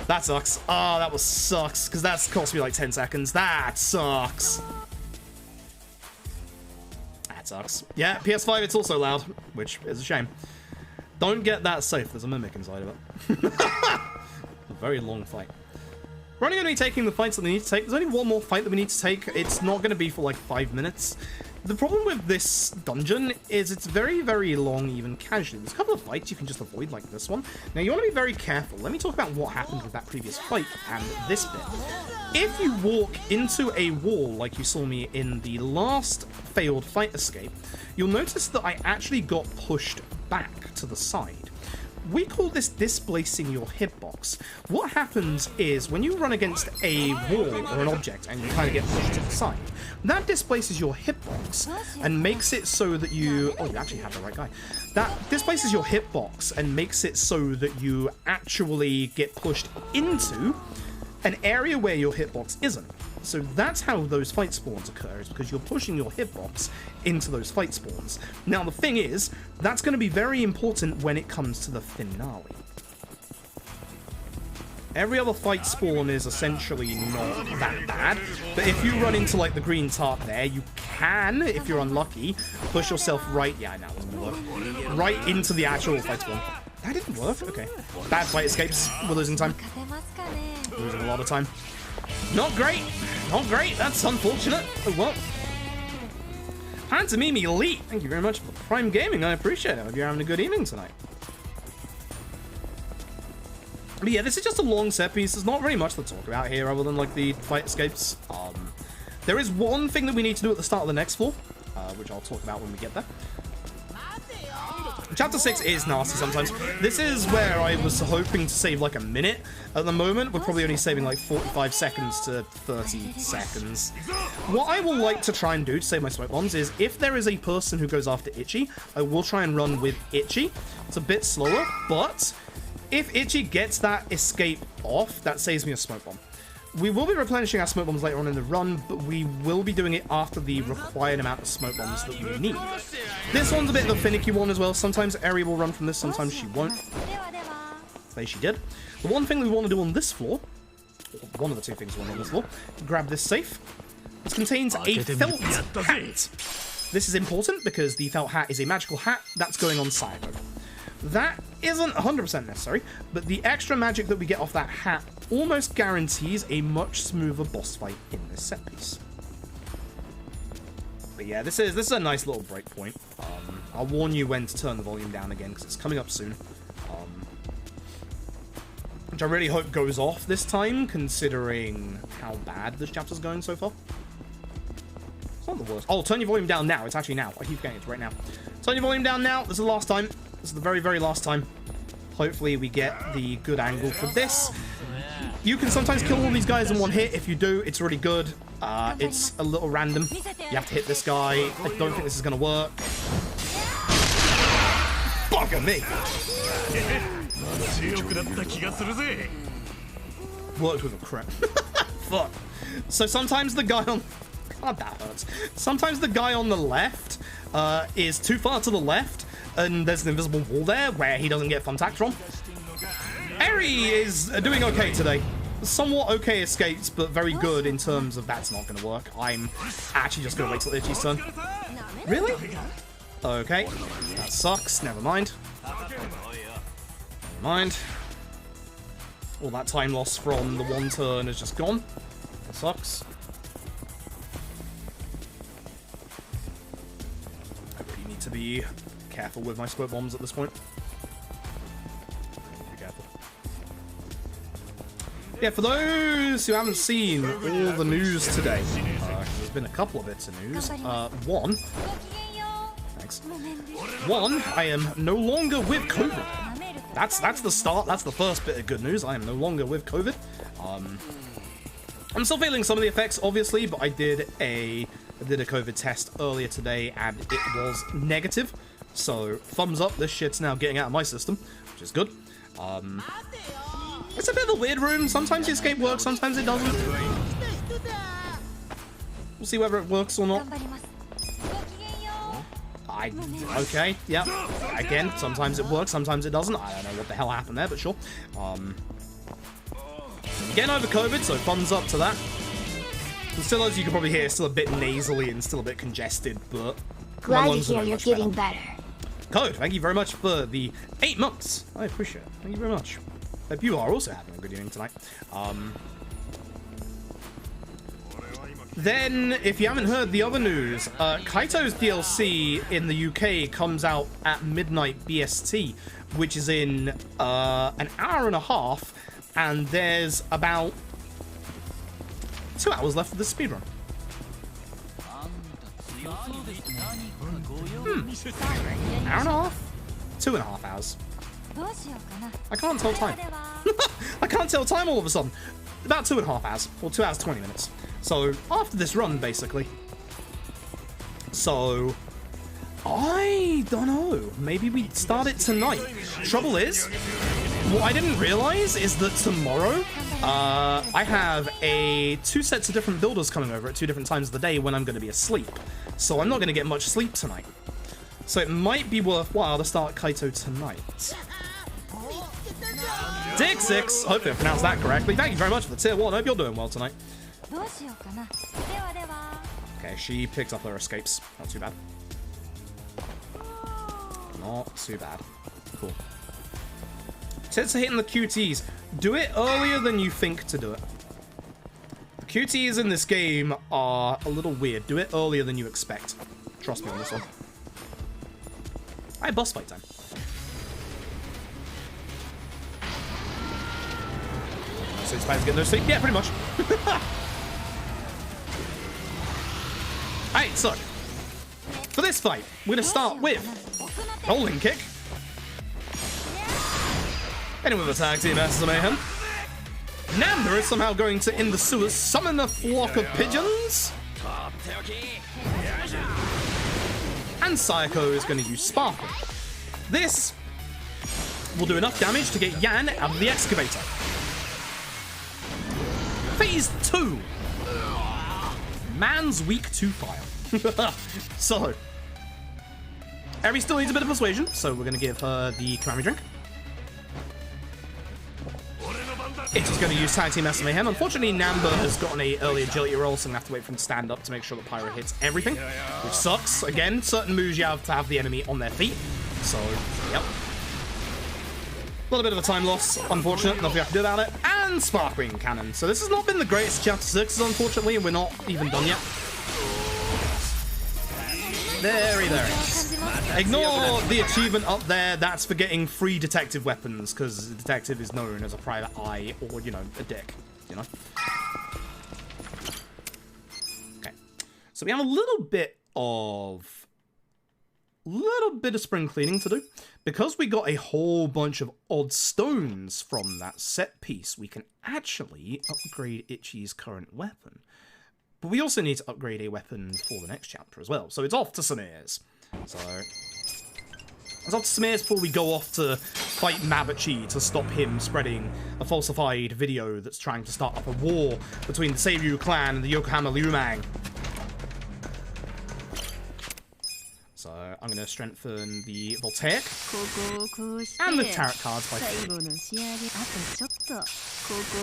That sucks. Oh, that was sucks, because that's cost me like 10 seconds. That sucks. That sucks. Yeah, PS5, it's also loud, which is a shame. Don't get that safe. There's a mimic inside of it. A very long fight. We're only going to be taking the fights that we need to take. There's only one more fight that we need to take. It's not going to be for like 5 minutes. The problem with this dungeon is it's very, very long, even casually. There's a couple of fights you can just avoid, like this one. Now, you want to be very careful. Let me talk about what happened with that previous fight and this bit. If you walk into a wall, like you saw me in the last failed fight escape, you'll notice that I actually got pushed back to the side. We call this displacing your hitbox. What happens is when you run against a wall or an object and you kind of get pushed to the side, that displaces your hitbox and makes it so that you... Oh, you actually have the right guy. That displaces your hitbox and makes it so that you actually get pushed into an area where your hitbox isn't. So that's how those fight spawns occur, is because you're pushing your hitbox into those fight spawns. Now the thing is, that's going to be very important when it comes to the finale. Every other fight spawn is essentially not that bad, but if you run into like the green tarp there, you can, if you're unlucky, push yourself right... Yeah, that wasn't going to work. Right into the actual fight spawn. That didn't work? Okay. Bad fight escapes. We're losing time. Losing a lot of time. Not great. Not great. That's unfortunate. Oh, well. Pantomime Elite. Thank you very much for Prime Gaming. I appreciate it. I hope you're having a good evening tonight. But yeah, this is just a long set piece. There's not very much to talk about here other than like the fight escapes. There is one thing that we need to do at the start of the next floor, which I'll talk about when we get there. Chapter 6 is nasty sometimes. This is where I was hoping to save like a minute. At the moment, we're probably only saving like 45 seconds to 30 seconds. What I will like to try and do to save my smoke bombs is if there is a person who goes after Itchy, I will try and run with Itchy. It's a bit slower, but if Itchy gets that escape off, that saves me a smoke bomb. We will be replenishing our smoke bombs later on in the run, but we will be doing it after the required amount of smoke bombs that we need. This one's a bit of a finicky one as well. Sometimes Eri will run from this, sometimes she won't. Today she did. The one thing we want to do on this floor, or one of the two things we want on this floor, grab this safe. This contains a felt hat. This is important because the felt hat is a magical hat that's going on Sayako. That isn't 100% necessary, but the extra magic that we get off that hat almost guarantees a much smoother boss fight in this set piece. But yeah, this is a nice little break point. I'll warn you when to turn the volume down again because it's coming up soon. Which I really hope goes off this time, considering how bad this chapter's going so far. It's not the worst. Oh, turn your volume down now. It's actually now. I keep forgetting it's right now. Turn your volume down now. This is the last time. This is the very, very last time. Hopefully we get the good angle for this. You can sometimes kill all these guys in one hit. If you do, it's really good. It's a little random. You have to hit this guy. I don't think this is going to work. Bugger me! Worked with a crit. Fuck. So sometimes the guy on... God, that hurts. Sometimes the guy on the left is too far to the left, and there's an invisible wall there where he doesn't get thumbtacked from. Eri is doing okay today. Somewhat okay escapes, but very good in terms of that's not going to work. I'm actually just going to wait till Itchy's turn. Really? Okay. That sucks. Never mind. Never mind. All that time loss from the one turn is just gone. That sucks. I really need to be careful with my squirt bombs at this point. Be careful. Yeah, for those who haven't seen all the news today, there's been a couple of bits of news. One, thanks. One, I am no longer with COVID. That's the start. That's the first bit of good news. I am no longer with COVID. I'm still feeling some of the effects, obviously, but I did a COVID test earlier today, and it was negative. So, thumbs up, this shit's now getting out of my system, which is good. It's a bit of a weird room. Sometimes the escape works, sometimes it doesn't. We'll see whether it works or not. Okay, yeah. Again, sometimes it works, sometimes it doesn't. I don't know what the hell happened there, but sure. Getting over COVID, so thumbs up to that. And still, as you can probably hear, still a bit nasally and still a bit congested, but... Glad to hear you're getting better. Code, thank you very much for the 8 months. I appreciate it. Thank you very much. Hope you are also having a good evening tonight. Then, if you haven't heard the other news, Kaito's DLC in the UK comes out at midnight BST, which is in an hour and a half, and there's about 2 hours left of the speedrun. Hour and a half? 2.5 hours. I can't tell time. I can't tell time all of a sudden. About 2.5 hours, or 2 hours 20 minutes. So after this run, basically. So I don't know. Maybe we start it tonight. Trouble is, what I didn't realize is that tomorrow I have 2 sets of different builders coming over at 2 different times of the day when I'm going to be asleep. So I'm not going to get much sleep tonight. So it might be worthwhile to start Kaito tonight. Dick 6, hopefully I pronounced that correctly. Thank you very much for the tier 1. Hope you're doing well tonight. Okay, she picked up her escapes. Not too bad. Not too bad. Cool. Tips are hitting the QTs. Do it earlier than you think to do it. The QTs in this game are a little weird. Do it earlier than you expect. Trust me on this one. Alright, boss fight time. so he's planning to get no sleep? Yeah, pretty much. Alright, so for this fight, we're gonna start with rolling kick. Ending with a tag team Masters of Mayhem. Namba is somehow going to, in the sewers, summon a flock of pigeons. And Psycho is going to use Sparkle. This will do enough damage to get Yan out of the excavator. Phase 2. Man's weak to fire. So, Eri still needs a bit of persuasion, so we're going to give her the Kamami drink. Itchy's going to use Tag Team Master Mayhem. Unfortunately, Namba has gotten an early agility roll, so I'm going to have to wait for him to stand up to make sure that Pyro hits everything, which sucks. Again, certain moves you have to have the enemy on their feet, so, yep. A little bit of a time loss, unfortunate, nothing I can do about it. And Sparkling Cannon. So this has not been the greatest Chapter 6, unfortunately, and we're not even done yet. Very, very nice. Ignore the achievement up there. That's for getting free detective weapons, because the detective is known as a private eye or, you know, a dick, you know? Okay. So we have a little bit of spring cleaning to do. Because we got a whole bunch of odd stones from that set piece, we can actually upgrade Itchy's current weapon. But we also need to upgrade a weapon for the next chapter as well. So it's off to Samir's. So it's off to Samir's before we go off to fight Mabachi to stop him spreading a falsified video that's trying to start up a war between the Seiryu clan and the Yokohama Liumang. So I'm going to strengthen the Voltaic and the Tarot cards by 3.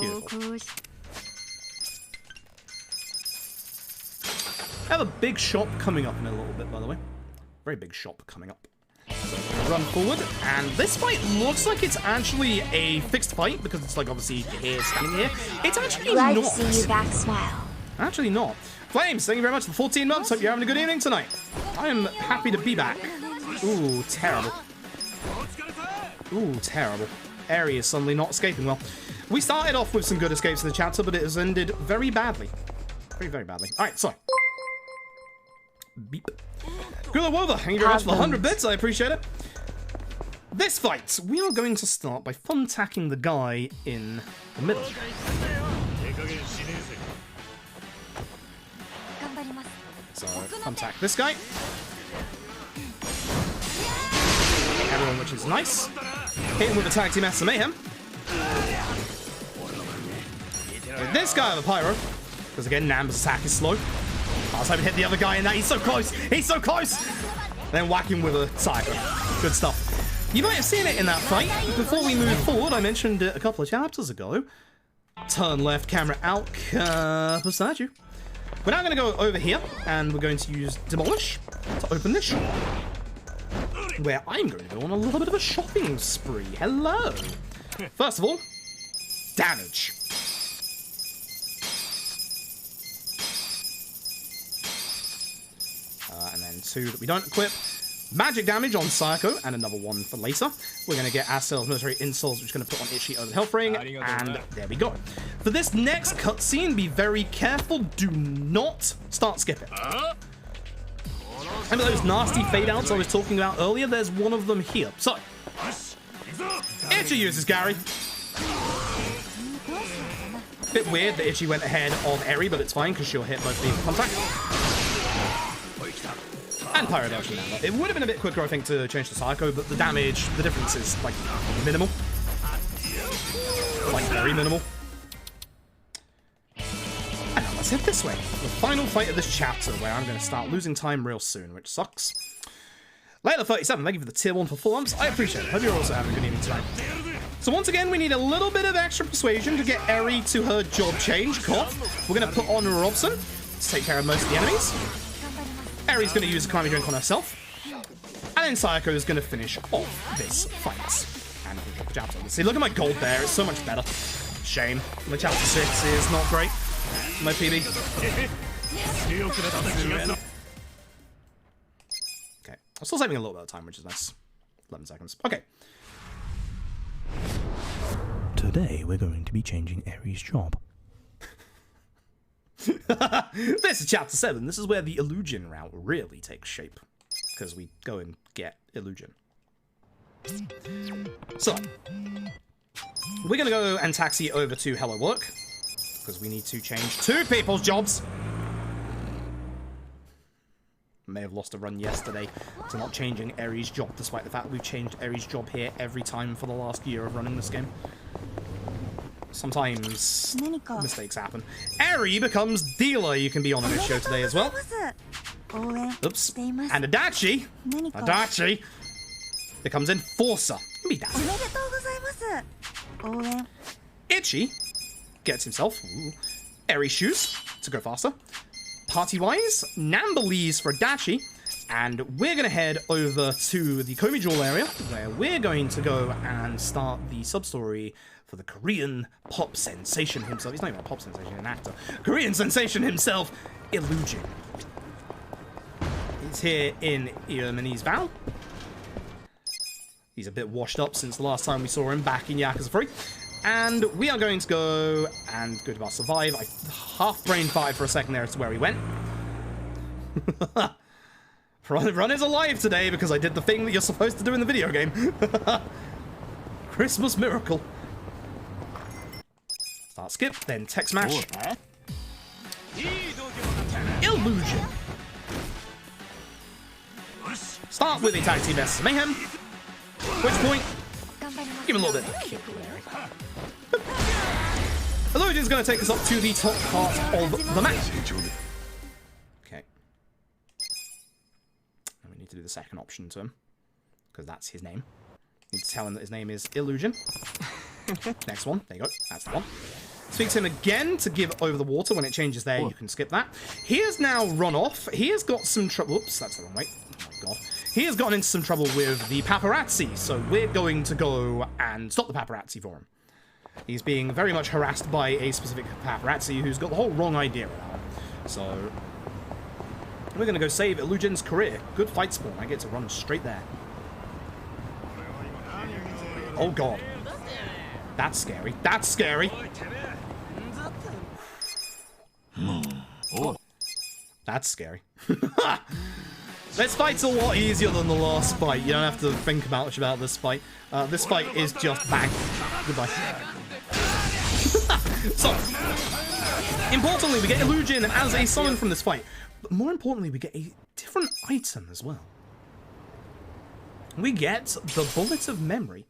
Beautiful. I have a big shop coming up in a little bit, by the way. Very big shop coming up. So run forward, and this fight looks like it's actually a fixed fight because it's like obviously here, standing here. It's actually Glad not. to see you back, smile. Actually not. Flames, thank you very much for 14 months. Hope you're having a good evening tonight. I am happy to be back. Ooh, terrible. Ooh, terrible. Eri is suddenly not escaping well. We started off with some good escapes in the chapter, but it has ended very badly. Very, very badly. Alright, so. Beep. Gula Wova, thank you very much for the 100 bits. I appreciate it. This fight, we are going to start by thumbtacking the guy in the middle. So, thumbtack this guy. Everyone, which is nice. Hit him with a Tag Team Master Mayhem. With this guy with a Pyro. Because again, Namba's attack is slow. I was hoping to hit the other guy in that. He's so close. He's so close. Then whack him with a Cypher. Good stuff. You might have seen it in that fight. Before we move forward, I mentioned it a couple of chapters ago. Turn left, camera out, beside you. We're now going to go over here, and we're going to use Demolish to open this shop. Where I'm going to go on a little bit of a shopping spree. Hello. First of all, damage. And then 2 that we don't equip. Magic damage on Psycho, and another one for later. We're going to get ourselves military insoles, which is going to put on Itchy over the health ring, and there we go. For this next cutscene, be very careful. Do not start skipping. Remember those nasty fade-outs I was talking about earlier? There's one of them here. So, Itchy uses Gary. Bit weird that Itchy went ahead of Eri, but it's fine, because she'll hit both these in contact. And Pyro Dodge from Namba. It would have been a bit quicker, I think, to change to Psycho, but the damage, the difference is, like, minimal. Like, very minimal. And now let's head this way. The final fight of this chapter, where I'm going to start losing time real soon, which sucks. Layla37, thank you for the tier 1 for 4 months. I appreciate it. Hope you're also having a good evening tonight. So once again, we need a little bit of extra persuasion to get Eri to her job change. Cough. We're going to put on Robson to take care of most of the enemies. Eri's going to use a Kamami drink on herself. And then Sayako is going to finish off this fight. And I can drop the chapter. See, look at my gold there. It's so much better. Shame. My chapter 6 is not great. My PB. Okay. I'm still saving a little bit of time, which is nice. 11 seconds. Okay. To Today we're going to be changing Eri's job. This is chapter 7. This is where the Illusion route really takes shape. Because we go and get Illusion. So, we're going to go and taxi over to Hello Work. Because we need to change 2 people's jobs. May have lost a run yesterday to not changing Eri's job, despite the fact we've changed Eri's job here every time for the last year of running this game. Sometimes mistakes happen. Eri becomes dealer. You can be on this show today as well. Oops. And Adachi becomes enforcer. Be that. Ichi gets himself Eri shoes to go faster. Party-wise, Nambalese for Adachi. And we're going to head over to the Komi Jewel area, where we're going to go and start the sub-story for the Korean pop sensation himself. He's not even a pop sensation, he's an actor. Korean sensation himself, Illusion. He's here in Yeomanese Val. He's a bit washed up since the last time we saw him back in Yakuza 3. And we are going to go to our survive. I half-brain fired for a second there as to where he went. Run is alive today because I did the thing that you're supposed to do in the video game. Christmas miracle. Start skip, then tech smash. Illusion. Start with a tag team versus mayhem. Which point, give him a little bit of a kick there. Illusion's going to take us up to the top part of the map. Okay. And we need to do the second option to him, because that's his name. Need to tell him that his name is Illusion. Next one. There you go. That's the one. Speak to him again to give over the water. When it changes there, you can skip that. He has now run off. He has got some trouble. Oops, that's the wrong way. Oh my god. He has gotten into some trouble with the paparazzi, so we're going to go and stop the paparazzi for him. He's being very much harassed by a specific paparazzi who's got the whole wrong idea about him. So, we're going to go save Illusion's career. Good fight spawn. I get to run straight there. Oh god. That's scary. That's scary. That's scary. This fight's a lot easier than the last fight. You don't have to think much about this fight. This fight is just bang. Goodbye. So, importantly, we get Illusion as a summon from this fight. But more importantly, we get a different item as well. We get the Bullet of Memory.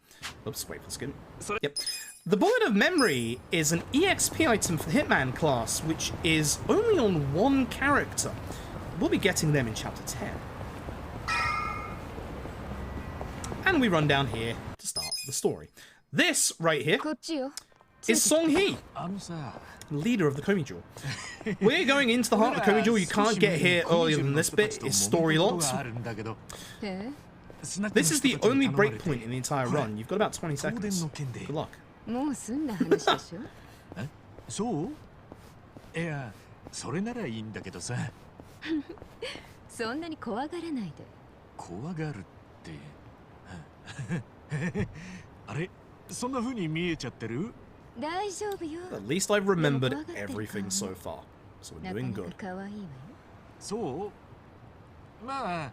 Oops, wait for the skin. Yep. The Bullet of Memory is an EXP item for the Hitman class, which is only on one character. We'll be getting them in Chapter 10. And we run down here to start the story. This right here is Song-hee, leader of the Komi Jewel. We're going into the heart of the Komi Jewel. You can't get here earlier than this bit. It's story locked. This is the only breakpoint in the entire run. You've got about 20 seconds. Good luck. At least I've remembered everything so far, so we're doing good.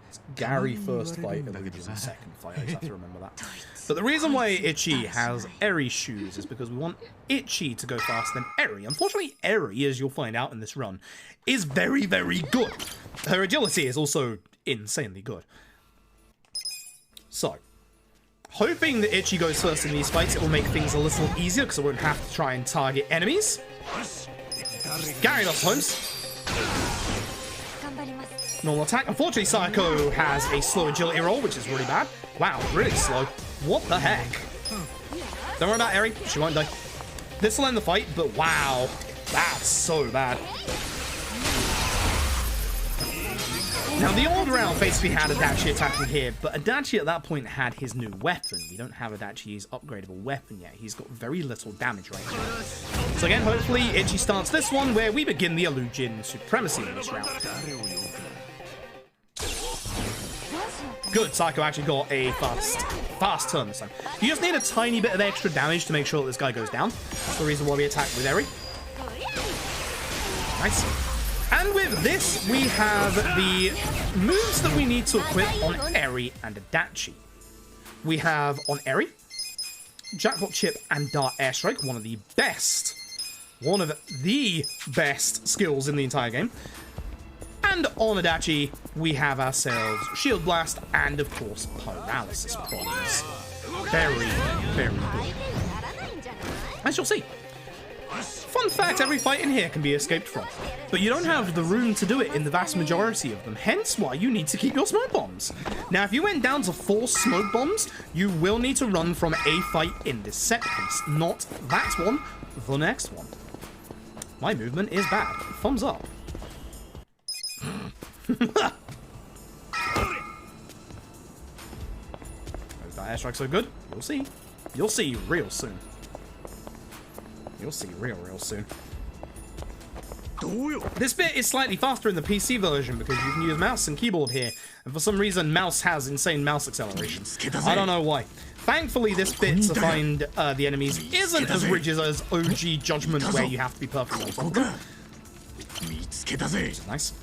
It's Gary first fight, Illusion second fight. I just have to remember that. But the reason why Ichi has Eri shoes is because we want Ichi to go faster than Eri. Unfortunately, Eri, as you'll find out in this run, is very, very good. Her agility is also insanely good. So, hoping that Ichi goes first in these fights, it will make things a little easier because I won't have to try and target enemies. Gary lost Holmes. Normal attack. Unfortunately, Sayako has a slow agility roll, which is really bad. Wow, really slow. What the heck? Don't worry about Eri. She won't die. This will end the fight, but wow. That's so bad. Now, the old round basically had Adachi attacking here, but Adachi at that point had his new weapon. We don't have Adachi's upgradable weapon yet. He's got very little damage right now. So again, hopefully, Ichi starts this one, where we begin the Illusion supremacy in this round. good. Psycho actually got a fast turn this time. You just need a tiny bit of extra damage to make sure that this guy goes down. That's the reason why we attack with Eri. Nice. And with this, we have the moves that we need to equip on Eri and Adachi. We have on Eri, Jackpot Chip and Dart Airstrike, one of the best skills in the entire game. And on Adachi, we have ourselves Shield Blast and, of course, Paralysis Problems. Very, very good. As you'll see. Fun fact, every fight in here can be escaped from, but you don't have the room to do it in the vast majority of them, hence why you need to keep your smoke bombs. Now, if you went down to 4 smoke bombs, you will need to run from a fight in this set piece, not that one, the next one. My movement is bad. Thumbs up. Is that airstrike so good? You'll see. You'll see real soon. You'll see real soon. This bit is slightly faster in the PC version because you can use mouse and keyboard here, and for some reason mouse has insane mouse acceleration. I don't know why. Thankfully, this bit to find the enemies isn't as rigid as OG Judgment, where you have to be perfect on top of them. Which is nice.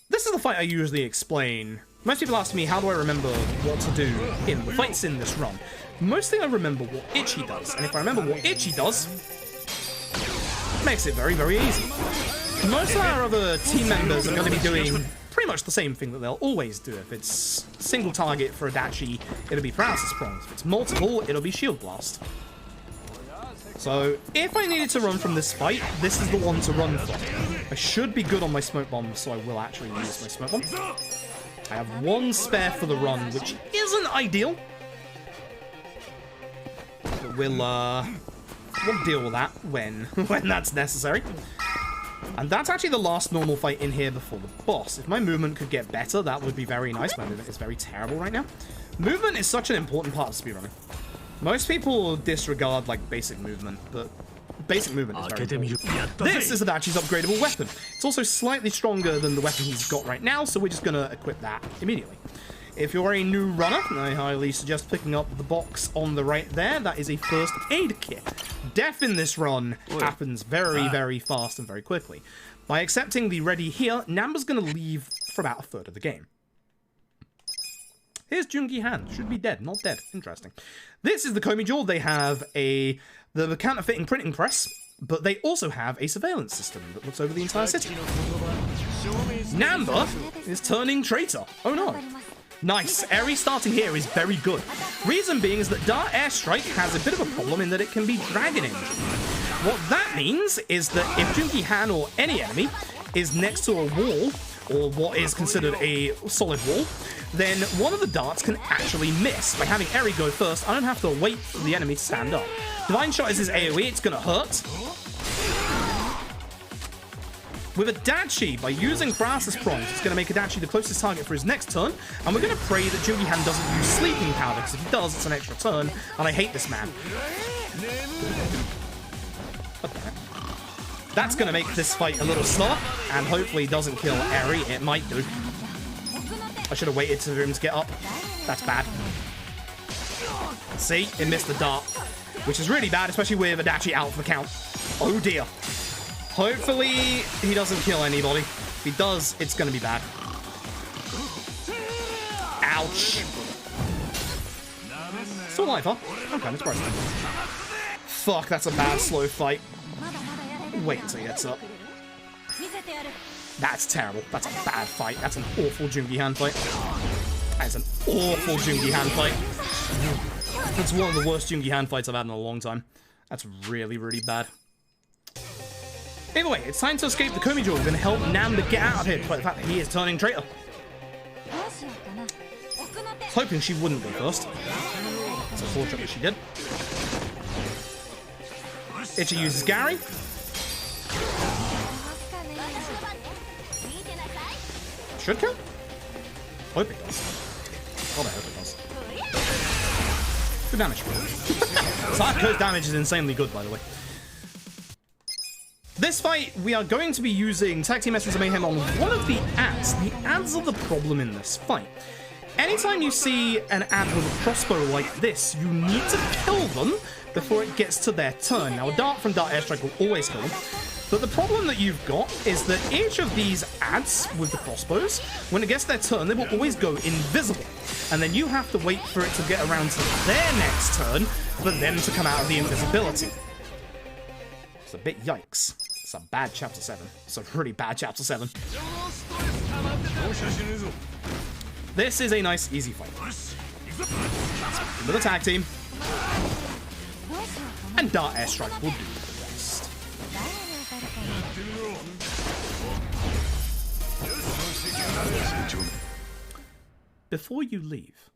This is the fight I usually explain. Most people ask me, how do I remember what to do in the fights in this run? Mostly I remember what Ichi does, and if I remember what Ichi does, it makes it very, very easy. Most of our other team members are going to be doing pretty much the same thing that they'll always do. If it's single target for Adachi, it'll be Paralysis Prongs. If it's multiple, it'll be Shield Blast. So, if I needed to run from this fight, this is the one to run from. I should be good on my smoke bomb, so I will actually use my smoke bomb. I have 1 spare for the run, which isn't ideal. But we'll deal with that when that's necessary. And that's actually the last normal fight in here before the boss. If my movement could get better, that would be very nice. My movement is very terrible right now. Movement is such an important part of speedrunning. Most people disregard, like, basic movement, but basic movement is very important. This is Adachi's upgradable weapon. It's also slightly stronger than the weapon he's got right now, so we're just going to equip that immediately. If you're a new runner, I highly suggest picking up the box on the right there. That is a first aid kit. Death in this run happens very, very fast and very quickly. By accepting the ready here, Namba's going to leave for about a third of the game. Here's Jungi Han. Should be dead, not dead. Interesting. This is the Komi Jewel. They have the counterfeiting printing press, but they also have a surveillance system that looks over the entire city. Namba is turning traitor. Oh no. Nice. Eri starting here is very good. Reason being is that Dart Airstrike has a bit of a problem in that it can be Dragon Engine. What that means is that if Jungi Han or any enemy is next to a wall, or what is considered a solid wall, then one of the darts can actually miss. By having Eri go first, I don't have to wait for the enemy to stand up. Divine Shot is his AoE, it's gonna hurt. With Adachi, by using Paralysis Prongs, it's gonna make Adachi the closest target for his next turn, and we're gonna pray that Jungi Han doesn't use Sleeping Powder, because if he does, it's an extra turn, and I hate this man. That's going to make this fight a little slower, and hopefully doesn't kill Eri. It might do. I should have waited for him to get up. That's bad. See? It missed the dart, which is really bad, especially with Adachi out for the count. Oh dear. Hopefully he doesn't kill anybody. If he does, it's going to be bad. Ouch. Still alive, huh? Okay, that's surprising. Fuck, that's a bad slow fight. Wait until he gets up. That's terrible. That's a bad fight. That's an awful Jungi Han fight. That is an awful Jungi Han fight. That's one of the worst Jungi Han fights I've had in a long time. That's really, really bad. Either way, it's time to escape the Komi Jewel. We're going to help Namba get out of here, despite the fact that he is turning traitor. I was hoping she wouldn't go first. It's unfortunate that she did. Ichi uses Gary. Should kill? Hope it does. God, I hope it does. Good damage. Psycho's damage is insanely good, by the way. This fight, we are going to be using Tag Team Essence of Mayhem on one of the ads. The ads are the problem in this fight. anytime you see an ad with a crossbow like this, you need to kill them before it gets to their turn. Now, a dart from Dart Airstrike will always kill them. But the problem that you've got is that each of these ads with the crossbows, when it gets their turn, they will always go invisible. And then you have to wait for it to get around to their next turn for them to come out of the invisibility. It's a bit yikes. It's a bad Chapter 7. It's a really bad Chapter 7. This is a nice, easy fight. With a tag team. And Dart Airstrike will do the rest. Before you leave,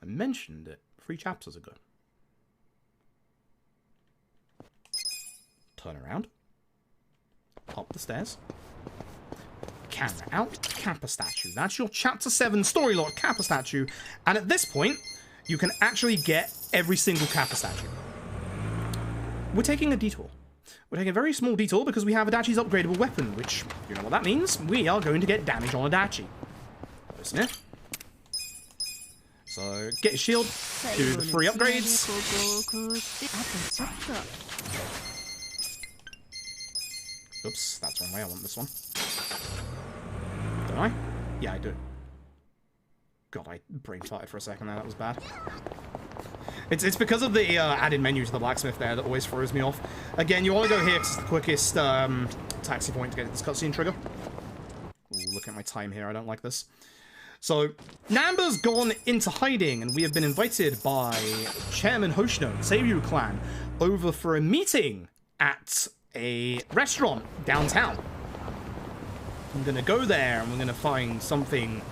I mentioned it 3 chapters ago. Turn around. Up the stairs. Camera out. Kappa statue. That's your Chapter 7 story log Kappa statue. And at this point, you can actually get every single Kappa statue. We're taking a detour. We're taking a very small detour because we have Adachi's upgradable weapon, which, you know what that means? We are going to get damage on Adachi. Sniff. So, get your shield, do the 3 upgrades. Oops, that's the wrong way, I want this one. Don't I? Yeah, I do. God, I brain farted for a second there, that was bad. It's because of the added menu to the blacksmith there that always throws me off. Again, you want to go here because it's the quickest taxi point to get this cutscene trigger. Ooh, look at my time here, I don't like this. So, Namba's gone into hiding, and we have been invited by Chairman Hoshino, Seiryu clan, over for a meeting at a restaurant downtown. I'm gonna go there, and we're gonna find something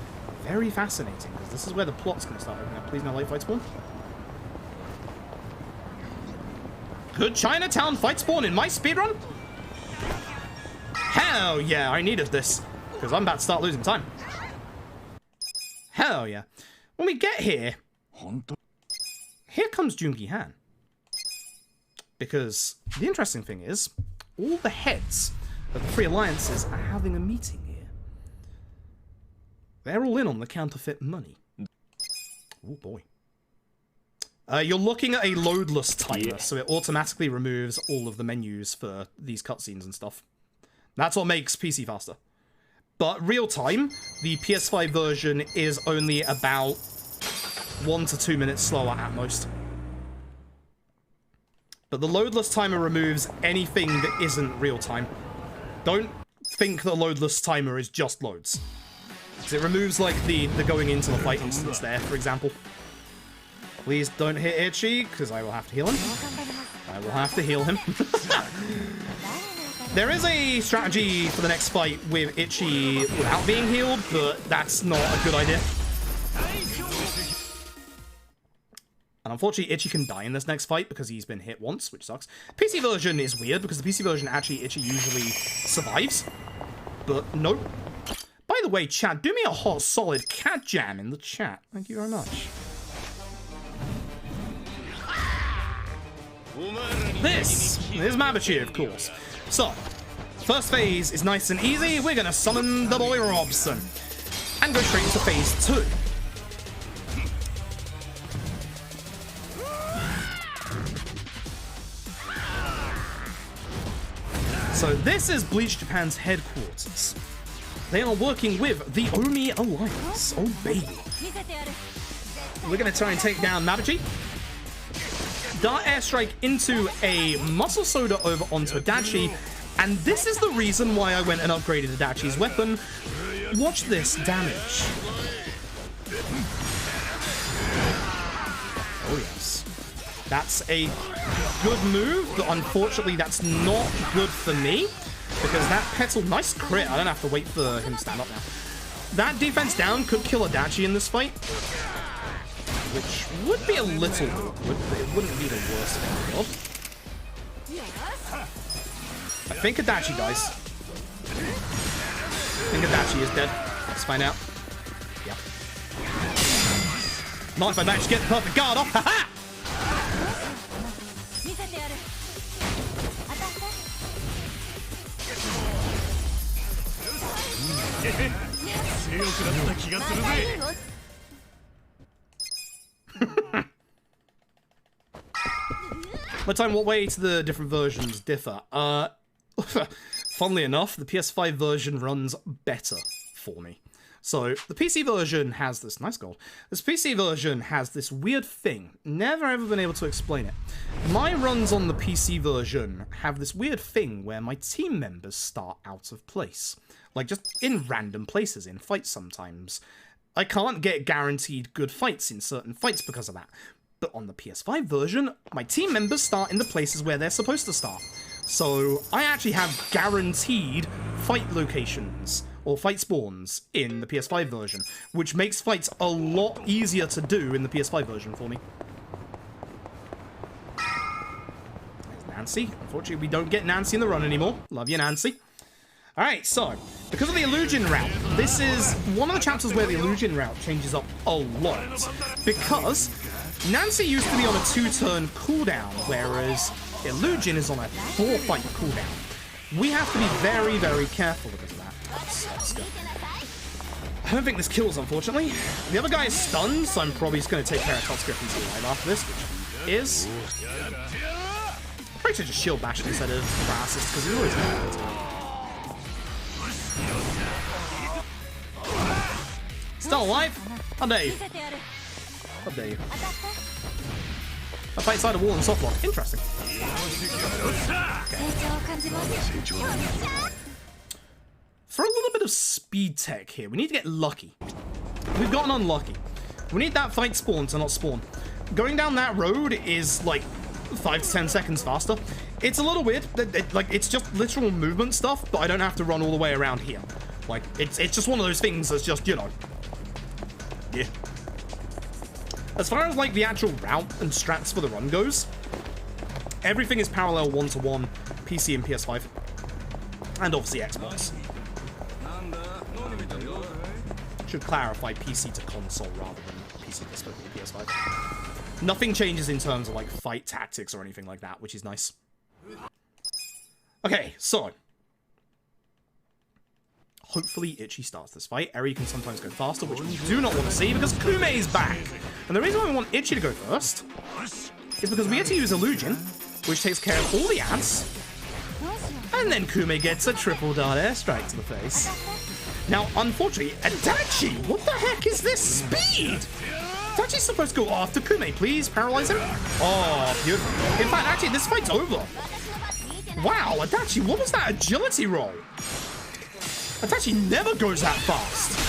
very fascinating, because this is where the plot's gonna start opening up. Please, no light fight spawn. Could Chinatown fight spawn in my speedrun? Hell yeah, I needed this, because I'm about to start losing time. Hell yeah. When we get here, here comes Jungi Han. Because the interesting thing is, all the heads of the 3 alliances are having a meeting here. They're all in on the counterfeit money. Oh boy. You're looking at a loadless timer, so it automatically removes all of the menus for these cutscenes and stuff. That's what makes PC faster. But real time, the PS5 version is only about 1 to 2 minutes slower at most. But the loadless timer removes anything that isn't real time. Don't think the loadless timer is just loads. Because it removes, like, the going into the fight instance there, for example. Please don't hit Ichi, because I will have to heal him. I will have to heal him. There is a strategy for the next fight with Ichi without being healed, but that's not a good idea. And unfortunately, Ichi can die in this next fight because he's been hit once, which sucks. PC version is weird because the PC version actually Ichi usually survives. But nope. By the way, chat, do me a hot solid cat jam in the chat. Thank you very much. This is Mabuchi, of course. So, first phase is nice and easy. We're gonna summon the boy Robson and go straight into phase 2. So this is Bleach Japan's headquarters. They are working with the Omi Alliance. Oh baby. We're gonna try and take down Mabuchi. Dart Airstrike into a Muscle Soda over onto Adachi, and this is the reason why I went and upgraded Adachi's weapon. Watch this damage. Oh yes. That's a good move, but unfortunately that's not good for me, because that petal, nice crit, I don't have to wait for him to stand up now. That defense down could kill Adachi in this fight, which would be a little awkward, but it wouldn't be the worst thing in the world. I think Adachi dies. I think Adachi is dead. Let's find out. Yep. Not if I manage to get the perfect guard off. Haha! But time, what way to the different versions differ? Funnily enough, the PS5 version runs better for me. So, the PC version has this, nice gold, this PC version has this weird thing, never ever been able to explain it. My runs on the PC version have this weird thing where my team members start out of place. Like, just in random places, in fights sometimes. I can't get guaranteed good fights in certain fights because of that. But on the PS5 version, my team members start in the places where they're supposed to start. So, I actually have guaranteed fight locations, or fight spawns, in the PS5 version, which makes fights a lot easier to do in the PS5 version for me. There's Nancy. Unfortunately, we don't get Nancy in the run anymore. Love you, Nancy. Alright, so, because of the illusion route, this is one of the chapters where the illusion route changes up a lot. Because Nancy used to be on a 2-turn cooldown, whereas illusion is on a 4-fight cooldown. We have to be very, very careful because of that. Let's go. I don't think this kills, unfortunately. The other guy is stunned, so I'm probably just going to take care of Todd's Griffin's alive after this, which is. I probably should just shield bash instead of assist, because he's always going to. Still alive? How dare you? How dare you? I fight inside a wall and softlock. Interesting. Okay. For a little bit of speed tech here, we need to get lucky. We've gotten unlucky. We need that fight spawn to not spawn. Going down that road is like 5 to 10 seconds faster. It's a little weird. Like, it's just literal movement stuff, but I don't have to run all the way around here. Like, it's just one of those things that's just, you know. Yeah. As far as, like, the actual route and strats for the run goes, everything is parallel 1-to-1, PC and PS5. And obviously Xbox. Should clarify PC to console rather than PC to PS5. Nothing changes in terms of, like, fight tactics or anything like that, which is nice. Okay, so. Hopefully Itchy starts this fight. Eri can sometimes go faster, which we do not want to see because Kume is back. And the reason why we want Itchy to go first is because we get to use Illusion, which takes care of all the ads. And then Kume gets a triple dart airstrike to the face. Now, unfortunately, Adachi, what the heck is this speed? Adachi's supposed to go after Kume, please paralyze him. Oh, beautiful. In fact, actually, this fight's over. Wow, Adachi, what was that agility roll? Adachi never goes that fast.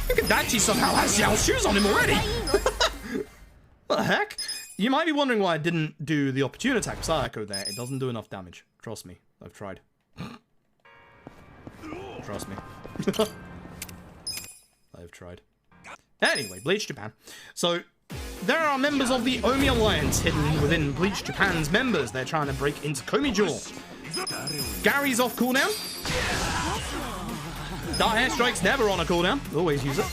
I think Adachi somehow has Yao's shoes on him already. What the heck? You might be wondering why I didn't do the opportune attack Sayako there. It doesn't do enough damage. Trust me, I've tried. Trust me. I've tried. Anyway, Bleach Japan. So, there are members of the Omi Alliance hidden within Bleach Japan's members. They're trying to break into Komi Jewel. Gary's off cooldown. Dart airstrike's never on a cooldown. Always use it.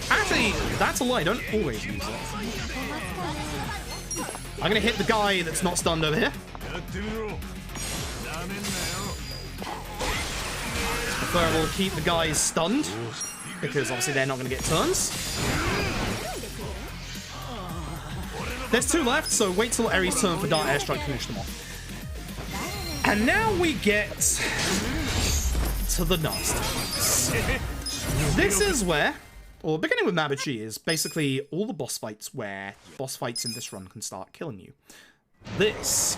Actually, that's a lie. Don't always use it. I'm gonna hit the guy that's not stunned over here. Preferable to keep the guys stunned, because obviously they're not going to get turns. There's 2 left, so wait till Eri's turn for Dart Airstrike to finish them off. And now we get to the nasty. This is where, or beginning with Mabuchi, is basically all the boss fights where boss fights in this run can start killing you. This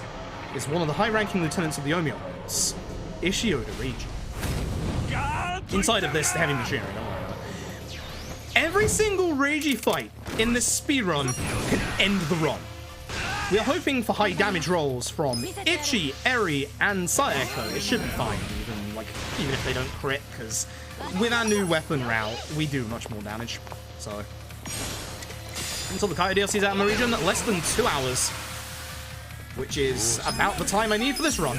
is one of the high-ranking lieutenants of the Omi Alliance, Ishioda Reiji. Inside of this heavy machinery, don't worry about it. Every single Reiji fight in this speedrun can end the run. We are hoping for high damage rolls from Itchy, Eri, and Sayako. It should be fine, even if they don't crit, because with our new weapon route, we do much more damage. So, until the Kaio DLC's out in the region, less than 2 hours, which is about the time I need for this run.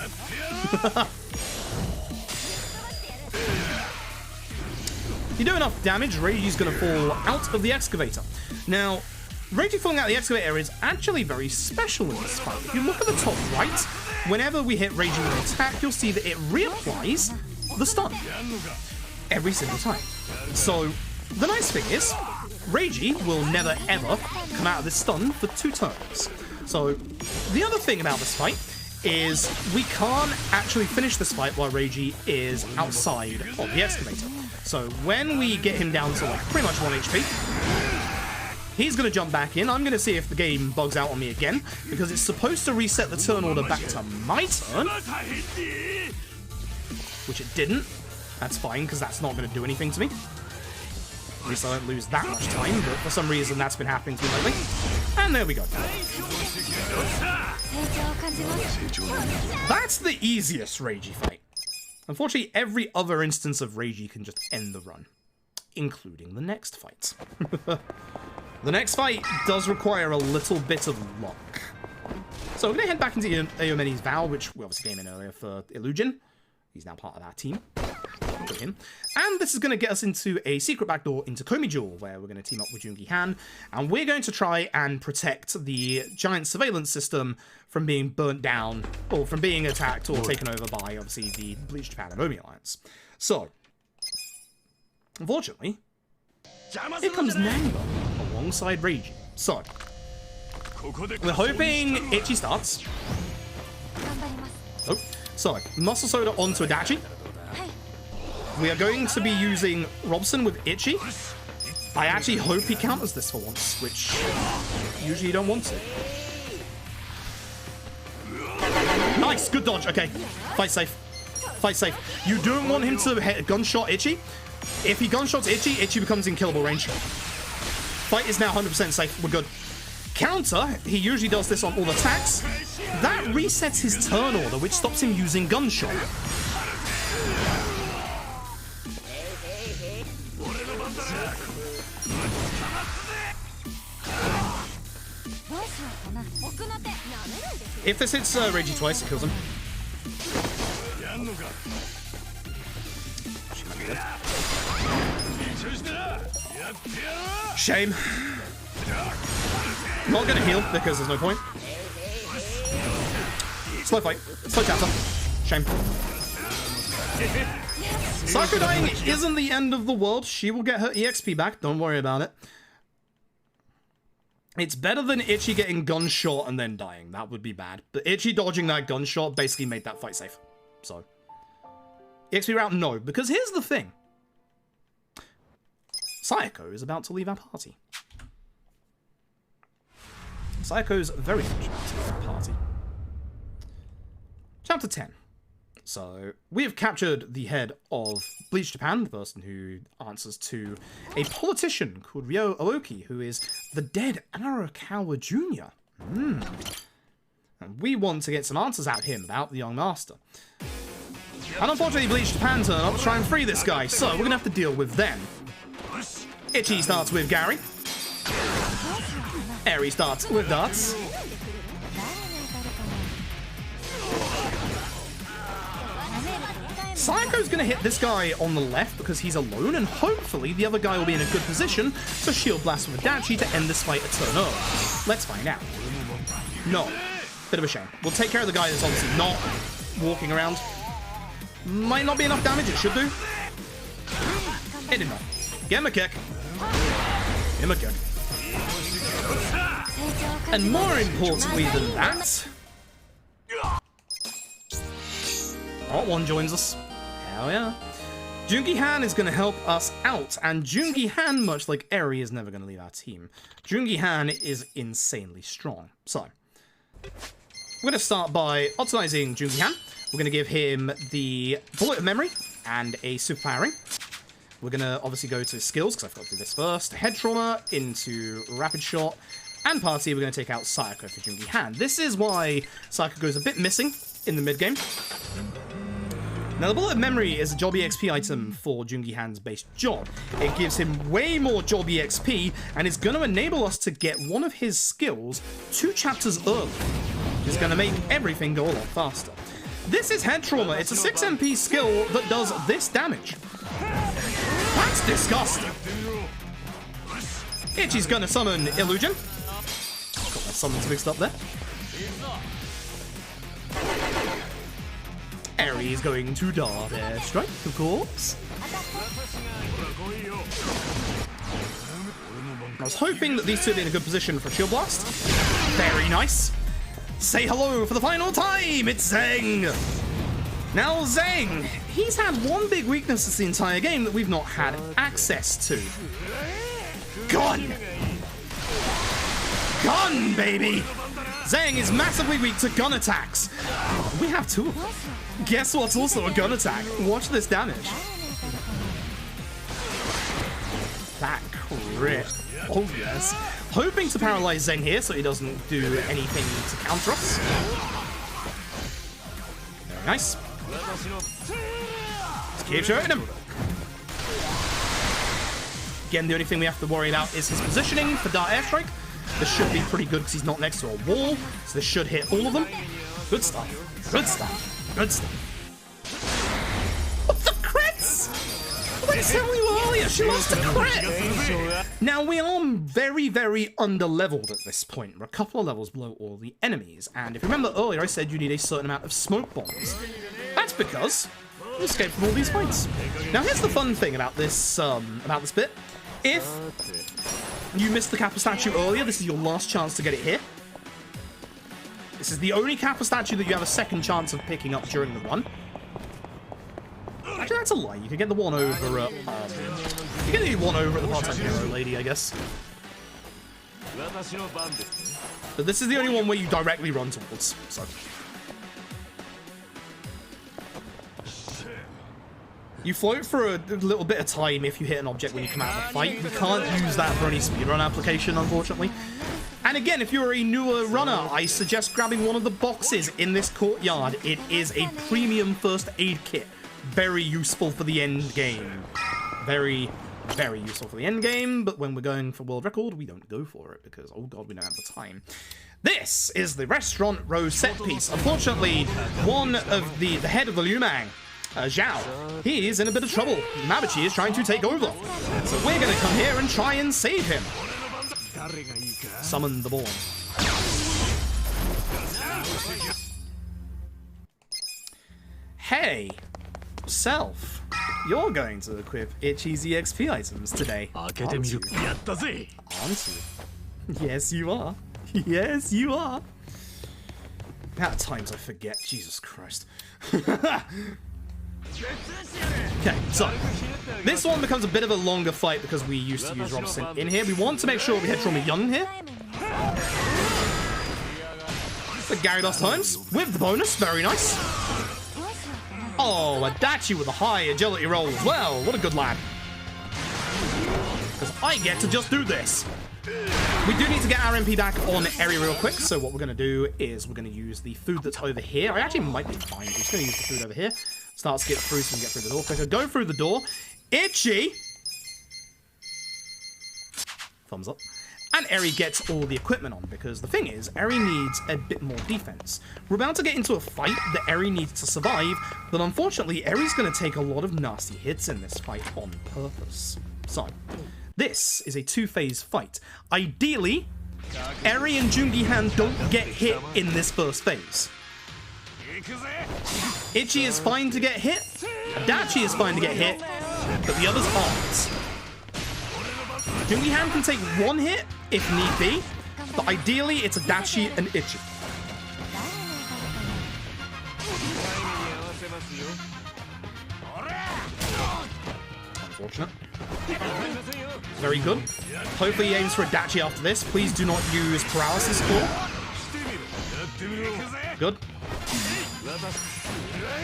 If you do enough damage, Reiji's going to fall out of the excavator. Now, Reiji falling out of the excavator is actually very special in this fight. If you look at the top right, whenever we hit Reiji with an attack, you'll see that it reapplies the stun every single time. So, the nice thing is, Reiji will never ever come out of this stun for 2 turns. So, the other thing about this fight is we can't actually finish this fight while Reiji is outside of the excavator. So, when we get him down to like pretty much 1 HP, he's going to jump back in. I'm going to see if the game bugs out on me again, because it's supposed to reset the turn order back to my turn, which it didn't. That's fine, because that's not going to do anything to me. At least I don't lose that much time, but for some reason that's been happening to me lately. And there we go. That's the easiest Reiji fight. Unfortunately, every other instance of Reiji can just end the run, including the next fight. The next fight does require a little bit of luck. So we're going to head back into Aomeni's Vow, which we obviously came in earlier for Illusion. He's now part of our team. For him. And this is going to get us into a secret backdoor into Komi Jewel, where we're going to team up with Jungi Han, and we're going to try and protect the giant surveillance system from being burnt down, or from being attacked or taken over by, obviously, the Bleach Japan and Omi Alliance. So, unfortunately, here comes Namba alongside Reiji. So, we're hoping Ichi starts. Oh, so, Muscle Soda onto Adachi. We are going to be using Robson with Ichi. I actually hope he counters this for once, which usually you don't want to. Nice, good dodge. Okay, fight safe. Fight safe. You don't want him to gunshot Ichi. If he gunshots Ichi, Ichi becomes in killable range. Fight is now 100% safe. We're good. Counter, he usually does this on all attacks. That resets his turn order, which stops him using gunshot. If this hits Reiji twice, it kills him. Shame. Not gonna heal because there's no point. Slow fight. Slow chapter. Shame. Sakura dying isn't the end of the world. She will get her EXP back. Don't worry about it. It's better than Ichi getting gunshot and then dying. That would be bad. But Ichi dodging that gunshot basically made that fight safe. So, EXP route, no. Because here's the thing. Sayako is about to leave our party. Sayako's very much about to leave our party. Chapter 10. So, we have captured the head of Bleach Japan, the person who answers to a politician called Ryo Aoki, who is the dead Arakawa Jr. And we want to get some answers out of him about the young master. And unfortunately, Bleach Japan turn up to try and free this guy, so we're going to have to deal with them. Ichi starts with Gary. Eri starts with darts. Sayako's gonna hit this guy on the left because he's alone, and hopefully the other guy will be in a good position to shield blast with Adachi to end this fight a turn early. Let's find out. No. Bit of a shame. We'll take care of the guy that's obviously not walking around. Might not be enough damage, it should do. It did not. Get him a kick. Get him a kick. And more importantly than that... Oh, one joins us. Hell yeah. Jungi Han is going to help us out, and Jungi Han, much like Eri, is never going to leave our team. Jungi Han is insanely strong. So, we're going to start by optimizing Jungi Han. We're going to give him the Bullet of Memory and a Superpowering. We're going to obviously go to skills, because I forgot to do this first. Head Trauma into Rapid Shot, and Party, we're going to take out Sayako for Jungi Han. This is why Sayako goes a bit missing in the mid-game. Now, the Bullet of Memory is a job EXP item for Jungi Han's base job. It gives him way more job EXP, and is going to enable us to get one of his skills 2 chapters early, which is going to make everything go a lot faster. This is Head Trauma. It's a 6 MP skill that does this damage. That's disgusting. Ichi's going to summon Illusion. Got my summons mixed up there. Eri is going to dart airstrike, of course. I was hoping that these two would be in a good position for a shield blast. Very nice. Say hello for the final time. It's Zeng. Now Zeng, he's had one big weakness this entire game that we've not had access to. Gun! Gun, baby! Zeng is massively weak to gun attacks. We have two of them. Guess what's also a gun attack? Watch this damage. That crit. Oh, yes. Hoping to paralyze Zeng here so he doesn't do anything to counter us. Very nice. Let's keep shooting him. Again, the only thing we have to worry about is his positioning for Dart Airstrike. This should be pretty good because he's not next to a wall, so this should hit all of them. Good stuff. Good stuff. Good stuff. What the crits? I was telling you earlier, she lost a crit. Now, we are very, very under-leveled at this point. We're a couple of levels below all the enemies. And if you remember earlier, I said you need a certain amount of smoke bombs. That's because you escaped from all these fights. Now, here's the fun thing about this bit. If you missed the Kappa statue earlier, this is your last chance to get it here. This is the only Kappa statue that you have a second chance of picking up during the run. Actually, that's a lie. You can get the one over at, you can get the one over at the part-time hero lady, I guess. But this is the only one where you directly run towards, so. You float for a little bit of time if you hit an object when you come out of the fight. We can't use that for any speedrun application, unfortunately. And again, if you're a newer runner, I suggest grabbing one of the boxes in this courtyard. It is a premium first aid kit. Very useful for the end game. Very, very useful for the end game, but when we're going for world record, we don't go for it because, oh god, we don't have the time. This is the restaurant row set piece. Unfortunately, one of the head of the Lumang, Zhao, he is in a bit of trouble. Mabuchi is trying to take over. So we're going to come here and try and save him. Summon the Born. Hey, self. You're going to equip Itchy's EXP items today, aren't you? Aren't you? Yes, you are. Yes, you are. At times I forget. Jesus Christ. Okay, so this one becomes a bit of a longer fight because we used to use Robson in here. We want to make sure we hit Trauma Young here. The Gyarados times with the bonus. Very nice. Oh, Adachi with a high agility roll as well. What a good lad. Because I get to just do this. We do need to get our MP back on Eri real quick, so what we're going to do is we're going to use the food that's over here. I actually might be fine. We're just going to use the food over here. Start skip through so we can get through the door quicker. Go through the door. Itchy. Thumbs up. And Eri gets all the equipment on, because the thing is, Eri needs a bit more defense. We're about to get into a fight that Eri needs to survive, but unfortunately, Eri's going to take a lot of nasty hits in this fight on purpose. So, this is a two-phase fight. Ideally, Eri and Jungihan don't get hit in this first phase. Itchy is fine to get hit, Adachi is fine to get hit, but the others aren't. Jungihan can take one hit if need be, but ideally it's Adachi and Itchy. Unfortunate. Very good. Hopefully he aims for Adachi after this. Please do not use paralysis core. Good.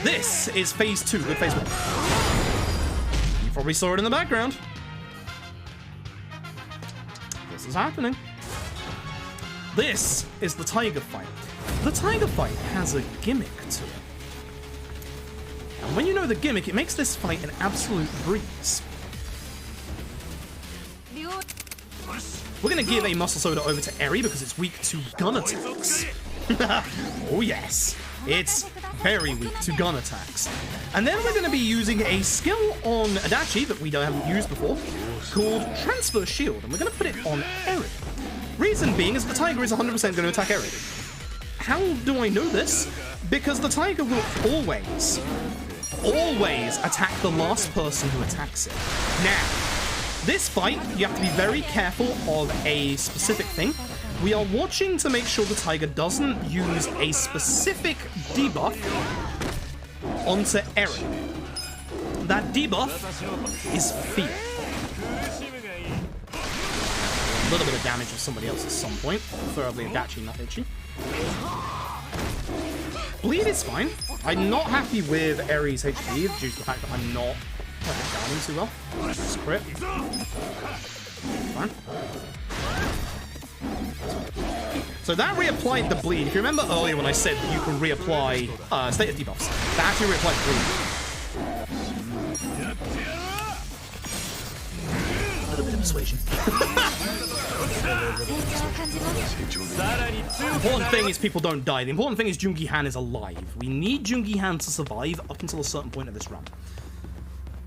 This is phase 2 with phase 1. You probably saw it in the background. This is happening. This is the tiger fight. The tiger fight has a gimmick to it. And when you know the gimmick, it makes this fight an absolute breeze. We're going to give a Muscle Soda over to Eri because it's weak to gun attacks. Oh yes, it's very weak to gun attacks. And then we're going to be using a skill on Adachi that we haven't used before called Transfer Shield, and we're going to put it on Eri. Reason being is the tiger is 100% going to attack Eri. How do I know this? Because the tiger will always attack the last person who attacks it. Now, This fight, you have to be very careful of a specific thing. We are watching to make sure the Tiger doesn't use a specific debuff onto Eri. That debuff is fear. A little bit of damage with somebody else at some point, preferably Adachi, not Ichi. Bleed is fine. I'm not happy with Eri's HP due to the fact that I'm not down too well. Nice crit. Fine. So that reapplied the bleed. If you remember earlier when I said that you can reapply status debuffs, that actually reapplied bleed. A little bit of persuasion. The important thing is people don't die. The important thing is Joon-gi Han is alive. We need Joon-gi Han to survive up until a certain point of this run.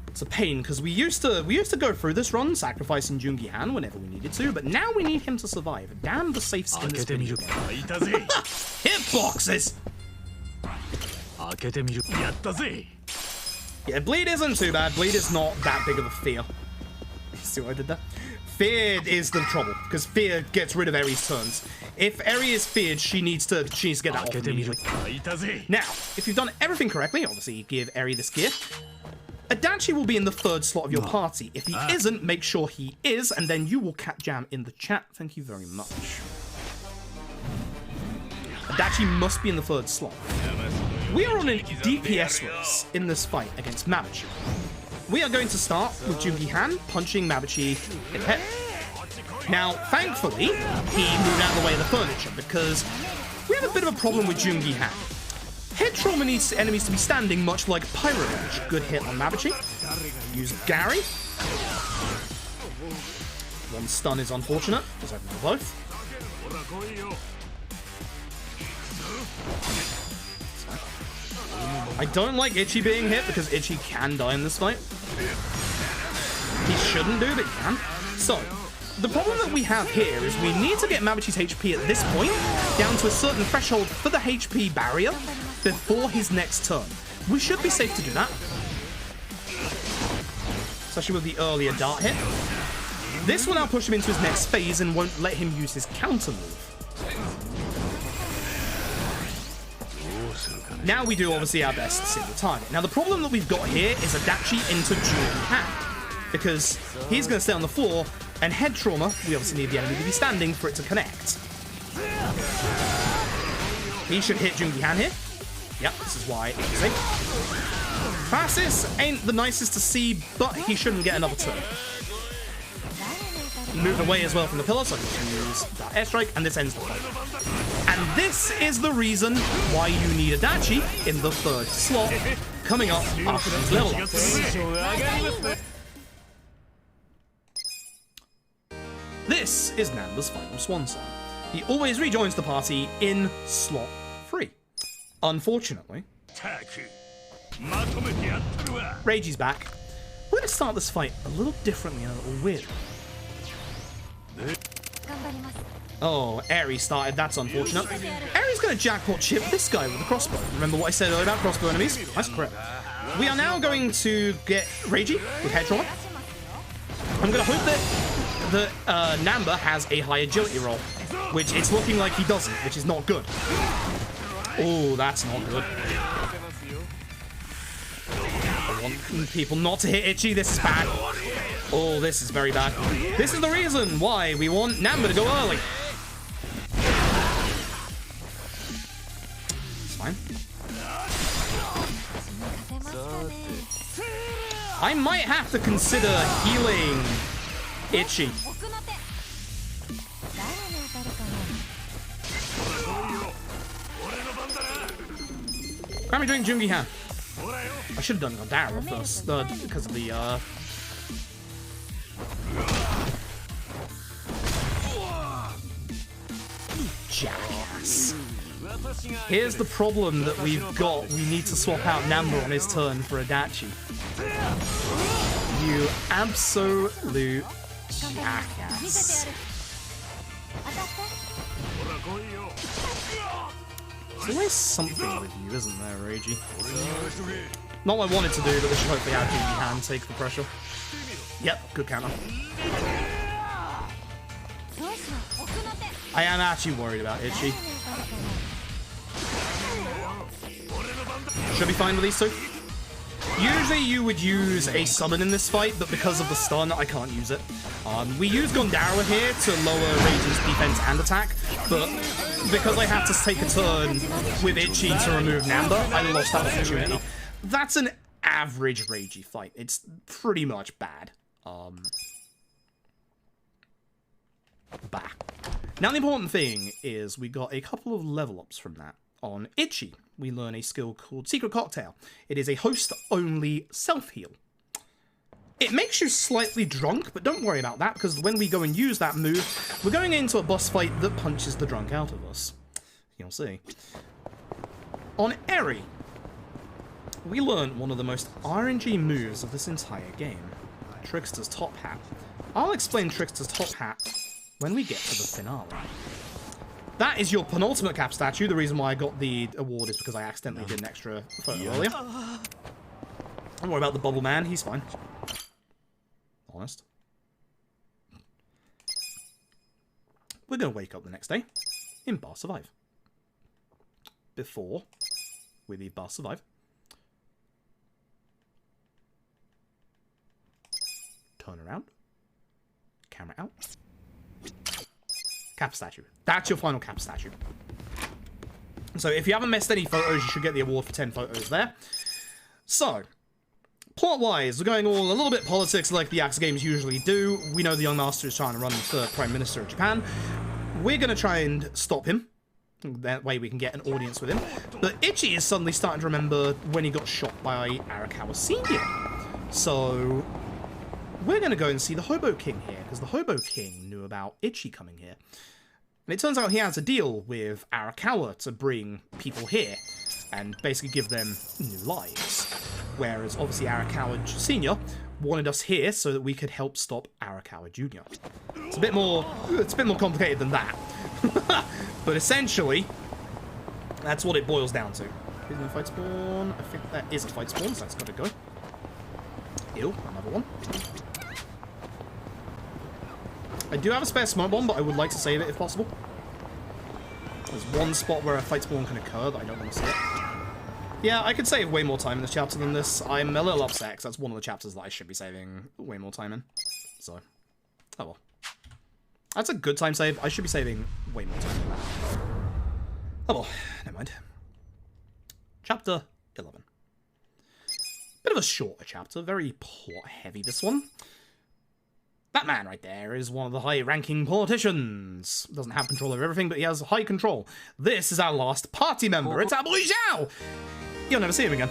It's a pain because we used to go through this run sacrificing Joon-gi Han whenever we needed to, but now we need him to survive. Damn the safes in this video game. Hitboxes! Yeah, bleed isn't too bad. Bleed is not that big of a fear. See what I did there? Fear is the trouble, because fear gets rid of Eri's turns. If Eri is feared, she needs to get that off immediately. Now, if you've done everything correctly, obviously give Eri this gear. Adachi will be in the third slot of your party. If he isn't, make sure he is, and then you will cat jam in the chat. Thank you very much. Adachi must be in the third slot. We are on a DPS race in this fight against Mabuchi. We are going to start with Joon-gi Han punching Mabuchi in the head. Now, thankfully, he moved out of the way of the furniture because we have a bit of a problem with Joon-gi Han. Head trauma needs enemies to be standing much like Pyro Rage. Good hit on Mabuchi. Use Gary. One stun is unfortunate, because I've done both. I don't like Ichi being hit because Ichi can die in this fight. He shouldn't do, but he can. So, the problem that we have here is we need to get Mabuchi's HP at this point down to a certain threshold for the HP barrier before his next turn. We should be safe to do that. Especially with the earlier dart hit. This will now push him into his next phase and won't let him use his counter move. Now we do obviously our best to see the target. Now the problem that we've got here is Adachi into Joon-gi Han, because he's going to stay on the floor, and head trauma, we obviously need the enemy to be standing for it to connect. He should hit Joon-gi Han here. Yep, this is why it's safe. Passes ain't the nicest to see, but he shouldn't get another turn. Move away as well from the pillar, so I can use that airstrike, and this ends the fight. And this is the reason why you need Adachi in the third slot, coming up after these level ups. This is Namba's final swan song. He always rejoins the party in slot 3. Unfortunately, Reiji's back. We're going to start this fight a little differently and a little weird. Oh, Eri started. That's unfortunate. Eri's going to jackpot chip this guy with a crossbow. Remember what I said earlier about crossbow enemies? That's correct. We are now going to get Reiji with head trauma. I'm going to hope that Namba has a high agility roll, which it's looking like he doesn't, which is not good. Oh, that's not good. I want people not to hit Ichi. This is bad. Oh, this is very bad. This is the reason why we want Namba to go early. It's fine. I might have to consider healing Ichi. Grab me drink Joon-gi Han. I should have done Godara first, because of the jackass. Here's the problem that we've got. We need to swap out Namba on his turn for Adachi. You absolute jackass. There's always something with you, isn't there, Reiji? Not what I wanted to do, but this should hopefully have Joon-gi Han take the pressure. Yep, good counter. どうしよう奥の手 I am actually worried about Itchy. Should be fine with these two. Usually you would use a summon in this fight, but because of the stun, I can't use it. We use Gondara here to lower Raiden's defense and attack, but because I had to take a turn with Itchy to remove Namba, I lost that opportunity. That's an average Ragey fight. It's pretty much bad. Bah. Now the important thing is we got a couple of level ups from that. On Itchy, we learn a skill called Secret Cocktail. It is a host-only self-heal. It makes you slightly drunk, but don't worry about that, because when we go and use that move, we're going into a boss fight that punches the drunk out of us. You'll see. On Eri, we learn one of the most RNG moves of this entire game. Trickster's Top Hat. I'll explain Trickster's Top Hat when we get to the finale. That is your penultimate cap statue. The reason why I got the award is because I accidentally did an extra photo earlier. Don't worry about the bubble man. He's fine. Honest. We're going to wake up the next day in Bar Survive. Before we leave Bar Survive, turn around, camera out. Cap statue. That's your final cap statue. So if you haven't missed any photos, you should get the award for 10 photos there. So, plot-wise, we're going all a little bit politics like the Yakuza games usually do. We know the young master is trying to run for Prime Minister of Japan. We're going to try and stop him. That way we can get an audience with him. But Itchy is suddenly starting to remember when he got shot by Arakawa Senior. So, we're going to go and see the Hobo King here, because the Hobo King knew about Itchy coming here. And it turns out he has a deal with Arakawa to bring people here and basically give them new lives. Whereas, obviously, Arakawa Senior wanted us here so that we could help stop Arakawa Junior. It's a bit more complicated than that. But essentially, that's what it boils down to. Is there a fight spawn? I think that is a fight spawn, so that's got to go. Ew, another one. I do have a spare smoke bomb, but I would like to save it if possible. There's one spot where a fight spawn can occur that I don't want to see it. Yeah, I could save way more time in this chapter than this. I'm a little upset because that's one of the chapters that I should be saving way more time in. So, oh well. That's a good time save. I should be saving way more time. Oh well, never mind. Chapter 11. Bit of a shorter chapter, very plot heavy this one. That man right there is one of the high-ranking politicians. Doesn't have control over everything, but he has high control. This is our last party member. It's our boy Zhao! You'll never see him again.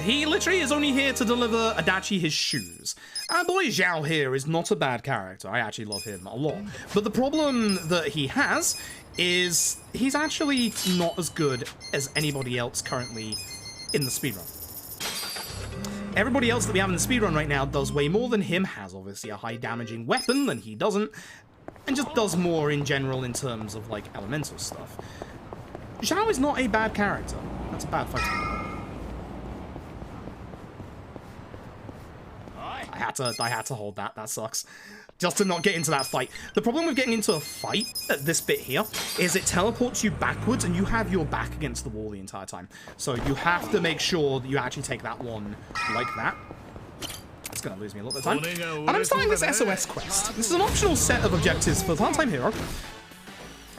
He literally is only here to deliver Adachi his shoes. Our boy Zhao here is not a bad character. I actually love him a lot. But the problem that he has is he's actually not as good as anybody else currently in the speedrun. Everybody else that we have in the speedrun right now does way more than him, has obviously a high damaging weapon than he doesn't, and just does more in general in terms of, like, elemental stuff. Zhao is not a bad character. That's a bad fight. I had to hold that. That sucks. Just to not get into that fight. The problem with getting into a fight at this bit here is it teleports you backwards and you have your back against the wall the entire time. So you have to make sure that you actually take that one like that. That's going to lose me a little bit of time. And I'm starting this SOS quest. This is an optional set of objectives for the Part-Time Hero.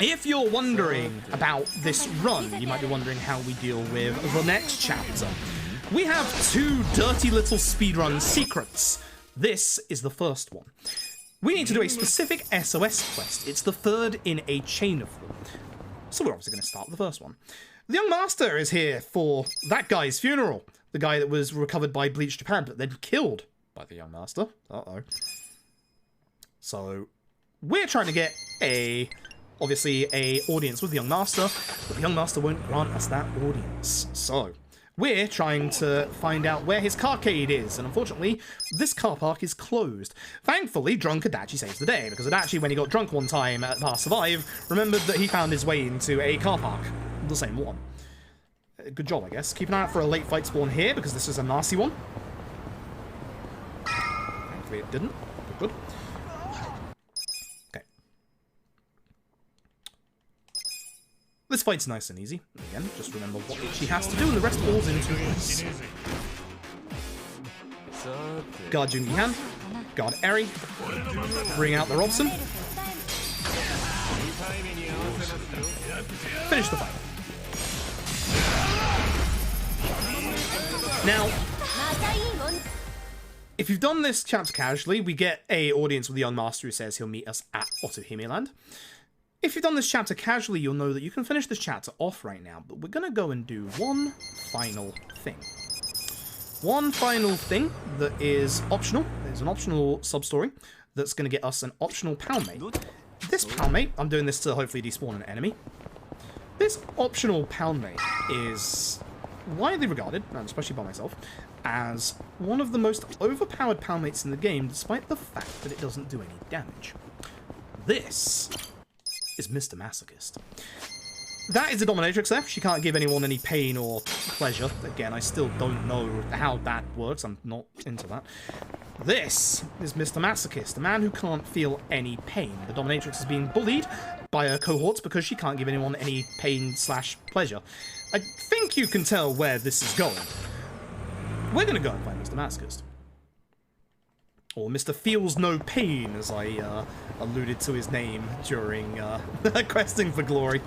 If you're wondering about this run, you might be wondering how we deal with the next chapter. We have two dirty little speedrun secrets. This is the first one. We need to do a specific SOS quest. It's the third in a chain of them. So we're obviously going to start with the first one. The young master is here for that guy's funeral. The guy that was recovered by Bleach Japan, but then killed by the young master. Uh-oh. So we're trying to get obviously a audience with the young master, but the young master won't grant us that audience. So we're trying to find out where his carcade is, and unfortunately, this car park is closed. Thankfully, drunk Adachi saves the day, because Adachi, when he got drunk one time at Bar Survive, remembered that he found his way into a car park. The same one. Good job, I guess. Keep an eye out for a late fight spawn here, because this is a nasty one. Thankfully it didn't. Good. Okay. This fight's nice and easy. Again, just remember what she has to do, and the rest falls into place. Guard Jungi Han. Guard Eri. Bring out the Robson. Finish the fight. Now, if you've done this chapter casually, we get a audience with the young master who says he'll meet us at Otohime Land. If you've done this chapter casually, you'll know that you can finish this chapter off right now, but we're going to go and do one final thing. One final thing that is optional. There's an optional sub-story that's going to get us an optional Palmate. This Palmate, I'm doing this to hopefully despawn an enemy. This optional Palmate is widely regarded, and especially by myself, as one of the most overpowered Palmates in the game, despite the fact that it doesn't do any damage. This is Mr. Masochist. That is a dominatrix there. She can't give anyone any pain or pleasure. Again, I still don't know how that works. I'm not into that. This is Mr. Masochist, a man who can't feel any pain. The dominatrix is being bullied by her cohorts because she can't give anyone any pain/pleasure. I think you can tell where this is going. We're going to go and find Mr. Masochist. Or Mr. Feels No Pain, as I alluded to his name during Questing for Glory.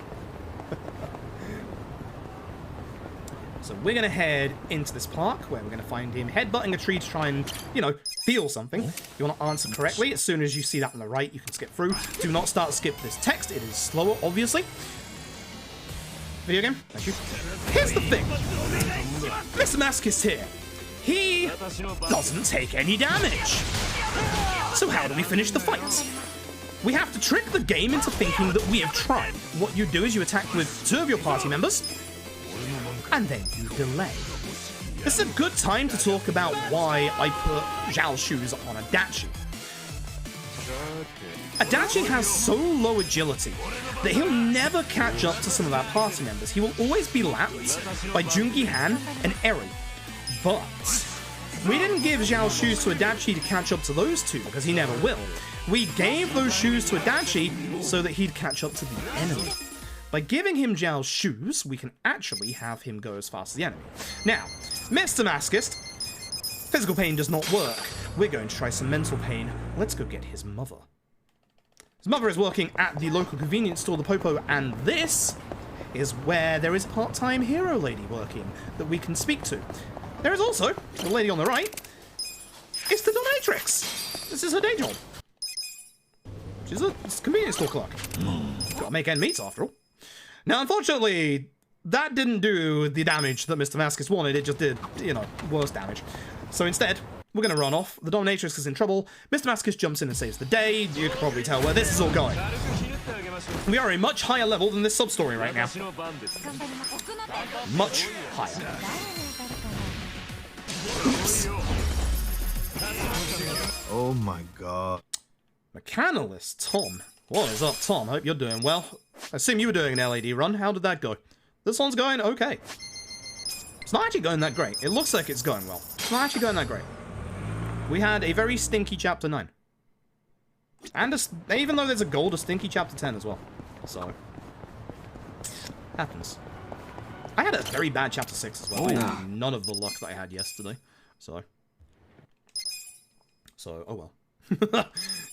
So we're going to head into this park, where we're going to find him headbutting a tree to try and, you know, feel something. You want to answer correctly. As soon as you see that on the right, you can skip through. Do not start skip this text. It is slower, obviously. Video game? Thank you. Here's the thing. Mr. Masochist here. He doesn't take any damage. So how do we finish the fight? We have to trick the game into thinking that we have tried. What you do is you attack with 2 of your party members, and then you delay. This is a good time to talk about why I put Zhao's shoes on Adachi. Adachi has so low agility that he'll never catch up to some of our party members. He will always be lapped by Jungi Han and Eri. But we didn't give Zhao's shoes to Adachi to catch up to those two, because he never will. We gave those shoes to Adachi so that he'd catch up to the enemy. By giving him Zhao's shoes, we can actually have him go as fast as the enemy. Now, Mr. Masochist, physical pain does not work. We're going to try some mental pain. Let's go get his mother. His mother is working at the local convenience store, the Popo, and this is where there is a part-time hero lady working that we can speak to. There is also the lady on the right. It's the dominatrix. This is her day job. She's a convenience store clerk. Gotta make ends meet after all. Now, unfortunately, that didn't do the damage that Mr. Masochist wanted. It just did, you know, worse damage. So instead, we're going to run off. The dominatrix is in trouble. Mr. Masochist jumps in and saves the day. You can probably tell where this is all going. We are a much higher level than this sub-story right now. Much higher. Oops. Oh my god. Mechanalist Tom. What is up, Tom? Hope you're doing well. I assume you were doing an LAD run. How did that go? This one's going okay. It's not actually going that great. It looks like it's going well. It's not actually going that great. We had a very stinky Chapter 9. And even though there's a gold, a stinky Chapter 10 as well. So, happens. I had a very bad Chapter 6 as well. I had none of the luck that I had yesterday. So, oh well.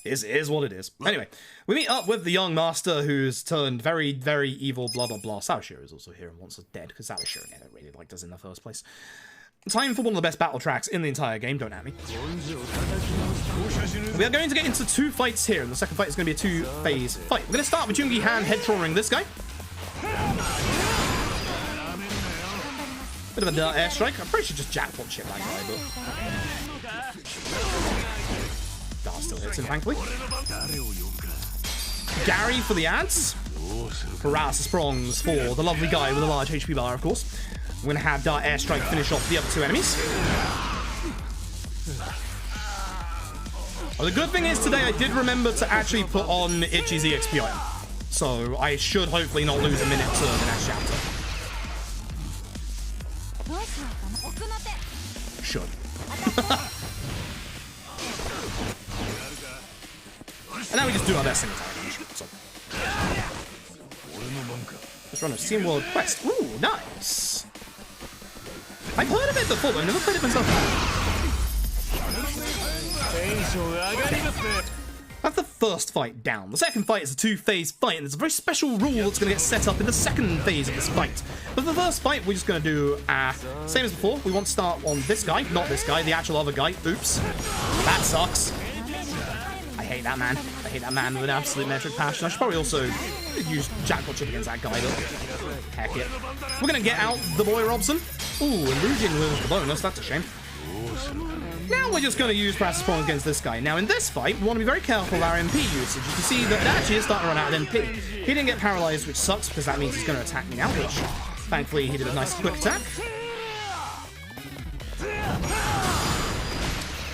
Is what it is. Anyway, we meet up with the young master who's turned very, very evil, blah, blah, blah. Sawashiro is also here and wants us dead, because Sawashiro never really liked us in the first place. Time for one of the best battle tracks in the entire game, don't at me. We are going to get into 2 fights here, and the second fight is going to be a 2-phase fight. We're going to start with Jungi Han head-drawing this guy. Bit of a airstrike. I'm pretty sure just jackpot shit that guy, but... Dar still hits him, thankfully. Gary for the ads. Harass Sprongs for the lovely guy with a large HP bar, of course. We're going to have Dar airstrike finish off the other 2 enemies. Well, the good thing is today I did remember to actually put on Ichi's EXP item. So I should hopefully not lose a minute to the next chapter. Should. And now we just do our best single attack damage. So. Let's run a SteamWorld Quest. Ooh, nice. I've heard of it before, but I've never played it myself. That's the first fight down. The second fight is a 2-phase fight, and there's a very special rule that's going to get set up in the second phase of this fight. But for the first fight, we're just going to do, same as before. We want to start on this guy, not this guy, the actual other guy. Oops. That sucks. I hate that man. I hate that man with an absolute metric passion. I should probably also use jackpot chip against that guy, but heck it. We're going to get out the boy Robson. Ooh, and losing with the bonus. That's a shame. Now we're just going to use Practice Prong against this guy. Now in this fight, we want to be very careful of our MP usage. You can see that it actually is starting to run out of MP. He didn't get paralyzed, which sucks because that means he's going to attack me now, which thankfully he did a nice quick attack.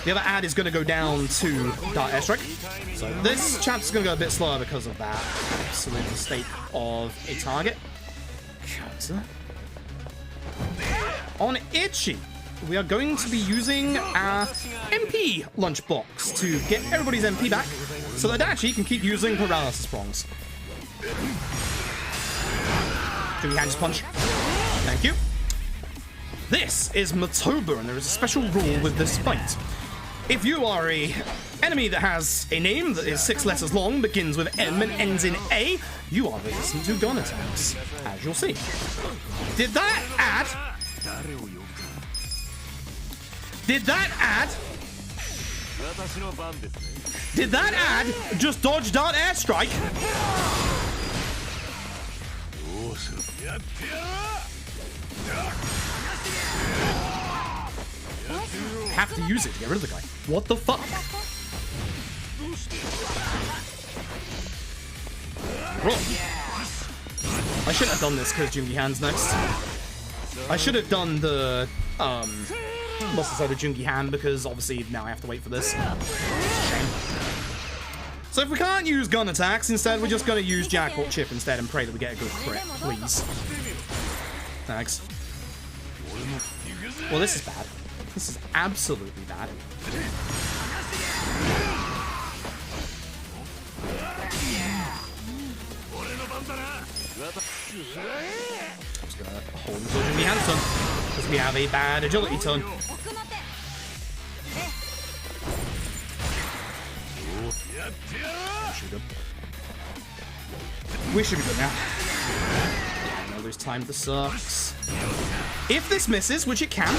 The other ad is going to go down to Dart Airstrike. So this chapter is going to go a bit slower because of that absolute mistake of a target. Counter. On Itchy, we are going to be using our MP lunchbox to get everybody's MP back so that Dachi can keep using paralysis prongs. Jimmy Hands punch. Thank you. This is Matoba, and there is a special rule with this fight. If you are a enemy that has a name that is 6 letters long, begins with M and ends in A, you are resistant to gun attacks, as you'll see. Did that add just dodge Dart Airstrike? Have to use it to get rid of the guy. What the fuck? Bro. I shouldn't have done this because Jungi Han's next. I should have done the what's the side of Jungi Han because obviously now I have to wait for this. Shame. So if we can't use gun attacks, instead we're just going to use Jackpot Chip instead and pray that we get a good crit, please. Thanks. Well, this is bad. This is absolutely bad. I'm just gonna hold until Jimmy Han's turn, because we have a bad agility turn. We should be good now. I'm gonna lose time. This sucks. If this misses, which it can,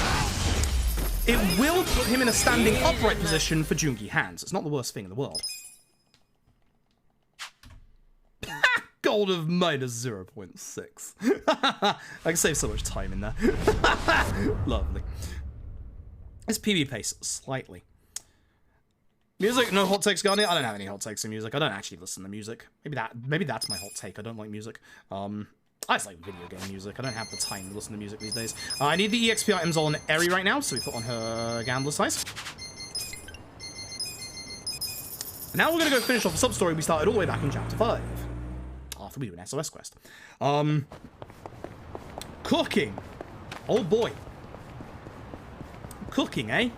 it will put him in a standing upright position for Jungi Hands. It's not the worst thing in the world. Gold of minus 0.6. I can save so much time in there. Lovely. It's PB pace slightly. Music, no hot takes, Guardian. I don't have any hot takes in music. I don't actually listen to music. Maybe that's my hot take. I don't like music. I just like video game music. I don't have the time to listen to music these days. I need the EXP items on Eri right now, so we put on her Gambler size. Now we're going to go finish off the sub-story we started all the way back in Chapter 5. After we do an SOS quest. Cooking. Oh boy. Cooking, eh?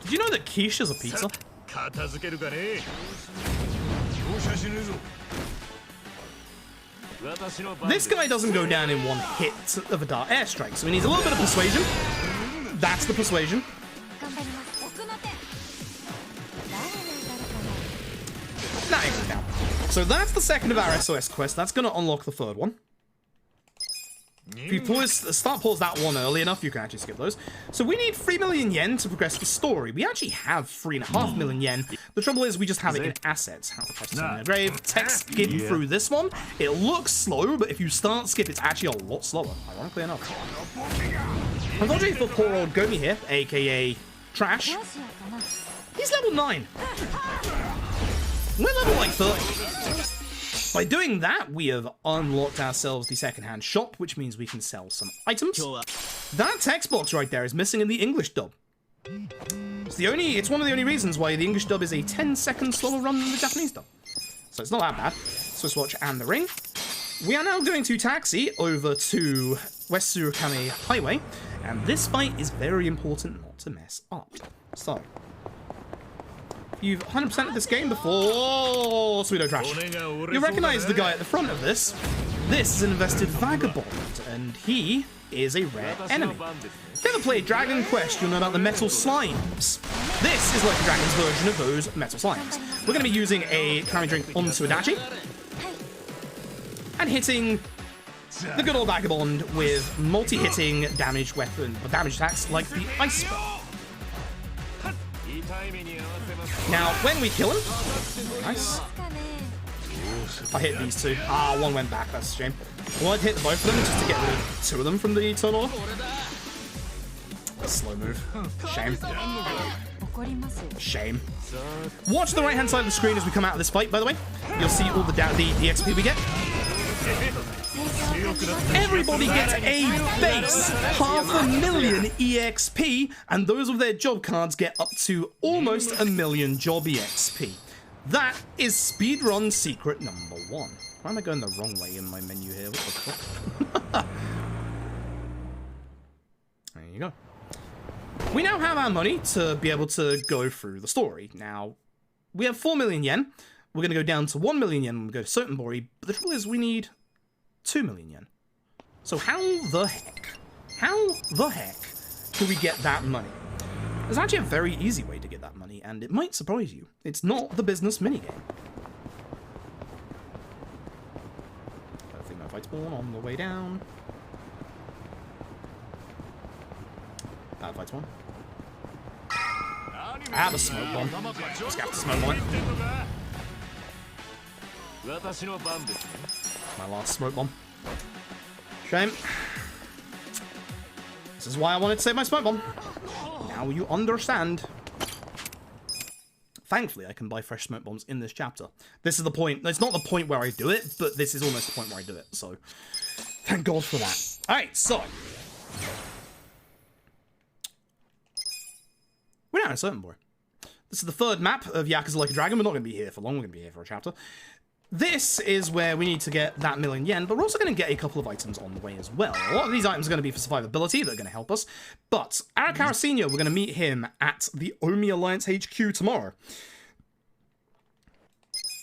Did you know that quiche's a pizza? This guy doesn't go down in one hit of a Dart Airstrike, so he needs a little bit of persuasion. That's the persuasion. Not even now. So that's the second of our SOS quest. That's going to unlock the third one. If you pause that one early enough, you can actually skip those. So we need 3 million yen to progress the story. We actually have 3.5 million yen. The trouble is we just have it in assets. How to press on the grave. Text skip through this one. It looks slow, but if you start skip, it's actually a lot slower, ironically enough. Unfortunately for poor old Gomi here, aka Trash, he's level 9. We're level like 30. By doing that, we have unlocked ourselves the second-hand shop, which means we can sell some items. That text box right there is missing in the English dub. It's one of the only reasons why the English dub is a 10-second slower run than the Japanese dub. So it's not that bad. Swiss Watch and the Ring. We are now going to taxi over to West Surukame Highway And this fight is very important not to mess up. So, if you've 100%ed this game before, Sweeto Trash, you'll recognize the guy at the front of this. This is an invested vagabond, and he is a rare enemy. If you ever played Dragon Quest, you'll know about the metal slimes. This is like the Dragon's version of those metal slimes. We're going to be using a Karami drink onto Adachi, and hitting the good old vagabond with multi-hitting damage attacks like the ice spell. Now, when we kill him, nice. I hit these two. Ah, one went back. That's a shame. I wanted to hit both of them just to get rid of two of them from the turn order. Slow move. Shame. Shame. Watch the right-hand side of the screen as we come out of this fight, by the way. You'll see all the XP we get. Everybody gets a base 500,000 EXP, and those with their job cards get up to almost 1,000,000 job EXP. That is speedrun secret number 1. Why am I going the wrong way in my menu here? What the fuck? There you go. We now have our money to be able to go through the story. Now, we have 4 million yen. We're going to go down to 1 million yen when we go to Sotenbori, but the trouble is we need 2 million yen. So how the heck can we get that money? There's actually a very easy way to get that money, and it might surprise you. It's not the business minigame. I think my fight spawn on the way down. That fight spawn. I have a smoke bomb. Just got the smoke bomb. My last smoke bomb. Shame. This is why I wanted to save my smoke bomb. Now you understand. Thankfully, I can buy fresh smoke bombs in this chapter. This is the point. It's not the point where I do it, but this is almost the point where I do it. So, thank God for that. Alright, so. We're now in Sotenbori. This is the third map of Yakuza Like a Dragon. We're not going to be here for long. We're going to be here for a chapter. This is where we need to get that 1,000,000 yen, but we're also going to get a couple of items on the way as well. A lot of these items are going to be for survivability. They're going to help us. But Arakawa Senior, we're going to meet him at the Omi Alliance HQ tomorrow.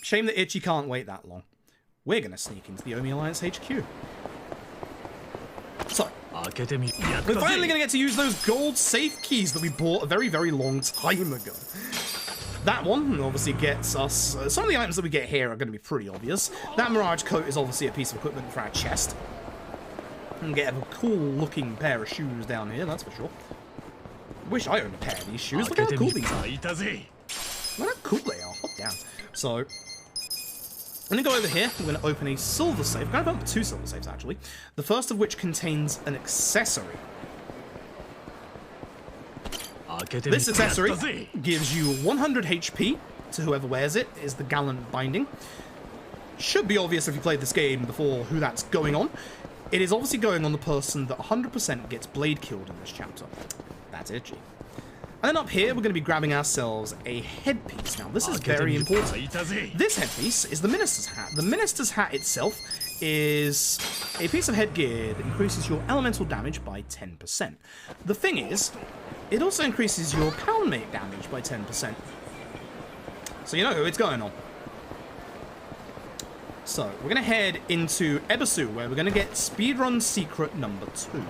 Shame that Ichi can't wait that long. We're going to sneak into the Omi Alliance HQ. So, we're finally going to get to use those gold safe keys that we bought a very, very long time ago. That one obviously gets us... some of the items that we get here are going to be pretty obvious. That Mirage coat is obviously a piece of equipment for our chest. And get a cool-looking pair of shoes down here, that's for sure. Wish I owned a pair of these shoes. Look how cool these are. Look how cool they are. Hot damn. So, I'm going to go over here. I'm going to open a silver safe. I'm going to open 2 silver safes, actually. The first of which contains an accessory. This accessory gives you 100 HP to whoever wears it, is the Gallant Binding. Should be obvious if you played this game before who that's going on. It is obviously going on the person that 100% gets blade killed in this chapter. That's Ichi. And then up here, we're going to be grabbing ourselves a headpiece. Now, this is very important. This headpiece is the Minister's Hat. The Minister's Hat itself is a piece of headgear that increases your elemental damage by 10%. The thing is, it also increases your poundmate damage by 10%. So you know who it's going on. So, we're going to head into Ebisu, where we're going to get speedrun secret number 2.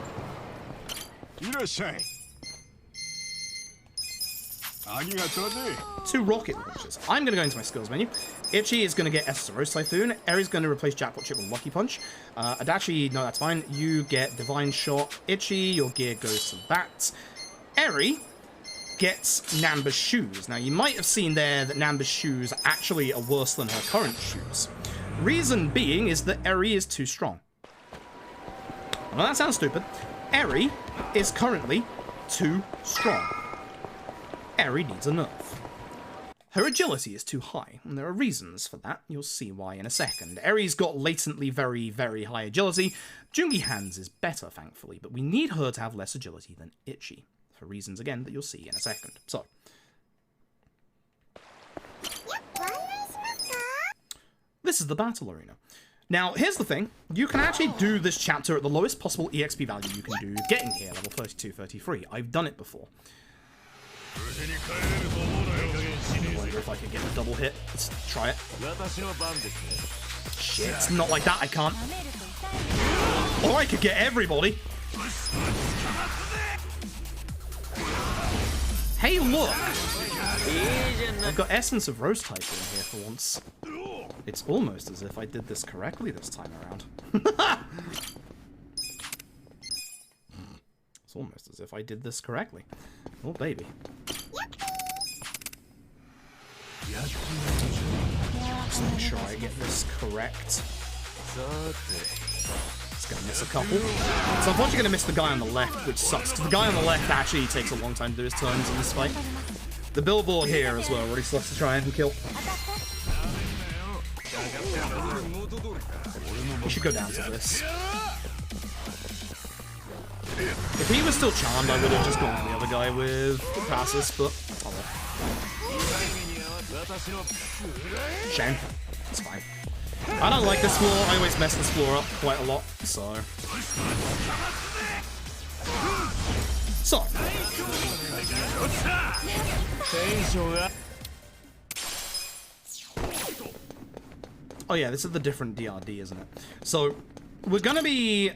2 rocket launchers. I'm going to go into my skills menu. Ichi is going to get SSRO Typhoon. Eri's going to replace Jackpot Chip with Lucky Punch. Adachi, no, that's fine. You get Divine Shot. Ichi, your gear goes to that. Eri gets Namba's shoes. Now, you might have seen there that Namba's shoes actually are worse than her current shoes. Reason being is that Eri is too strong. Well, that sounds stupid. Eri is currently too strong. Eri needs a nerf. Her agility is too high, and there are reasons for that. You'll see why in a second. Eri's got latently very, very high agility. Jungi Hands is better, thankfully, but we need her to have less agility than Ichi. For reasons, again, that you'll see in a second. So. This is the battle arena. Now, here's the thing. You can actually do this chapter at the lowest possible EXP value you can do getting here, level 32, 33. I've done it before. I wonder if I can get a double hit. Let's try it. Shit, it's not like that, I can't. Or I could get everybody. Hey, look! I've got Essence of Rose type in here for once. It's almost as if I did this correctly this time around. It's almost as if I did this correctly. Oh, baby. Just make sure I get this correct. It's gonna miss a couple. So unfortunately gonna miss the guy on the left, which sucks, because the guy on the left actually takes a long time to do his turns in this fight. The billboard here as well really sucks to try and kill. We should go down to this. If he was still charmed, I would have just gone to the other guy with the passes, but oh well. Shame. It's fine. I don't like this floor. I always mess this floor up quite a lot, so. Oh yeah, this is the different DRD, isn't it? So, we're gonna be,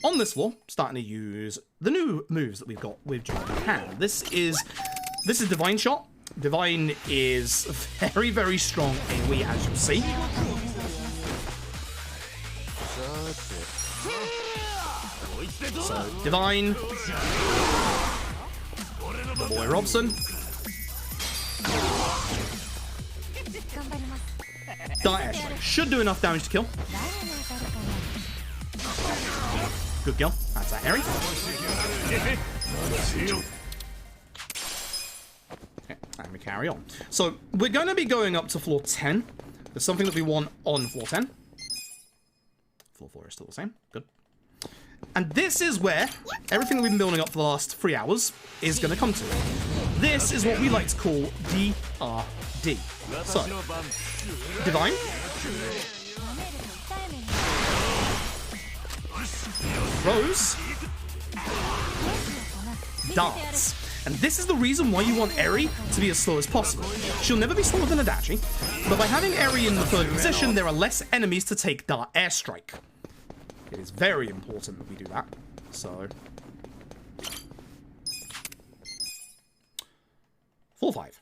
on this floor, starting to use the new moves that we've got with Johnny Hand. This is Divine Shot. Divine is very, very strong AoE, as you'll see. So, Divine. The boy Robson. Dart Airstrike. Should do enough damage to kill. Good kill. That's a Harry. Okay, and we carry on. So, we're going to be going up to floor 10. There's something that we want on floor 10. Floor 4 is still the same. Good. And this is where everything that we've been building up for the last 3 hours is going to come to. This is what we like to call DRD. So, Divine. Rose. Darts. And this is the reason why you want Eri to be as slow as possible. She'll never be slower than Adachi, but by having Eri in the third position, there are less enemies to take Dart Airstrike. It is very important that we do that. So, 4-5.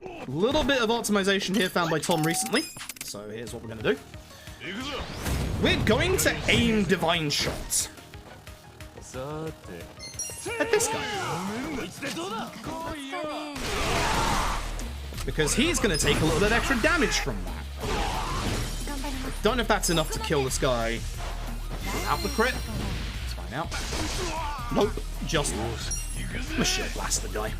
A little bit of optimization here found by Tom recently. So here's what we're going to do. We're going to aim Divine Shot at this guy. Because he's going to take a little bit extra damage from that. Don't know if that's enough to kill this guy without the crit. Let's find out. Nope, just not. Machine blast the guy.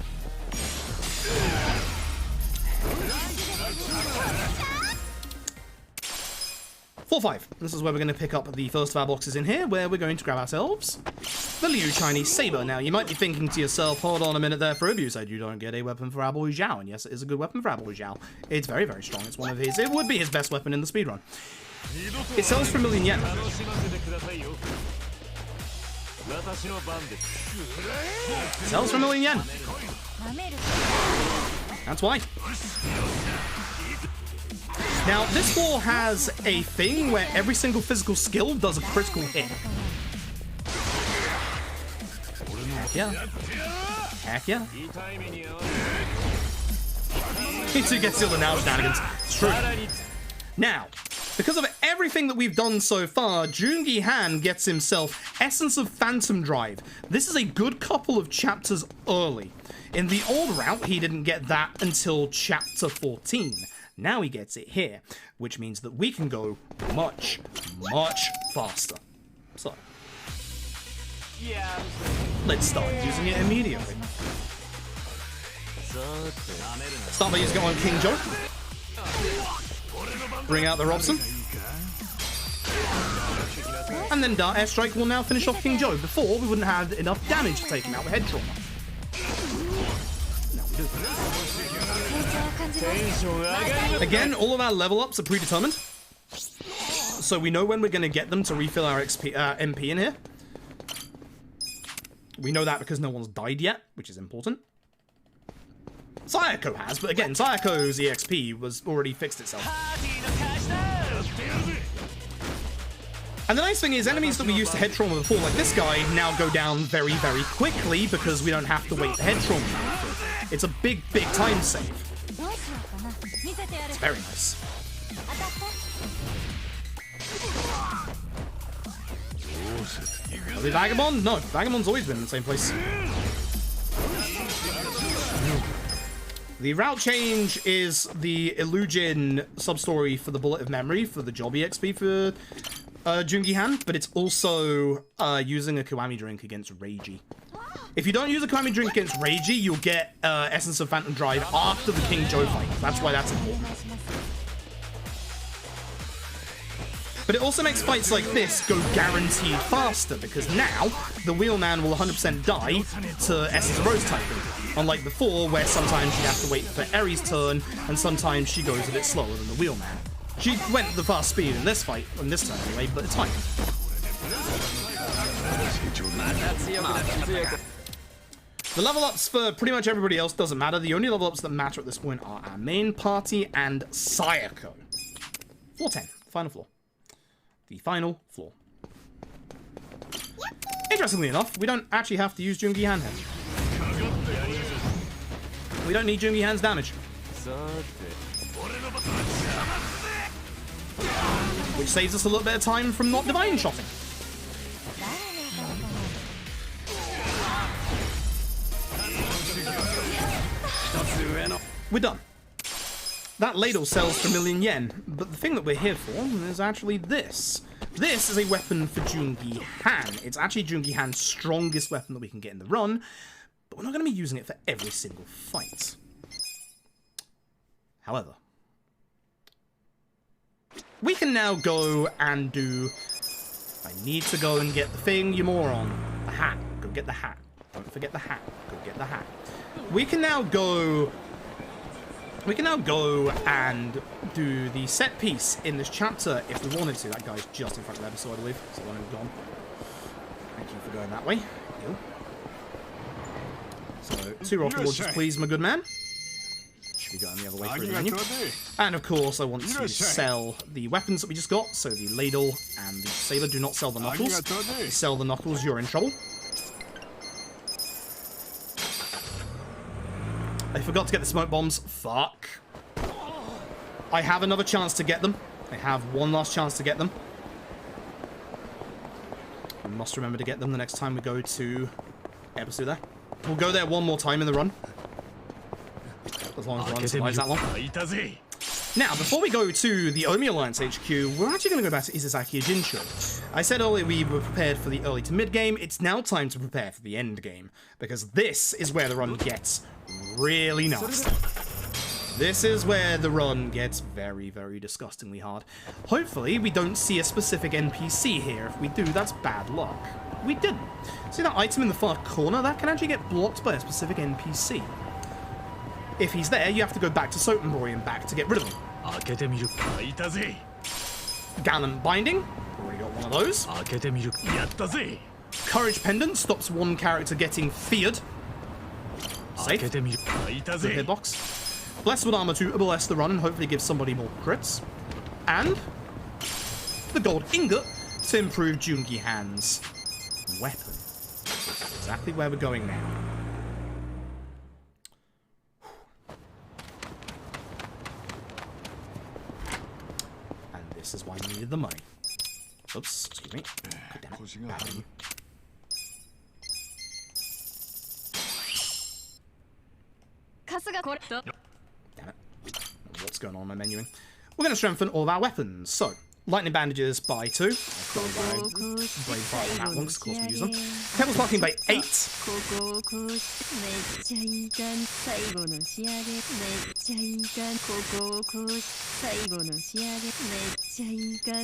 4-5. This is where we're going to pick up the first of our boxes in here, where we're going to grab ourselves the Liu Chinese Saber. Now, you might be thinking to yourself, hold on a minute there, Frobe, you said you don't get a weapon for our boy Zhao. And yes, it is a good weapon for our boy Zhao. It's very, very strong. It's one of his, it would be his best weapon in the speedrun. It sells for 1 million yen. It sells for 1 million yen. That's why. Now, this floor has a thing where every single physical skill does a critical hit. Heck yeah. Heck yeah. He too gets all the now shenanigans. It's true. Now, because of everything that we've done so far, Joongi Han gets himself Essence of Phantom Drive. This is a good couple of chapters early. In the old route, he didn't get that until chapter 14. Now he gets it here, which means that we can go much, much faster. So, let's start using it immediately. Start by using it on King Joe. Bring out the Robson. And then Dart Airstrike will now finish off King Joe. Before, we wouldn't have enough damage to take him out with head trauma. Now we do. Again, all of our level ups are predetermined. So we know when we're going to get them to refill our MP in here. We know that because no one's died yet, which is important. Sayako has, but again, Sayako's EXP was already fixed itself. And the nice thing is, enemies that we used to head trauma before, like this guy, now go down very, very quickly because we don't have to wait for head trauma. It's a big, big time save. It's very nice. Are we Vagabond? No, Vagabond's always been in the same place. The route change is the Illugin sub-story for the Bullet of Memory, for the job EXP for Jungi-Han, but it's also using a Kiwami drink against Reiji. If you don't use a Kiwami drink against Reiji, you'll get Essence of Phantom Drive after the King Joe fight. That's why that's important. But it also makes fights like this go guaranteed faster, because now the Wheelman will 100% die to Essence of Rose typing. Unlike before, where sometimes you'd have to wait for Eri's turn, and sometimes she goes a bit slower than the Wheelman. She went the fast speed in this fight, in this turn anyway, but it's fine. The level ups for pretty much everybody else doesn't matter. The only level ups that matter at this point are our main party and Sayako. Floor 10, final floor. The final floor. Interestingly enough, we don't actually have to use Jungi-Han here. We don't need Jungi-Han's damage. Which saves us a little bit of time from not divine shotting. We're done. That ladle sells for 1,000,000 yen, but the thing that we're here for is actually this. This is a weapon for Jungi-Han. It's actually Jungi-Han's strongest weapon that we can get in the run, but we're not going to be using it for every single fight. However, we can now go and do... I need to go and get the thing, you moron. The hat. Go get the hat. Don't forget the hat. Go get the hat. We can now go and do the set piece in this chapter if we wanted to. That guy's just in front of the episode, I believe. So one of them gone. Thank you for going that way. Thank you. So, 2 rocket launches, please, my good man. Should be going the other way through the menu. And of course, I want to sell the weapons that we just got. So the ladle and the saber. Do not sell the knuckles. If you sell the knuckles, you're in trouble. I forgot to get the smoke bombs. Fuck. I have another chance to get them. I have one last chance to get them. I must remember to get them the next time we go to episode there. We'll go there one more time in the run. As long as the run survives that long. Now, before we go to the Omi Alliance HQ, we're actually going to go back to Isazaki Jinsho. I said earlier we were prepared for the early to mid game. It's now time to prepare for the end game, because this is where the run gets really nasty. This is where the run gets very, very disgustingly hard. Hopefully, we don't see a specific NPC here. If we do, that's bad luck. We didn't. See that item in the far corner? That can actually get blocked by a specific NPC. If he's there, you have to go back to Sotenbori and back to get rid of him. Gallant Binding. Already got one of those. Courage Pendant stops one character getting feared. Safe. Good hitbox. Blessed Armor to bless the run and hopefully give somebody more crits. And the gold ingot to improve Jungi-Han's weapon. Exactly where we're going now. And this is why we needed the money. Oops, excuse me. God damn it. Bad menu. Damn it. What's going on in my menuing? We're going to strengthen all of our weapons. So, lightning bandages by 2. Brave fire on that one, because of course we use them. Pebble sparking by 8.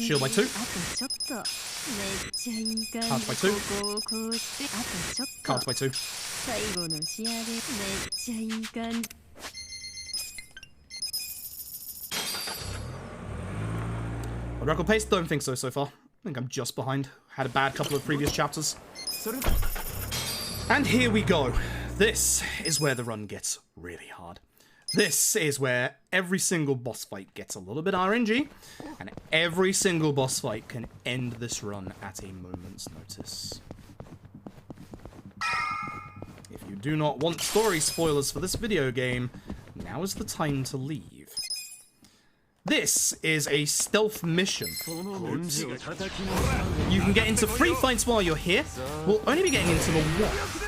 Shield by 2. Cards by 2. Cards by 2. Record pace? Don't think so far. I think I'm just behind. Had a bad couple of previous chapters. And here we go. This is where the run gets really hard. This is where every single boss fight gets a little bit RNG, and every single boss fight can end this run at a moment's notice. If you do not want story spoilers for this video game, now is the time to leave. This is a stealth mission. You can get into 3 fights while you're here. We'll only be getting into the 1.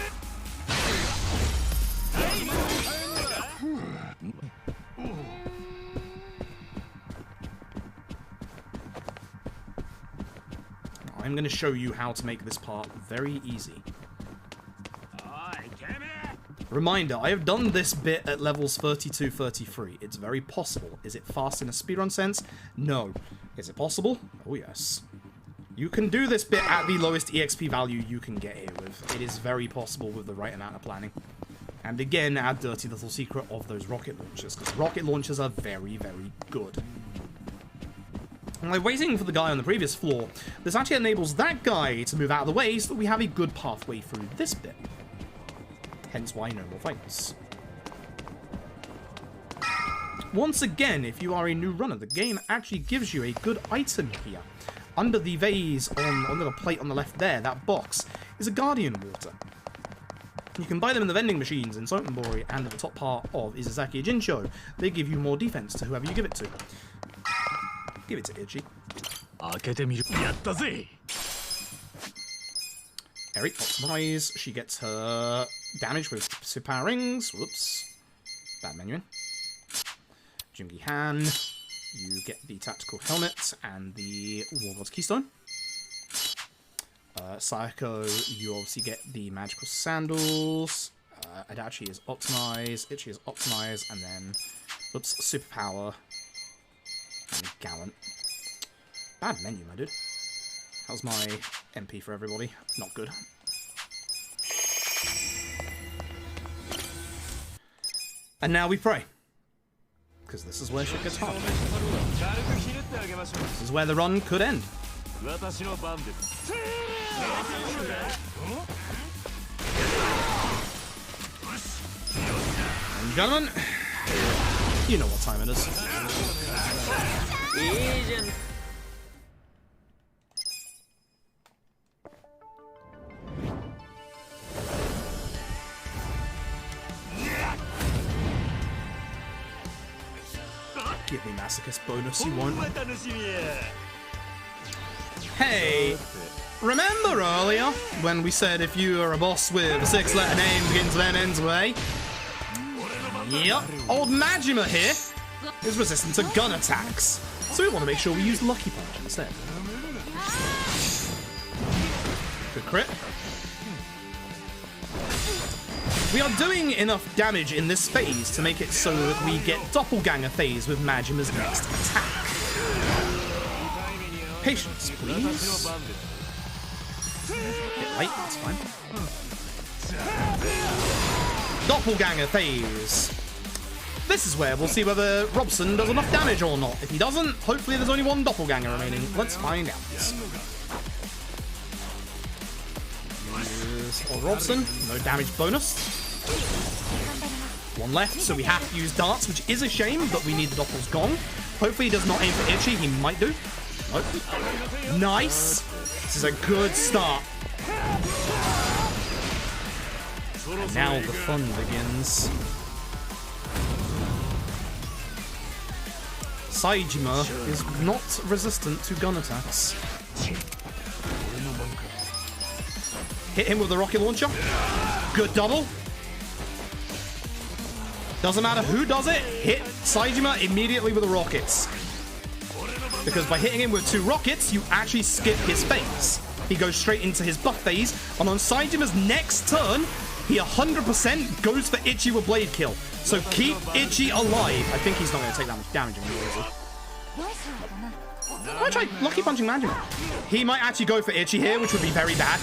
I'm going to show you how to make this part very easy. Reminder, I have done this bit at levels 32, 33. It's very possible. Is it fast in a speedrun sense? No. Is it possible? Oh yes. You can do this bit at the lowest EXP value you can get here with. It is very possible with the right amount of planning. And again, our dirty little secret of those rocket launchers, because rocket launchers are very, very good. And by waiting for the guy on the previous floor, this actually enables that guy to move out of the way so that we have a good pathway through this bit. Hence why no more fights. Once again, if you are a new runner, the game actually gives you a good item here. Under the vase, on the plate on the left there, that box, is a Guardian Water. You can buy them in the vending machines in Sotenbori and at the top part of Izazaki Jinsho. They give you more defense to whoever you give it to. Give it to Ichi. Eri, optimize. She gets her damage with super rings. Whoops. Bad menuing. Jungi Han. You get the tactical helmet and the War God's Keystone. Sayako, you obviously get the magical sandals. Adachi is optimized. Ichi is optimized. And then, oops, superpower. And Gallant. Bad menu, my dude. How's my MP for everybody? Not good. And now we pray. Because this is where shit gets hard. This is where the run could end. Ladies and gentlemen, you know what time it is. Give me masochist bonus, you won't. Hey, remember earlier when we said if you are a boss with a 6-letter name begins with N, ends with A? Yep, old Majima here is resistant to gun attacks, so we want to make sure we use Lucky Punch instead. Good crit. We are doing enough damage in this phase to make it so that we get Doppelganger phase with Majima's next attack. Patience, please. Bit late, that's fine. Doppelganger phase. This is where we'll see whether Robson does enough damage or not. If he doesn't, hopefully there's only one Doppelganger remaining. Let's find out. Or Robson, no damage bonus. One left, so we have to use darts, which is a shame, but we need the Doppel's gong. Hopefully he does not aim for Ichi, he might do. Nope. Nice! This is a good start. And now the fun begins. Saejima is not resistant to gun attacks. Hit him with the rocket launcher. Good double. Doesn't matter who does it, hit Saejima immediately with the rockets. Because by hitting him with 2 rockets, you actually skip his phase. He goes straight into his buff phase, and on Saejima's next turn, he 100% goes for Ichi with Blade Kill. So keep Ichi alive. I think he's not going to take that much damage anymore, is he? I might try Lucky Punching Majima. He might actually go for Ichi here, which would be very bad.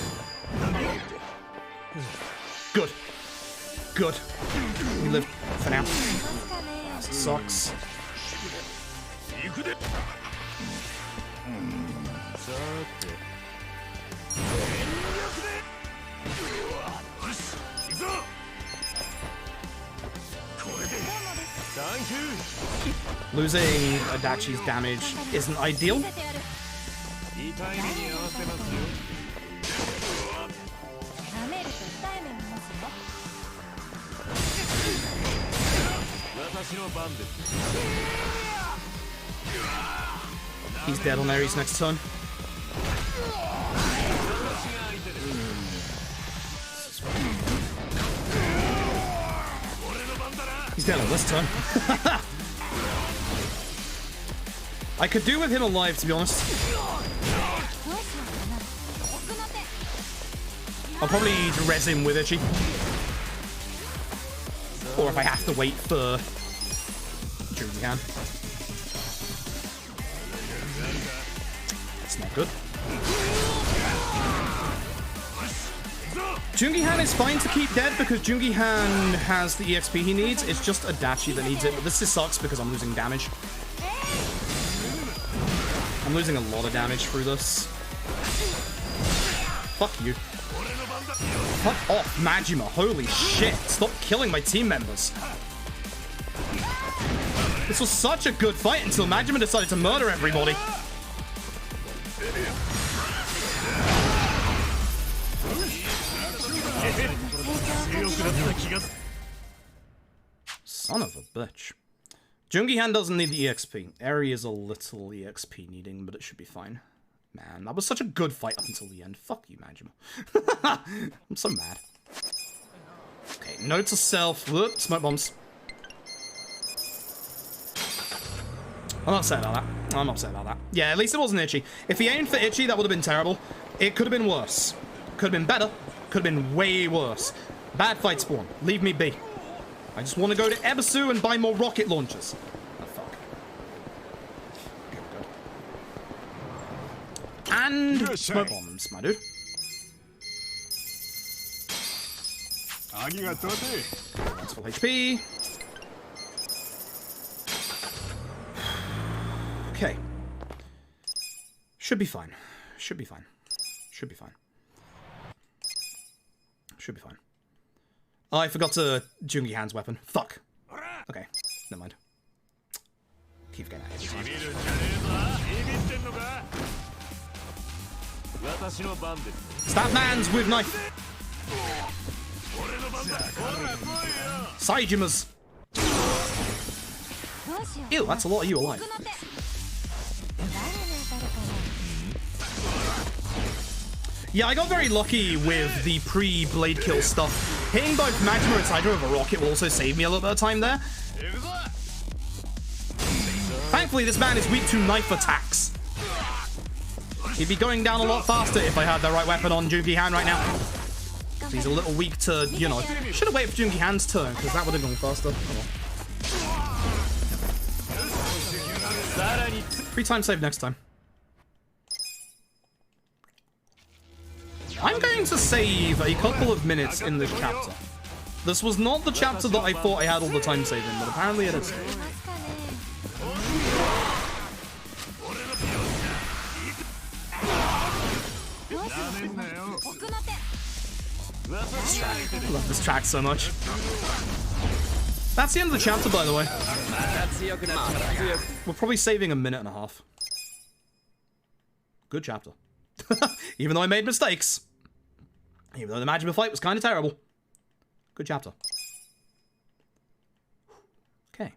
Good. Good. We live for now. That sucks. Losing Adachi's damage isn't ideal. He's dead on Ares next turn. He's dead on this turn. I could do with him alive, to be honest. I'll probably res him with Ichi. Or if I have to wait for Jungi-Han. That's not good. Jungi-Han is fine to keep dead because Jungi-Han has the EXP he needs. It's just Adachi that needs it. But this just sucks because I'm losing damage. I'm losing a lot of damage through this. Fuck you. Fuck off, Majima. Holy shit. Stop killing my team members. This was such a good fight until Majima decided to murder everybody. Son of a bitch. Jungi-Han doesn't need the EXP. Eri is a little EXP needing, but it should be fine. Man, that was such a good fight up until the end. Fuck you, Majima. I'm so mad. Okay, note to self. Whoop, smoke bombs. I'm upset about that. I'm upset about that. Yeah, at least it wasn't Ichi. If he aimed for Ichi, that would have been terrible. It could have been worse. Could have been better. Could have been way worse. Bad fight spawn. Leave me be. I just want to go to Ebisu and buy more rocket launchers. Oh, fuck. Good. And smoke bombs, my dude. That's full HP. Okay. Should be fine. Should be fine. Should be fine. Should be fine. Oh, I forgot to Jungi-Han's weapon. Fuck. Okay, never mind. Keep getting that every time. Stab mans with knife. Saijimas. Ew, that's a lot of you alive. Yeah, I got very lucky with the pre-blade kill stuff. Hitting both Majima and Saito with a rocket will also save me a little bit of time there. Thankfully, this man is weak to knife attacks. He'd be going down a lot faster if I had the right weapon on Jungi-Han right now. He's a little weak to, you know... Should have waited for Jungi-Han's turn, because that would have gone faster. Oh well. 3 times save next time. I'm going to save a couple of minutes in this chapter. This was not the chapter that I thought I had all the time saving, but apparently it is. This track. I love this track so much. That's the end of the chapter, by the way. We're probably saving a minute and a half. Good chapter. Even though I made mistakes. Even though the Majima fight was kind of terrible. Good chapter. Okay.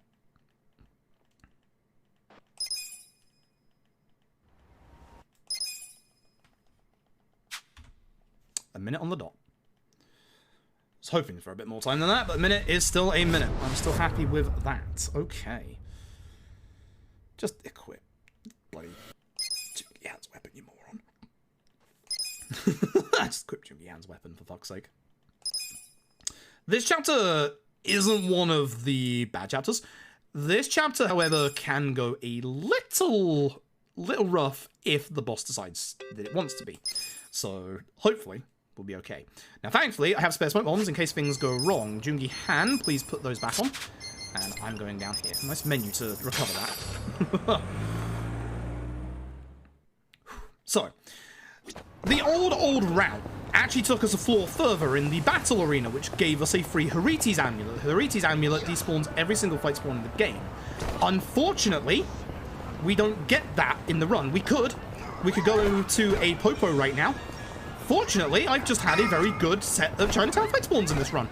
A minute on the dot. I was hoping for a bit more time than that, but a minute is still a minute. I'm still happy with that. Okay. Just equip. Bloody Jungi-Han's weapon, you moron. Just equip Jungi-Han's weapon, for fuck's sake. This chapter isn't one of the bad chapters. This chapter, however, can go a little rough if the boss decides that it wants to be. So, hopefully, we'll be okay. Now, thankfully, I have spare smoke bombs in case things go wrong. Jungi-Han, please put those back on. And I'm going down here. Nice menu to recover that. So, the old route actually took us a floor further in the battle arena, which gave us a free Hariti's Amulet. Hariti's Amulet despawns every single fight spawn in the game. Unfortunately, we don't get that in the run. We could go to a Popo right now. Fortunately, I've just had a very good set of Chinatown fight spawns in this run.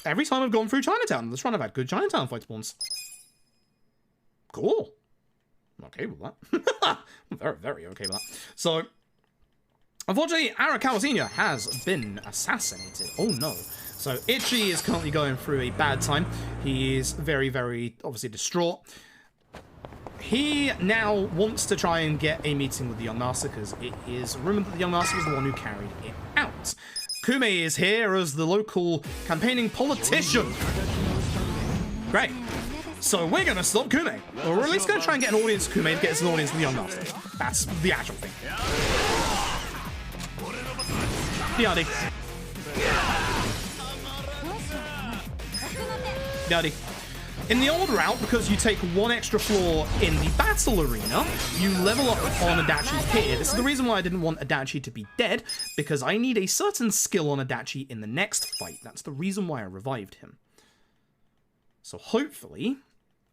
Every time I've gone through Chinatown in this run, I've had good Chinatown fight spawns. Cool. I'm okay with that. I'm very, very okay with that. So, unfortunately, Arakawa Senior has been assassinated. Oh no. So, Ichi is currently going through a bad time. He is very, very, obviously distraught. He now wants to try and get a meeting with the Young Master, because it is rumored that the Young Master was the one who carried it out. Kume is here as the local campaigning politician. Great. So we're going to stop Kume. Or we're at least going to try and get an audience with Kume to get us an audience with the Young Master. That's the actual thing. Yadi. Yadi. In the old route, because you take one extra floor in the battle arena, you level up on Adachi here. This is the reason why I didn't want Adachi to be dead, because I need a certain skill on Adachi in the next fight. That's the reason why I revived him. So hopefully,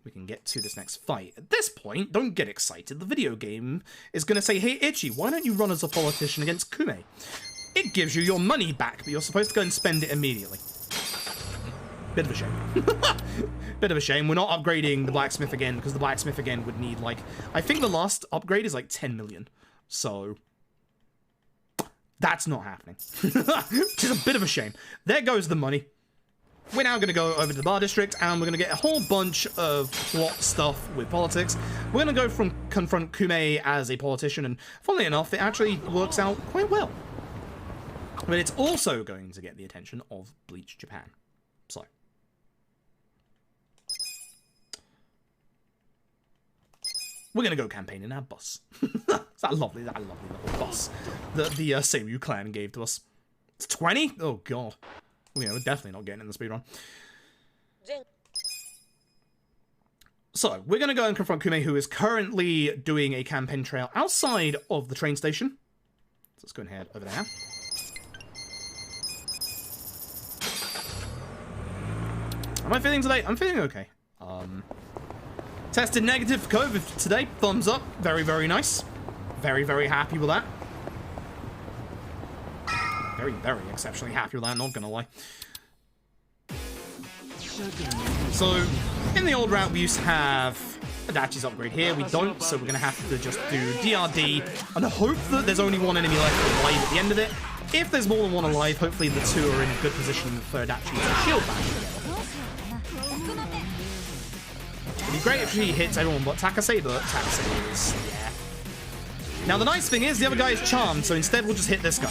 we can get to this next fight. At this point, don't get excited. The video game is going to say, hey Ichi, why don't you run as a politician against Kume? It gives you your money back, but you're supposed to go and spend it immediately. Bit of a shame. Bit of a shame. We're not upgrading the blacksmith again, because the blacksmith again would need, like, I think the last upgrade is like 10 million. So, that's not happening. Which is a bit of a shame. There goes the money. We're now going to go over to the bar district, and we're going to get a whole bunch of plot stuff with politics. We're going to go from confront Kume as a politician, and funnily enough, it actually works out quite well. But it's also going to get the attention of Bleach Japan. So, we're gonna go campaign in our bus. that lovely little bus that the Seiyu clan gave to us. It's 20? Oh god. Well, yeah, we're definitely not getting in the speedrun. So, we're gonna go and confront Kume, who is currently doing a campaign trail outside of the train station. So let's go and head over there. How am I feeling today? I'm feeling okay. Tested negative for COVID today. Thumbs up. Very, very nice. Very, very happy with that. Very, very exceptionally happy with that, not gonna lie. So, in the old route, we used to have Adachi's upgrade here. We don't, so we're gonna have to just do DRD and hope that there's only one enemy left alive at the end of it. If there's more than one alive, hopefully the two are in a good position for Adachi to shield back together. It'd be great if she hits everyone but Takase, but Takase is, yeah. Now the nice thing is, the other guy is charmed, so instead we'll just hit this guy.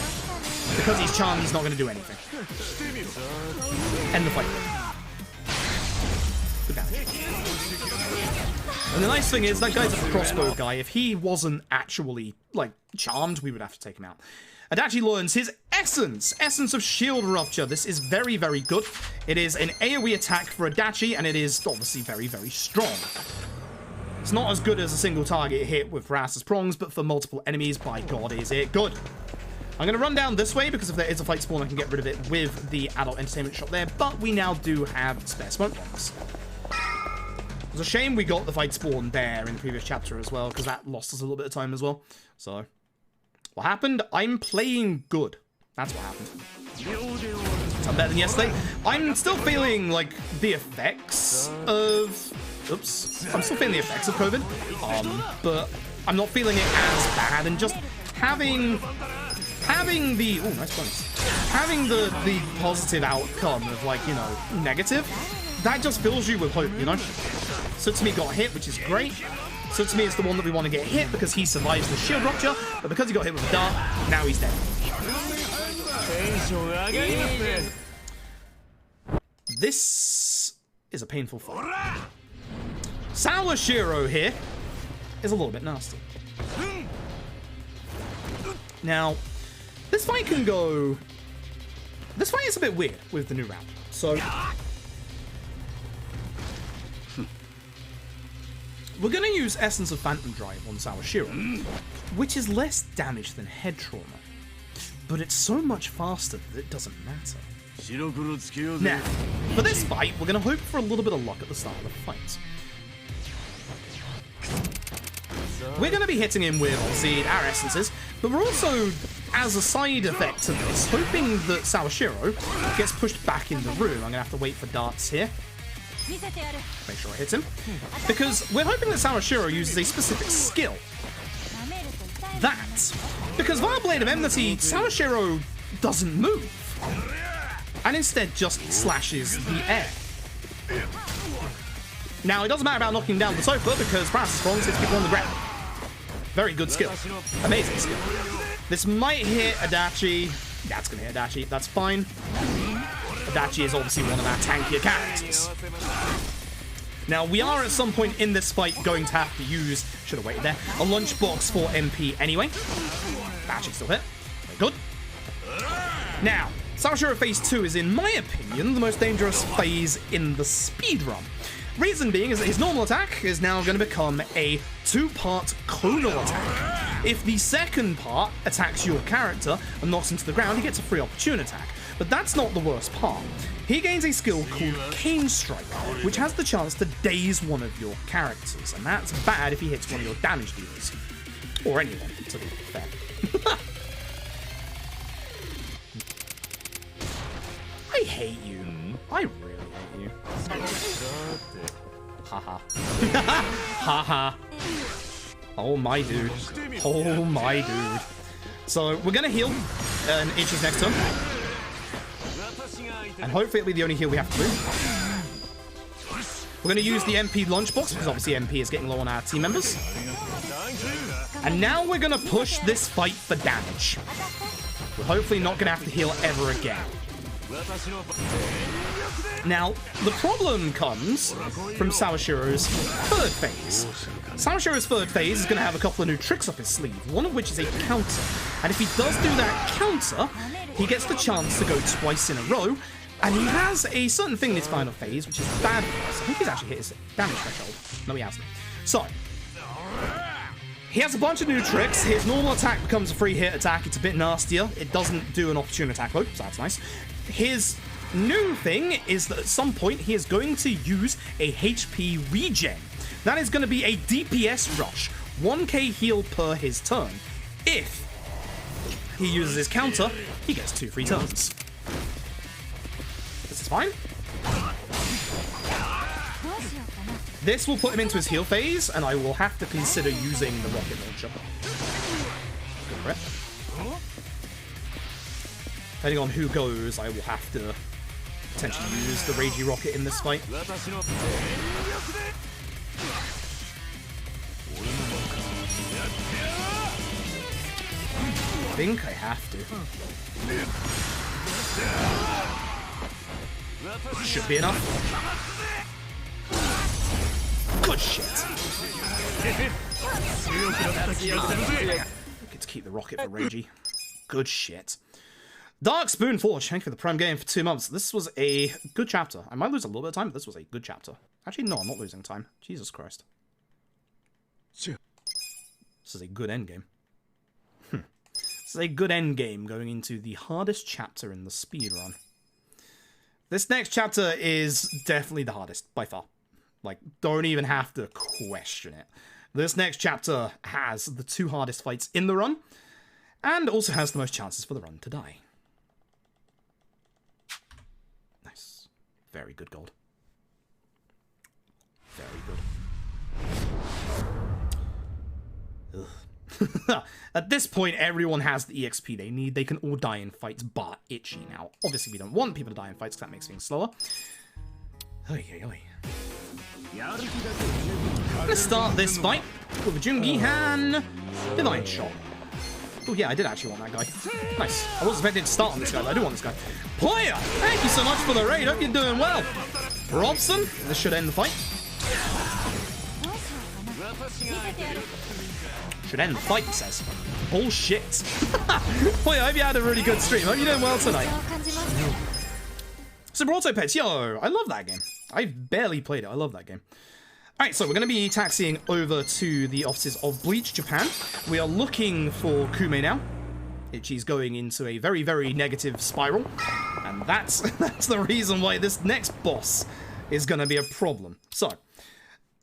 Because he's charmed, he's not going to do anything. End the fight. Good damage. And the nice thing is, that guy's a crossbow guy. If he wasn't actually, like, charmed, we would have to take him out. Adachi learns his Essence of Shield Rupture. This is very, very good. It is an AoE attack for Adachi, and it is obviously very, very strong. It's not as good as a single target hit with Rasa's Prongs, but for multiple enemies, by God, is it good. I'm going to run down this way, because if there is a fight spawn, I can get rid of it with the adult entertainment shop there, but we now do have spare smoke bombs. It was a shame we got the fight spawn there in the previous chapter as well, because that lost us a little bit of time as well. So, what happened? I'm playing good. That's what happened. I'm better than yesterday. I'm still feeling, like, the effects of... Oops. I'm still feeling the effects of COVID. But I'm not feeling it as bad. And just having the... Oh, nice points. Having the positive outcome of, like, you know, negative, that just fills you with hope, you know? Sutsumi got hit, which is great. Sutsumi is the one that we want to get hit because he survives the shield rupture, but because he got hit with the dart, now he's dead. This is a painful fight. Sawashiro here is a little bit nasty. Now, this fight can go... This fight is a bit weird with the new round. So... we're going to use Essence of Phantom Drive on Sawashiro, which is less damage than Head Trauma, but it's so much faster that it doesn't matter. Now, for this fight, we're going to hope for a little bit of luck at the start of the fight. We're going to be hitting him with, obviously, our essences, but we're also, as a side effect to this, hoping that Sawashiro gets pushed back in the room. I'm going to have to wait for darts here. Make sure I hit him. Because we're hoping that Sawashiro uses a specific skill. That. Because via Blade of Enmity, Sawashiro doesn't move. And instead just slashes the air. Now, it doesn't matter about knocking down the sofa because Paralysis Prongs hits people on the ground. Very good skill. Amazing skill. This might hit Adachi. That's going to hit Adachi. That's fine. Adachi is obviously one of our tankier characters. Now, we are at some point in this fight going to have to use, should have waited there, a lunchbox for MP anyway. That should still hit. Very good. Now, Sawashiro Phase 2 is, in my opinion, the most dangerous phase in the speedrun. Reason being is that his normal attack is now going to become a 2-part clonal attack. If the second part attacks your character and knocks him to the ground, he gets a free opportune attack. But that's not the worst part. He gains a skill called Cane Strike, which has the chance to daze one of your characters, and that's bad if he hits one of your damage dealers. Or anyone, to be fair. I hate you. I really hate you. Haha. Haha. Oh my dude. Oh my dude. So we're gonna heal an Ichi's next turn. And hopefully it'll be the only heal we have to do. We're gonna use the MP lunchbox because obviously MP is getting low on our team members. And now we're gonna push this fight for damage. We're hopefully not gonna have to heal ever again. Now, the problem comes from Sawashiro's third phase. Sawashiro's third phase is going to have a couple of new tricks up his sleeve, one of which is a counter. And if he does do that counter, he gets the chance to go twice in a row, and he has a certain thing in his final phase, which is bad for us. I think he's actually hit his damage threshold. No, he hasn't. So, he has a bunch of new tricks. His normal attack becomes a free hit attack. It's a bit nastier. It doesn't do an opportune attack load, so that's nice. His new thing is that at some point he is going to use a HP regen. That is going to be a DPS rush, 1k heal per his turn. If he uses his counter, he gets 2 free turns. This is fine. This will put him into his heal phase, and I will have to consider using the rocket launcher. Go for it. Depending on who goes, I will have to potentially use the Ragey Rocket in this fight. I think I have to. Should be enough. Good shit. Get to keep the rocket for Ragey. Good shit. Dark Spoon Forge, thank you for the Prime game for 2 months. This was a good chapter. I might lose a little bit of time, but this was a good chapter. Actually, no, I'm not losing time. Jesus Christ. This is a good endgame. This is a good endgame going into the hardest chapter in the speedrun. This next chapter is definitely the hardest, by far. Like, don't even have to question it. This next chapter has the 2 hardest fights in the run, and also has the most chances for the run to die. Nice. Very good gold. Very good. At this point, everyone has the EXP they need. They can all die in fights, but Itchy now. Obviously, we don't want people to die in fights because that makes things slower. Oy, oy, oy. Let's start this fight with a Jungihan Divine Shot. Oh yeah, I did actually want that guy. Nice. I wasn't expecting to start on this guy, but I do want this guy. Player, thank you so much for the raid. Hope you're doing well. Robson, this should end the fight. Should end the fight, he says. Bullshit. Boy, I hope you had a really good stream. Hope you're doing well tonight. Super Auto Pets, yo, I love that game. I've barely played it. I love that game. Alright, so we're going to be taxiing over to the offices of Bleach Japan. We are looking for Kume now. She's going into a very, very negative spiral. And that's the reason why this next boss is going to be a problem. So,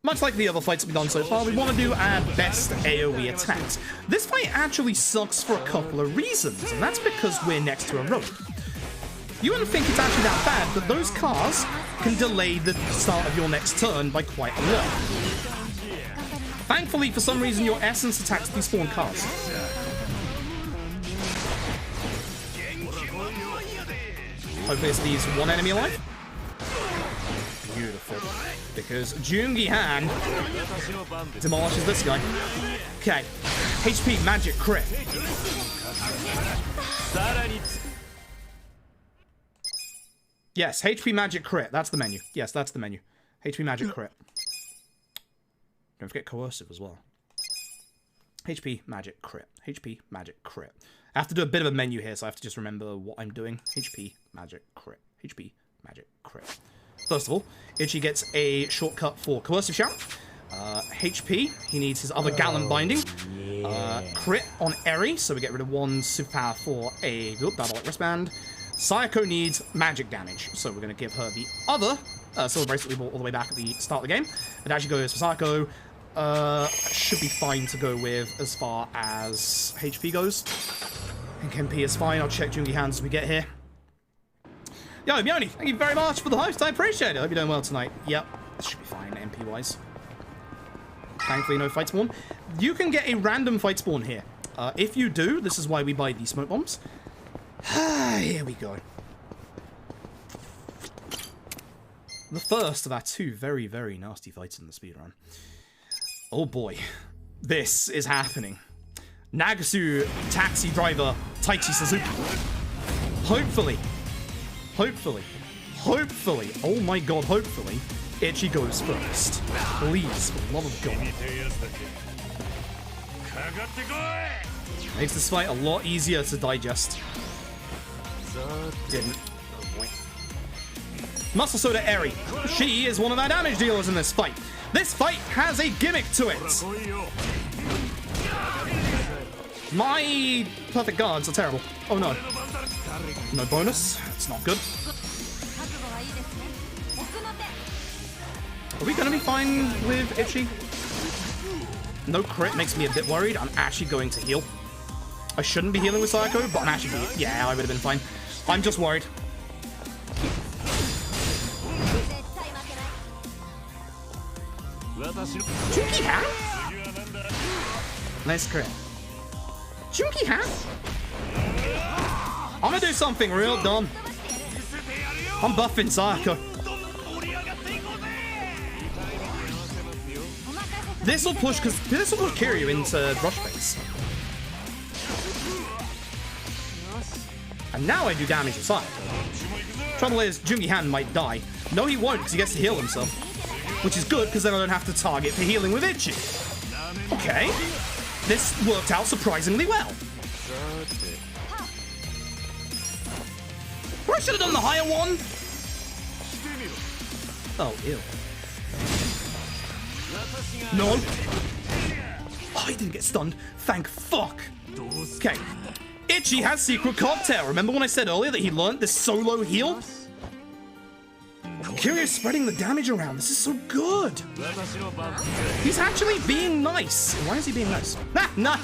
much like the other fights we've done so far, we want to do our best AoE attacks. This fight actually sucks for a couple of reasons, and that's because we're next to a road. You wouldn't think it's actually that bad, but those cars can delay the start of your next turn by quite a lot. Thankfully, for some reason, your essence attacks despawn cars. Hopefully it's leaves one enemy alive. Beautiful. Because Jungi-han demolishes this guy. Okay. HP magic crit. Yes, HP magic crit. That's the menu. Yes, that's the menu. HP magic crit. Don't forget coercive as well. HP magic crit. HP magic crit. I have to do a bit of a menu here, so I have to just remember what I'm doing. HP magic crit. HP magic crit. First of all, Ichi gets a shortcut for coercive shout. HP, he needs his other gallant binding. Crit on Eri, so we get rid of one superpower for a diabolic wristband. Sayako needs magic damage, so we're going to give her the other silver bracelet we bought all the way back at the start of the game. It actually goes for Sayako. Should be fine to go with as far as HP goes. I think MP is fine. I'll check Jungi hands as we get here. Yo, Mioni, thank you very much for the host. I appreciate it. I hope you're doing well tonight. Yep, this should be fine MP-wise. Thankfully, no fight spawn. You can get a random fight spawn here. If you do, this is why we buy these smoke bombs. Here we go. The first of our two very, very nasty fights in the speedrun. Oh boy. This is happening. Nagasu taxi driver Taichi Suzuki. Hopefully, oh my god, hopefully, Ichi goes first. Please, for the love of God. Makes this fight a lot easier to digest. Didn't. Muscle Soda Eri. She is one of our damage dealers in this fight. This fight has a gimmick to it. My perfect guards are terrible. Oh no. No bonus. It's not good. Are we going to be fine with Ichi? No crit makes me a bit worried. I'm actually going to heal. I shouldn't be healing with Sayako, but I'm actually... Yeah, I would have been fine. I'm just worried. Jungi-han? Nice crit. Jungi-han? I'm gonna do something real dumb. I'm buffing Sayako. This will push Kiryu into rush phase. And now I do damage to Sayako. Trouble is, Jungi-han might die. No, he won't, because he gets to heal himself. Which is good, because then I don't have to target for healing with Ichi. Okay. This worked out surprisingly well. Or I should have done the higher one. Oh, ew. No. Oh, he didn't get stunned. Thank fuck. Okay. Ichi has Secret Cocktail. Remember when I said earlier that he learned this solo heal? Kiryu's spreading the damage around. This is so good. He's actually being nice. Why is he being nice? No.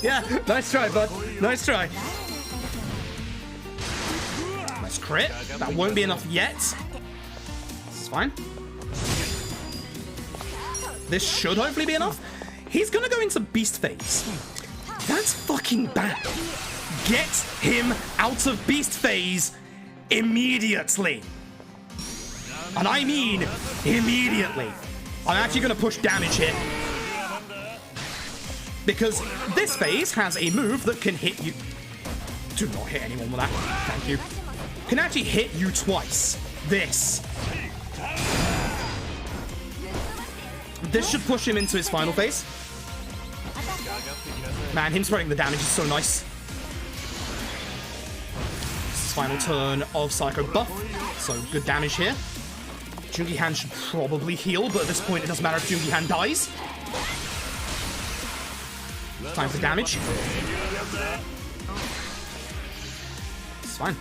Yeah, nice try, bud. Nice try. Nice crit. That won't be enough yet. This is fine. This should hopefully be enough. He's gonna go into beast phase. That's fucking bad. Get him out of beast phase immediately. And I mean immediately. I'm actually going to push damage here. Because this phase has a move that can hit you. Do not hit anyone with that. Thank you. Can actually hit you twice. This. This should push him into his final phase. Man, him spreading the damage is so nice. This is final turn of Psycho buff. So good damage here. Jungi Han should probably heal, but at this point it doesn't matter if Jungi Han dies. Time for damage. It's fine.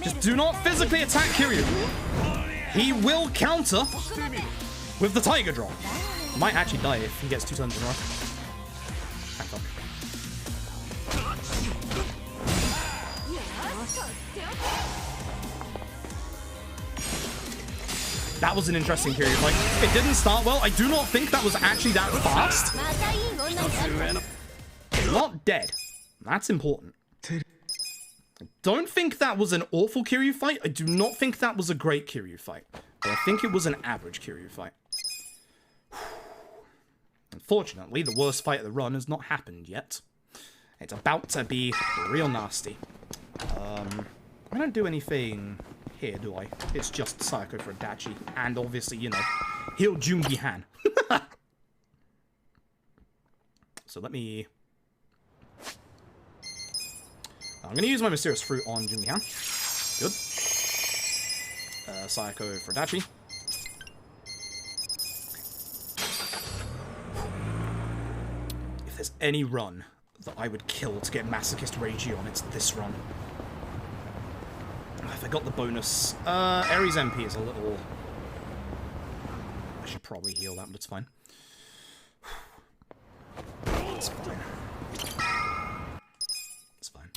Just do not physically attack Kiryu. He will counter with the Tiger Drop. Might actually die if he gets 2 turns in a row. Back up. That was an interesting period. Like, it didn't start well. I do not think that was actually that fast. Not dead. That's important. I don't think that was an awful Kiryu fight. I do not think that was a great Kiryu fight. But I think it was an average Kiryu fight. Unfortunately, the worst fight of the run has not happened yet. It's about to be real nasty. I don't do anything here, do I? It's just Psycho for Adachi. And obviously, you know, heal Jungi Han. So let me... I'm going to use my Mysterious Fruit on Jungi Han. Good. Psycho for Adachi. If there's any run that I would kill to get Masochist Reiji on, it's this run. If I got the bonus... Ares MP is a little... I should probably heal that, but it's fine. It's fine. It's fine.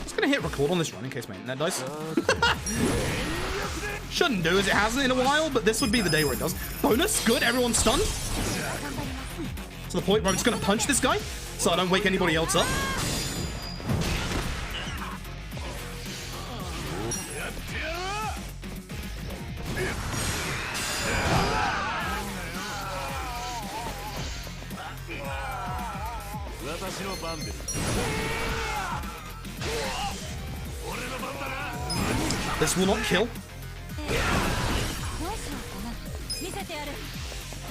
Just gonna hit record on this run in case my internet dies. Shouldn't do, as it hasn't in a while, but this would be the day where it does. Bonus, good, everyone's stunned. To the point where I'm just gonna punch this guy, so I don't wake anybody else up. This will not kill.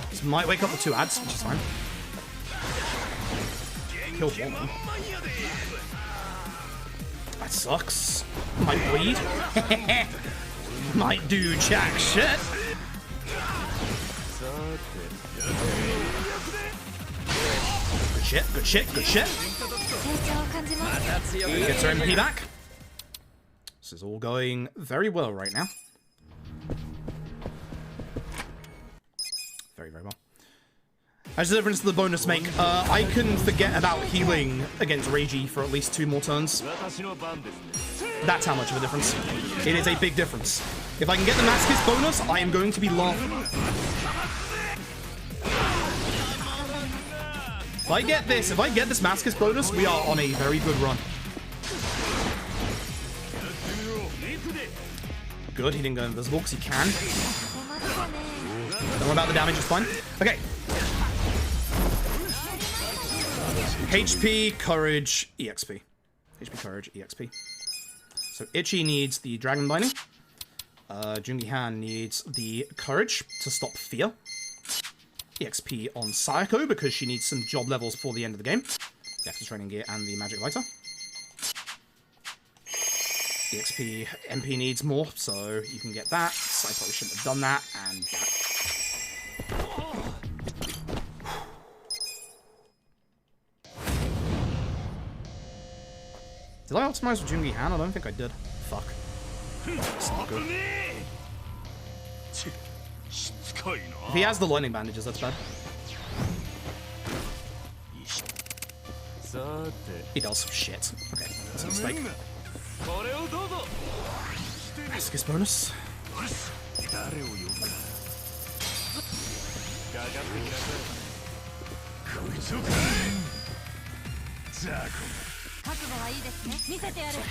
This might wake up the 2 ads, which is fine. Kill one. That sucks. Might bleed. Might do jack shit. Good shit, good shit, good shit. Gets her MP back. This is all going very well right now. Very, very well. As the difference to the bonus make, I can forget about healing against Reiji for at least 2 more turns. That's how much of a difference. It is a big difference. If I can get the Masochist bonus, I am going to be laughing. If I get this Masochist bonus, we are on a very good run. Good, he didn't go invisible because he can. Don't worry about the damage, it's fine. Okay. HP, Courage, EXP. HP, Courage, EXP. So Ichi needs the Dragon Binding. Jungi Han needs the Courage to stop Fear. EXP on Sayako because she needs some job levels before the end of the game. The Active Training Gear and the Magic Lighter. EXP MP needs more, so you can get that. So I probably shouldn't have done that, and that. Did I optimize with Jungi Han? I don't think I did. Fuck. That's not good. If he has the lightning bandages, that's bad. He does. Shit. Okay, that's a mistake. Masochist bonus.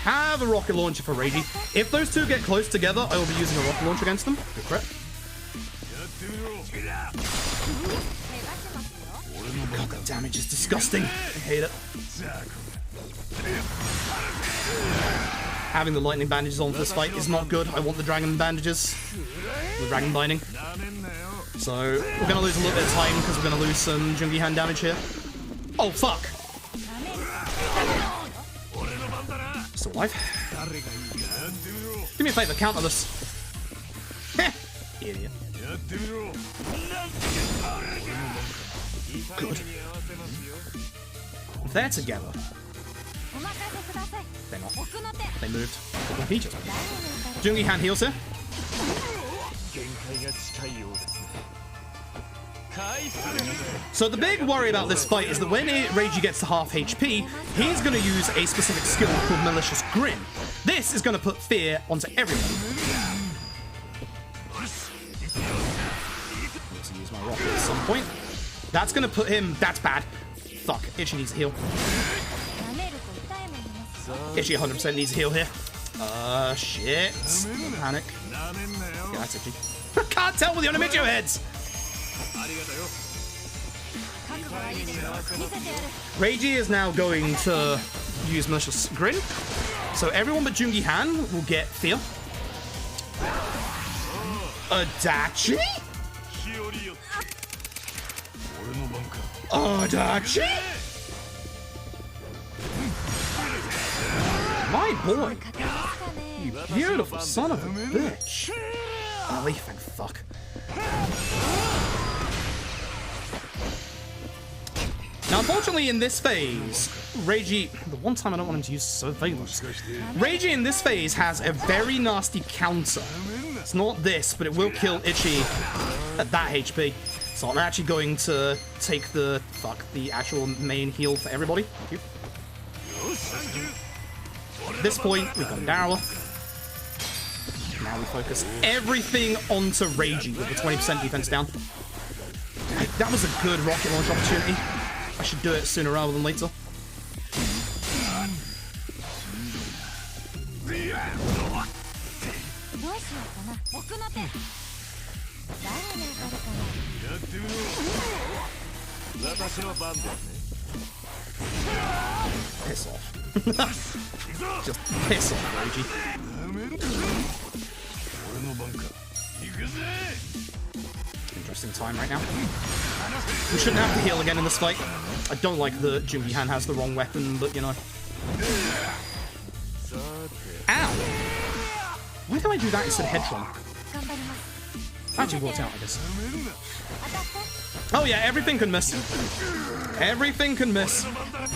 Have a rocket launcher for Reiji. If those two get close together, I will be using a rocket launcher against them. Good crit. God, that damage is disgusting. I hate it. Having the lightning bandages on for this fight is not good. I want the dragon bandages. The dragon binding. So we're gonna lose a little bit of time because we're gonna lose some Jungi hand damage here. Oh fuck! Still alive. Do me a favor, counter this. Heh, idiot. Good. They're together. They're not. They moved. Well, he just moved. Jungi hand heals here. So the big worry about this fight is that when Reiji gets to half HP, he's going to use a specific skill called Malicious Grin. This is going to put fear onto everyone. Need to use my rocket at some point. That's going to put him... That's bad. Fuck. Itchy needs a heal. Itchy 100% needs a heal here. Shit. Panic. Yeah, that's Itchy. I can't tell with the Onimitsu heads! Reiji is now going to use Malicious Grin. So everyone but Jungi Han will get fear. Adachi? Adachi? My boy. You beautiful son of a bitch. Oh, thank fuck. Now, unfortunately, in this phase, Reiji... The one time I don't want him to use Surveillance. Reiji in this phase has a very nasty counter. It's not this, but it will kill Itchy at that HP. So I'm actually going to take the... the actual main heal for everybody. Thank you. At this point, we've got Darla. Now we focus everything onto Reiji with the 20% defense down. That was a good rocket launch opportunity. I should do it sooner rather than later. Piss off. Just piss off, Reiji. Interesting time right now. We shouldn't have to heal again in this fight. I don't like that Jungi Han has the wrong weapon, but you know. Ow! Why do I do that instead of Headtron? Actually worked out, I guess. Oh yeah, everything can miss. Everything can miss.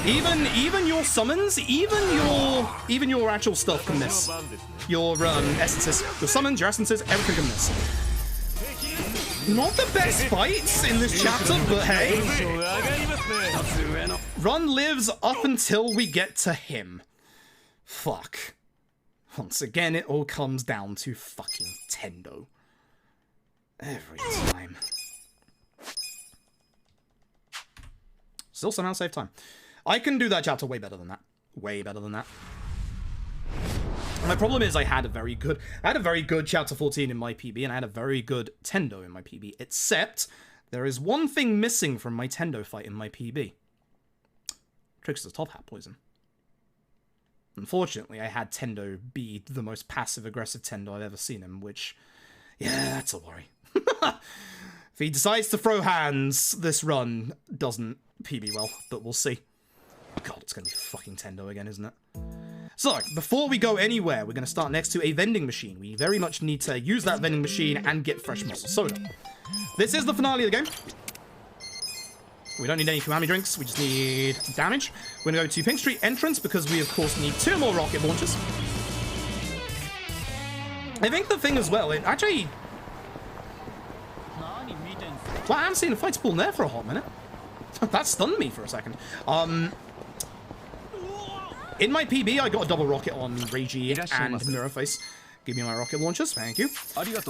Even your summons, even your actual stuff can miss. Your essences, your summons, your essences, everything can miss. Not the best fights in this chapter, but hey. Run lives up until we get to him. Fuck. Once again, it all comes down to fucking Tendo. Every time. Still somehow save time. I can do that chapter way better than that. Way better than that. My problem is I had a very good chapter 14 in my PB, and I had a very good Tendo in my PB, except there is one thing missing from my Tendo fight in my PB. Trickster's Top Hat Poison. Unfortunately, I had Tendo be the most passive-aggressive Tendo I've ever seen him, which, yeah, that's a worry. If he decides to throw hands, this run doesn't PB well, but we'll see. God, it's gonna be fucking Tendo again, isn't it? So, before we go anywhere, we're going to start next to a vending machine. We very much need to use that vending machine and get fresh muscle soda. This is the finale of the game. We don't need any Kumami drinks, we just need damage. We're going to go to Pink Street entrance because we, of course, need 2 more rocket launchers. I think the thing as well, it actually... Well, I haven't seen a fight spawn there for a hot minute. That stunned me for a second. In my PB, I got a double rocket on Reiji and Mirror Face. Give me my rocket launchers, thank you.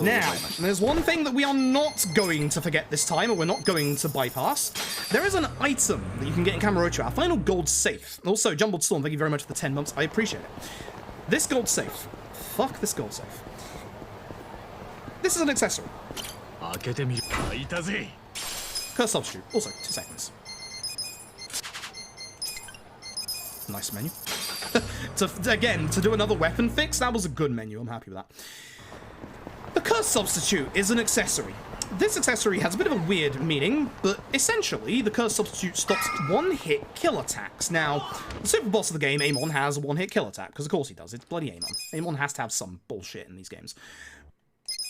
Now, there's one thing that we are not going to forget this time, or we're not going to bypass. There is an item that you can get in Kamurocho, our final gold safe. Also, Jumbled Storm, thank you very much for the 10 months, I appreciate it. This gold safe. Fuck this gold safe. This is an accessory. Curse Substitute, also 2 seconds. Nice menu. Again, to do another weapon fix, that was a good menu. I'm happy with that. The Curse Substitute is an accessory. this accessory has a bit of a weird meaning, but essentially, the Curse Substitute stops one-hit kill attacks. Now, the super boss of the game, Amon, has a one-hit kill attack, because of course he does. It's bloody Amon. Amon has to have some bullshit in these games.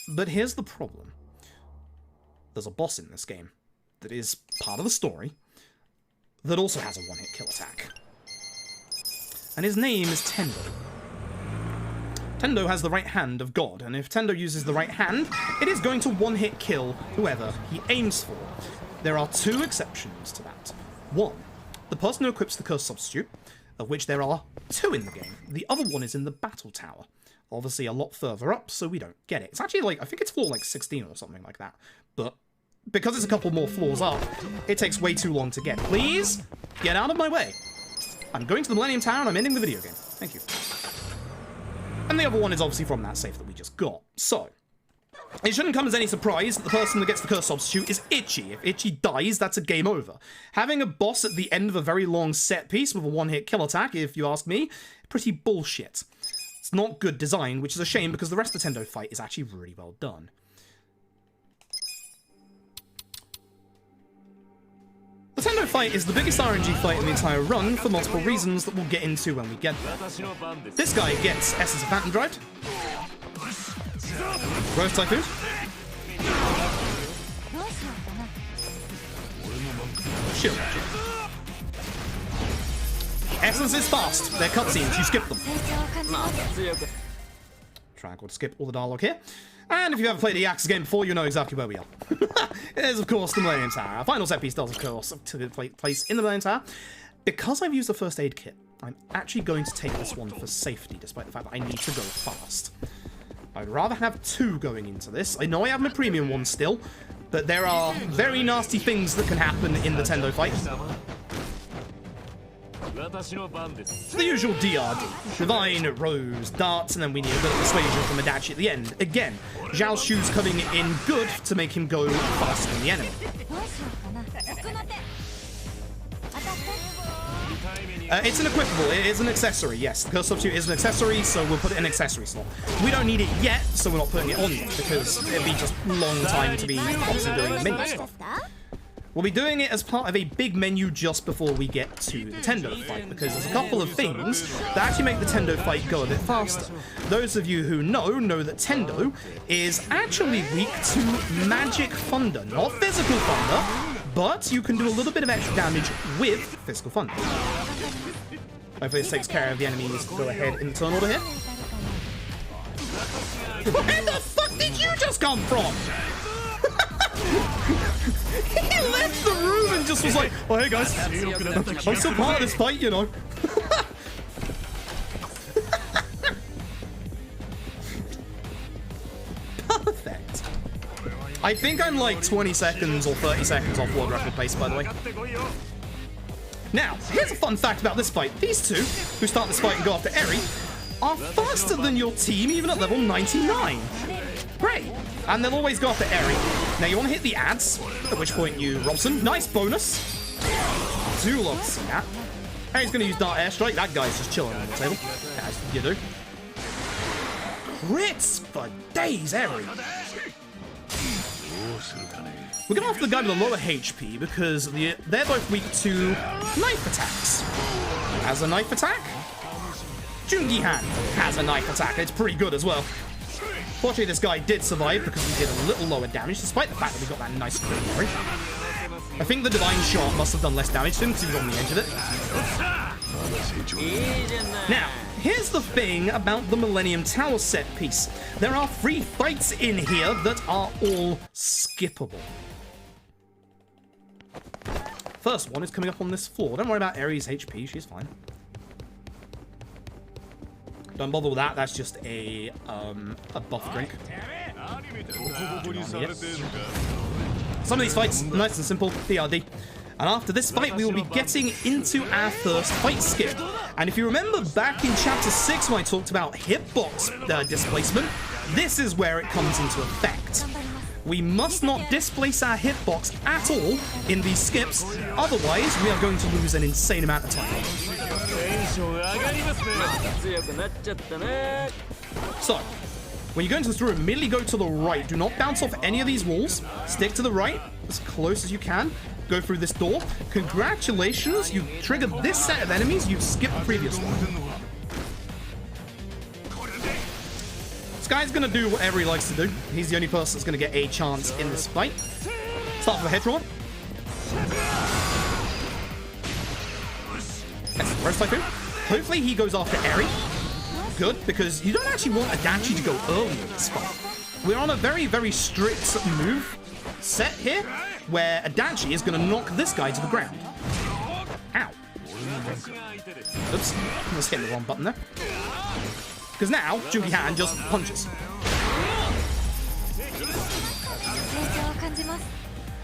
But here's the problem. There's a boss in this game that is part of the story that also has a one-hit kill attack. And his name is Tendo. Tendo has the right hand of God, and if Tendo uses the right hand, it is going to one-hit kill whoever he aims for. There are two exceptions to that. One, the person who equips the Curse Substitute, of which there are two in the game. The other one is in the Battle Tower. Obviously a lot further up, so we don't get it. It's actually like, I think it's floor like 16 or something like that. But because it's a couple more floors up, it takes way too long to get. Please, get out of my way. I'm going to the Millennium Tower and I'm ending the video game. Thank you. And the other one is obviously from that safe that we just got. So, it shouldn't come as any surprise that the person that gets the Curse Substitute is Itchy. If Itchy dies, that's a game over. Having a boss at the end of a very long set piece with a one-hit kill attack, if you ask me, pretty bullshit. It's not good design, which is a shame because the rest of the Tendo fight is actually really well done. The Tendo fight is the biggest RNG fight in the entire run for multiple reasons that we'll get into when we get there. This guy gets Essence of Phantom Drive, Growth Typhoon, Shield Magic. Essence is fast, they're cutscenes, you skip them. Triangle to skip all the dialogue here. And if you've ever played a Yakuza game before, you know exactly where we are. It is, of course, the Millennium Tower. Our final set piece does, of course, take place in the Millennium Tower. Because I've used the first aid kit, I'm actually going to take this one for safety, despite the fact that I need to go fast. I'd rather have two going into this. I know I have my premium one still, but there are very nasty things that can happen in the Tendo fight. The usual DRD. Divine, Rose, Darts, and then we need a bit of persuasion from Adachi at the end. Again, Zhao Shu's coming in good to make him go faster than the enemy. It's an equipable, it is an accessory, yes. The Curse Substitute is an accessory, so we'll put it in accessory slot. We don't need it yet, so we're not putting it on yet, because it'd be just a long time to be obviously doing the menu stuff. We'll be doing it as part of a big menu just before we get to the Tendo fight, because there's a couple of things that actually make the Tendo fight go a bit faster. Those of you who know that Tendo is actually weak to magic thunder, not physical thunder, but you can do a little bit of extra damage with physical thunder. Hopefully this takes care of the enemies. Go ahead in turn order here. Where the fuck did you just come from? He left the room and just was like, oh hey guys, I'm still part of this fight, you know. Perfect. I think I'm like 20 seconds or 30 seconds off world record pace, by the way. Now, here's a fun fact about this fight. These two, who start this fight and go after Eri, are faster than your team even at level 99. Great. And they'll always go after Eri. Now you want to hit the ads, at which point you Robson. Nice bonus. Do love to see that. Eri's going to use Dart Airstrike. That guy's just chilling on the table, as you do. Crits for days, Eri. We're going after the guy with the lower HP because they're both weak to knife attacks. Has a knife attack? Jungihan has a knife attack. It's pretty good as well. Fortunately, this guy did survive because he did a little lower damage, despite the fact that we got that nice crit carry. I think the Divine Shot must have done less damage to him because he was on the edge of it. Now, here's the thing about the Millennium Tower set piece. There are 3 fights in here that are all skippable. First one is coming up on this floor. Don't worry about Eri's HP, she's fine. Don't bother with that, that's just a buff drink. Some of these fights, nice and simple, DRD. And after this fight, we will be getting into our first fight skip. And if you remember back in Chapter 6 when I talked about hitbox displacement, this is where it comes into effect. We must not displace our hitbox at all in these skips, otherwise we are going to lose an insane amount of time. So, When you go into this room, immediately go to the right. Do not bounce off any of these walls. Stick to the right as close as you can. Go through this door. Congratulations, you triggered this set of enemies. You've skipped the previous one. This guy's gonna do whatever he likes to do. He's the only person that's gonna get a chance in this fight. Start with a head roll. That's the first typhoon. Hopefully he goes after Eri. Good, because you don't actually want Adachi to go early in this fight. We're on a very, very strict move set here, where Adachi is going to knock this guy to the ground. Ow. Oops, I just hit the wrong button there. Because now, Juki-Han just punches.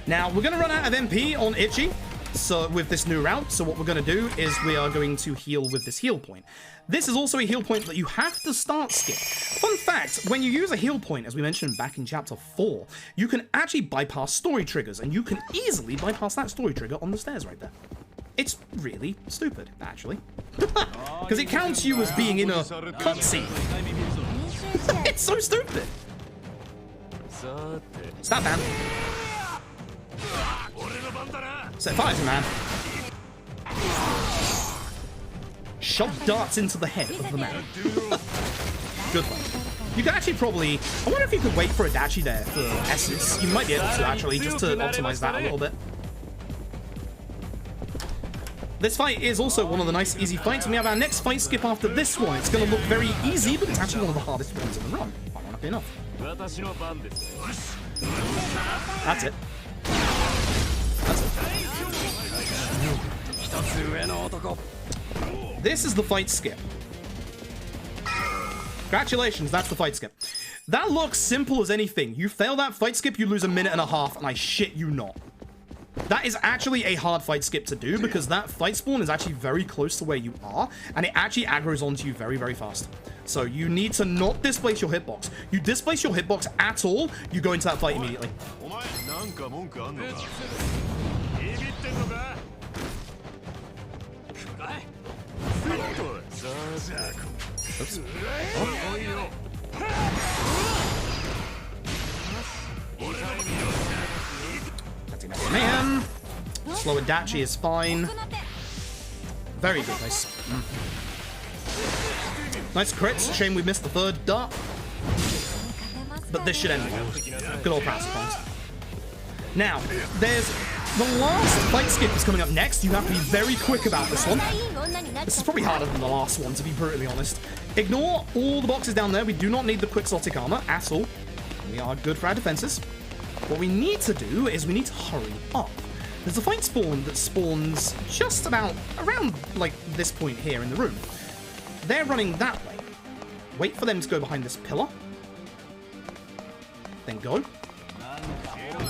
Now, we're going to run out of MP on Ichi. So with this new route, so what we're going to do is we are going to heal with this heal point. This is also a heal point that you have to start skip. Fun fact, when you use a heal point, as we mentioned back in chapter 4, you can actually bypass story triggers, and you can easily bypass that story trigger on the stairs right there. It's really stupid, actually. Because it counts you as being in a cutscene. It's so stupid. Stop, man. Set fires, man. Shove darts into the head of the man. Good one. You can actually probably... I wonder if you could wait for Adachi there for Essus. You might be able to, actually, just to optimize that a little bit. This fight is also one of the nice, easy fights, and we have our next fight skip after this one. It's going to look very easy, but it's actually one of the hardest ones in the run. Ironically enough. That's it. That's it. This is the fight skip. Congratulations, that's the fight skip. That looks simple as anything. You fail that fight skip, you lose a minute and a half, and I shit you not. That is actually a hard fight skip to do because that fight spawn is actually very close to where you are, and it actually aggroes onto you very, very fast. So you need to not displace your hitbox. You displace your hitbox at all, you go into that fight immediately. Oops. Oh. Man. Slow Adachi is fine. Very good, nice. Nice crits. Shame we missed the third dart. But this should end well. Good old practice points. Now, there's the last fight skip is coming up next. You have to be very quick about this one. This is probably harder than the last one, to be brutally honest. Ignore all the boxes down there. We do not need the quixotic armor at all. We are good for our defenses. What we need to do is we need to hurry up. There's a fight spawn that spawns just about around like this point here in the room. They're running that way. Wait for them to go behind this pillar. Then go.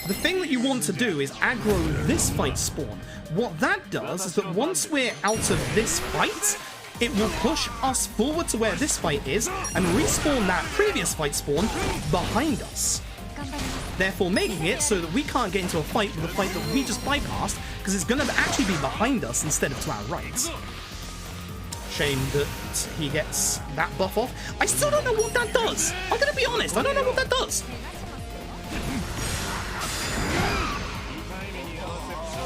The thing that you want to do is aggro this fight spawn. What that does is that once we're out of this fight, it will push us forward to where this fight is and respawn that previous fight spawn behind us. Therefore making it so that we can't get into a fight with the fight that we just bypassed, because it's going to actually be behind us instead of to our right. Shame that he gets that buff off. I still don't know what that does. I'm going to be honest, I don't know what that does.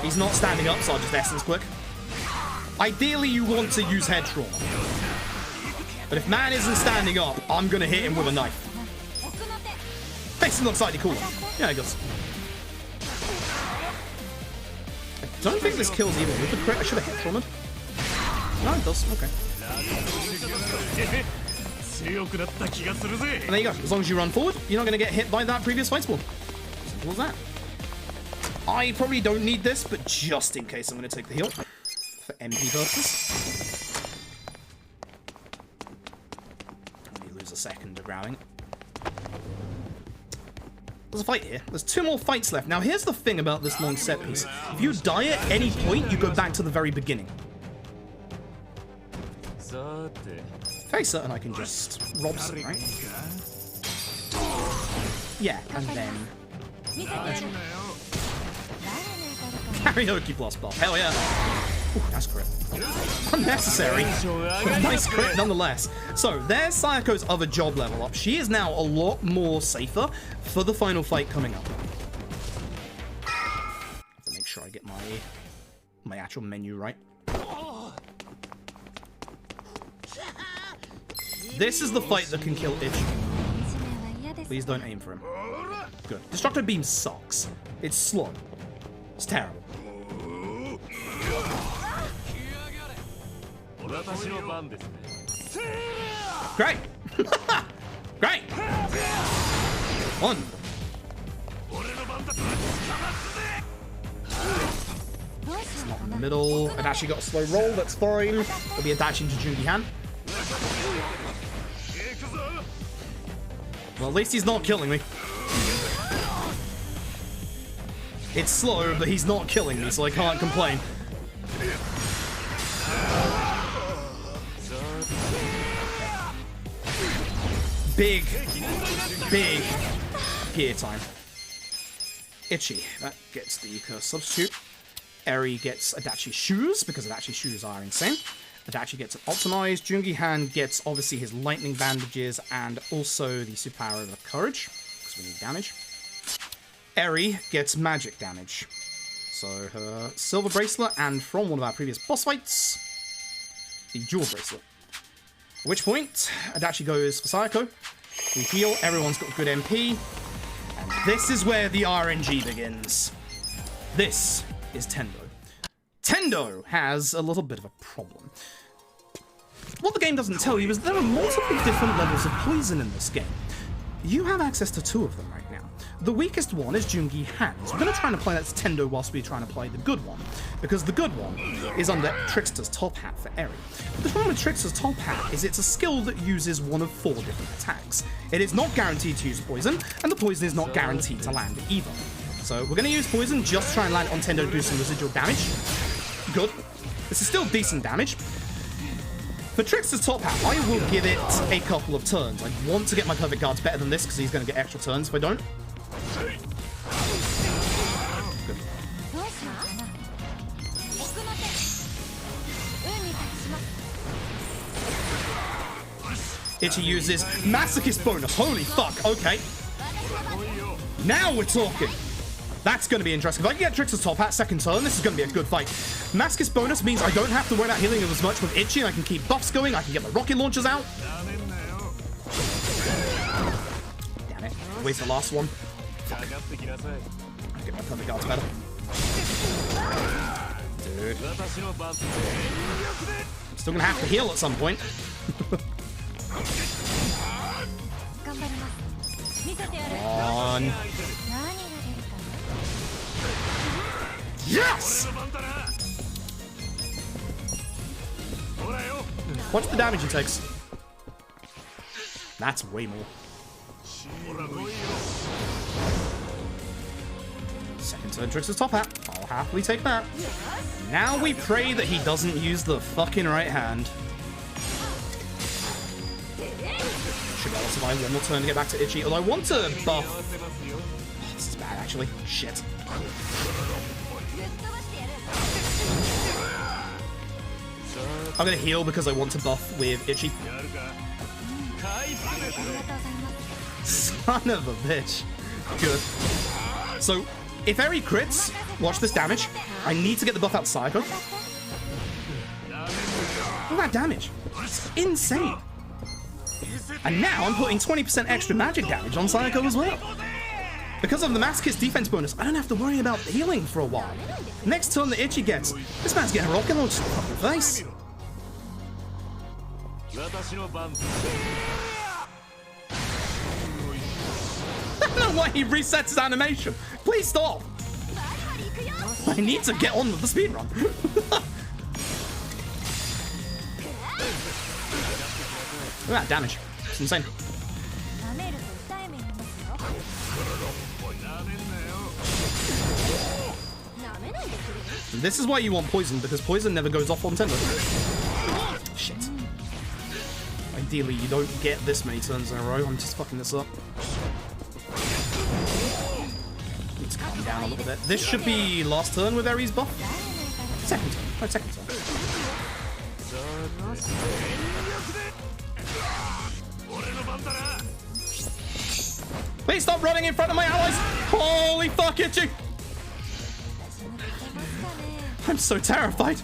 He's not standing up, so I'll just essence quick. Ideally, you want to use head trauma. But if man isn't standing up, I'm going to hit him with a knife. Makes him look slightly cooler. Yeah, it goes. I don't think this kills even with the crit. I should have hit trauma. No, it does. Okay. And there you go. As long as you run forward, you're not going to get hit by that previous fight spawn. Simple as that. I probably don't need this, but just in case, I'm going to take the heal for MP purposes. Let me lose a second to growling. There's a fight here. There's 2 more fights left. Now, here's the thing about this long set piece. If you die at any point, you go back to the very beginning. Very certain I can just rob some, right? Yeah, and then... Karaoke plus buff. Hell yeah. Ooh, nice crit. Unnecessary, but nice crit nonetheless. So there's Sayako's other job level up. She is now a lot more safer for the final fight coming up. Have to make sure I get my actual menu right. This is the fight that can kill Itchy. Please don't aim for him. Good. Destructo Beam sucks. It's slow. It's terrible. Great! Great! One. It's not in the middle. It actually got a slow roll, that's fine. It'll be a dash into Jungi-Han. Well, at least he's not killing me. It's slow, but he's not killing me, so I can't complain. Big gear time. Itchy, that gets the curse substitute. Eri gets Adachi shoes, because Adachi shoes are insane. Adachi gets it optimized. Jungi-Han gets obviously his lightning bandages and also the superpower of courage, because we need damage. Eri gets magic damage. So her silver bracelet and from one of our previous boss fights, the jewel bracelet. At which point, Adachi goes for Sayako. We heal, everyone's got good MP. And this is where the RNG begins. This is Tendo. Tendo has a little bit of a problem. What the game doesn't tell you is there are multiple different levels of poison in this game. You have access to 2 of them right now. The weakest one is Jungi-Han. So we're going to try and apply that to Tendo whilst we try and apply the good one. Because the good one is under Trickster's top hat for Eri. But the problem with Trickster's top hat is it's a skill that uses one of 4 different attacks. It is not guaranteed to use poison, and the poison is not guaranteed to land either. So we're going to use poison just to try and land on Tendo to do some residual damage. Good. This is still decent damage. For Trickster's top hat, I will give it a couple of turns. I want to get my perfect guards better than this because he's going to get extra turns if I don't. Good. Itchy uses Masochist bonus. Holy fuck, okay. Now we're talking. That's going to be interesting. If I can get Trickster's top hat second turn, this is going to be a good fight. Masochist bonus means I don't have to worry about healing him as much with Itchy, and I can keep buffs going. I can get my rocket launchers out. Damn it. Where's the last one? Fuck. I'll get my perfect guards better. Dude. I'm still going to have to heal at some point. Come on. Yes! Watch the damage he takes. That's way more. Second turn Trickster's top hat. I'll happily take that. Now we pray that he doesn't use the fucking right hand. Should be able to survive one more turn to get back to Itchy. Although I want to buff. Oh, this is bad actually. Shit. I'm gonna heal because I want to buff with Itchy. Son of a bitch. Good. So, if Eri crits, watch this damage. I need to get the buff out to Sayako. Look at that damage. It's insane. And now I'm putting 20% extra magic damage on Sayako as well. Because of the Masochist defense bonus, I don't have to worry about healing for a while. Next turn that Itchy gets, this man's getting a rocket launch to the fucking face. I don't know why he resets his animation. Please stop. I need to get on with the speedrun. Look at that damage. It's insane. This is why you want poison, because poison never goes off on Tendo. Shit. Ideally, you don't get this many turns in a row. I'm just fucking this up. Need to calm down a little bit. This should be last turn with Eri's buff. Second turn. No, second turn. Please stop running in front of my allies! Holy fuck, Itchy! I'm so terrified.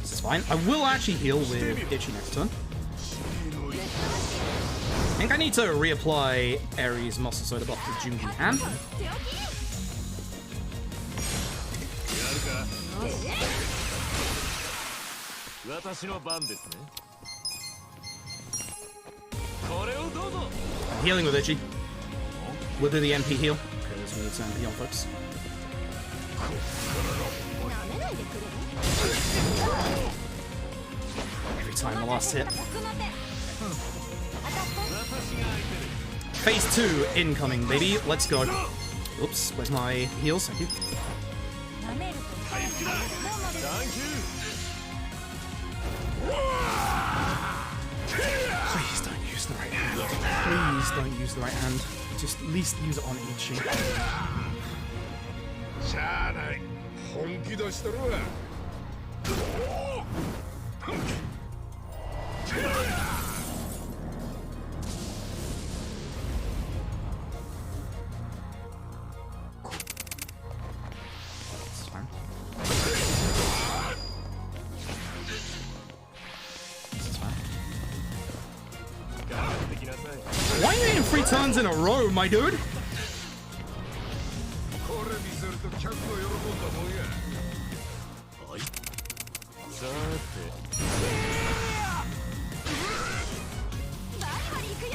This is fine. I will actually heal with Itchy next turn. I think I need to reapply Ares' Muscle Soda buff to Jungi Han. I'm healing with Itchy. We'll do the MP heal, because we need some MP on folks. Every time the last hit. Phase 2 incoming, baby. Let's go. Oops, where's my heals? Thank you. Please don't use the right hand. Please don't use the right hand. Just at least use it on Ichi. It's fine. It's fine. Why are you hitting 3 turns in a row, my dude?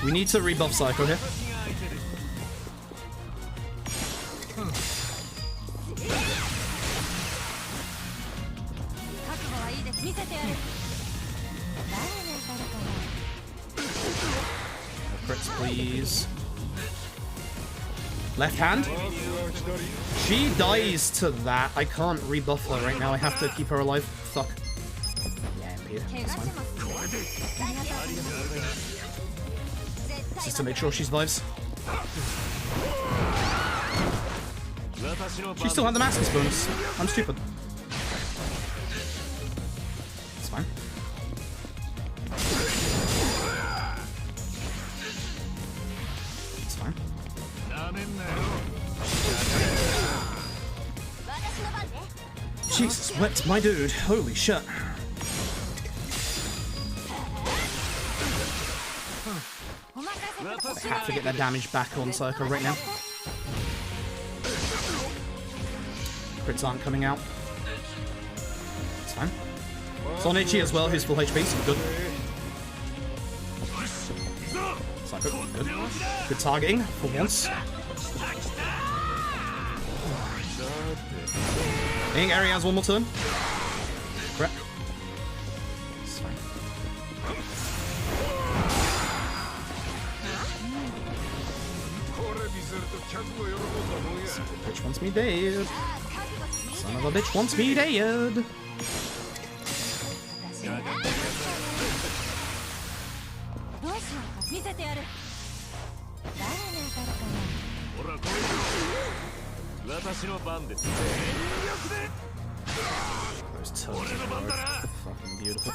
We need to rebuff Psycho here. Crits, please. Left hand. She dies to that. I can't rebuff her right now. I have to keep her alive. Fuck. Yeah, MP. That's fine. Just to make sure she survives. She still had the Master's bonus. I'm stupid. It's fine. It's fine. Jesus, wept my dude. Holy shit. I have to get that damage back on Circa right now. Crits aren't coming out. It's fine. It's on Ichi as well, who's full HP, so good. Psycho, good. Good targeting for once. I think Ari has one more turn. Correct. It's fine. Bitch wants me dead. Son of a bitch wants me dead. Those turns are fucking beautiful.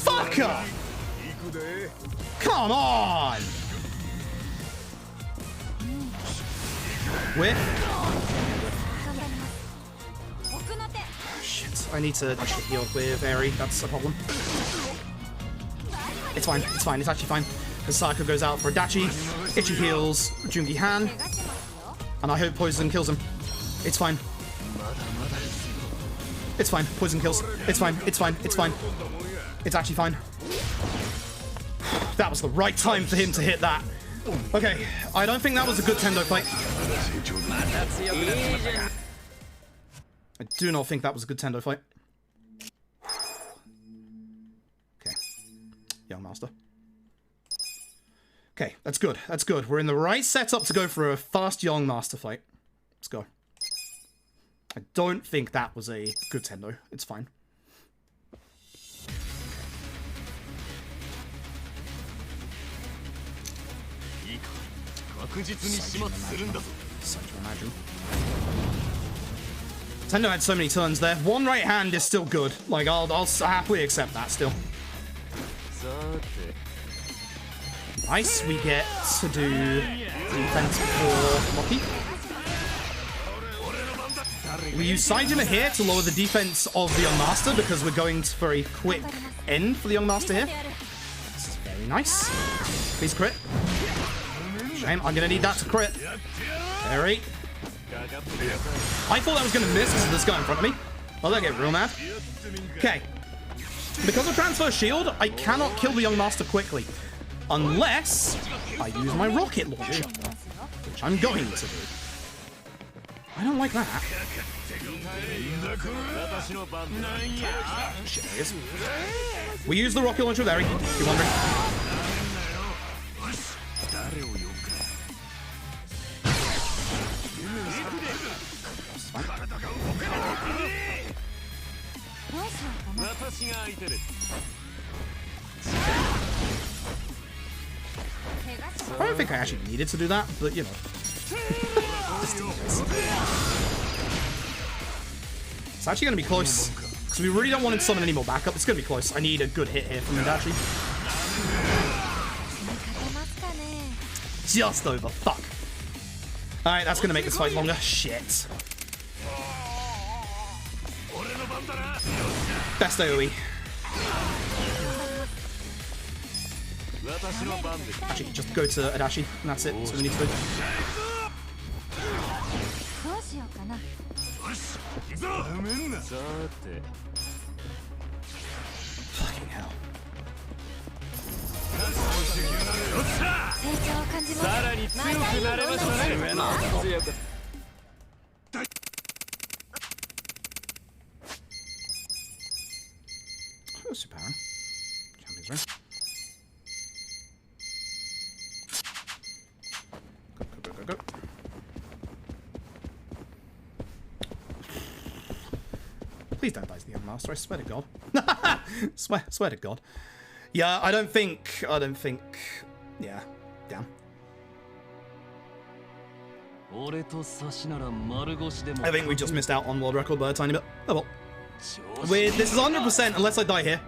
Fucker! Come on! Whip. Shit, I need to actually heal with Aerie, that's a problem. It's fine, it's actually fine. As Psycho goes out for a Dachi, Ichi heals Jungi Han, and I hope Poison kills him. It's fine. It's fine, Poison kills. It's fine, it's fine, it's fine. It's actually fine. That was the right time for him to hit that. Okay, I don't think that was a good Tendo fight. I do not think that was a good Tendo fight. Okay. Young Master. Okay, that's good. That's good. We're in the right setup to go for a fast young master fight. Let's go. I don't think that was a good Tendo. It's fine. Such to imagine. Tendo had so many turns there. One right hand is still good. Like, I'll happily accept that still. Nice, we get to do defense for Rocky. We use Saijima here to lower the defense of the Young Master because we're going for a quick end for the Young Master here. This is very nice. Please crit. Shame, I'm gonna need that to crit. Very. I thought I was gonna miss because of this guy in front of me. Well, I get real mad. Okay. Because of Transfer Shield, I cannot kill the Young Master quickly. Unless I use my rocket launcher, which I'm going to do. I don't like that. Shit, there he is. We use the rocket launcher there, if you're wondering. I don't think I actually needed to do that, but you know. It's actually going to be close, because we really don't want to summon any more backup. It's going to be close. I need a good hit here from Hidachi. Just over. Fuck. Alright, that's going to make this fight longer. Shit. Best AoE. Actually, just go to Adachi, and that's it. That's what we need to do. Fucking hell. Oh, super. Champions ring. Go. Please don't die to the Young Master, I swear to God. swear to God. Yeah, I don't think, yeah, damn. I think we just missed out on world record by a tiny bit. Oh well. This is 100% unless I die here.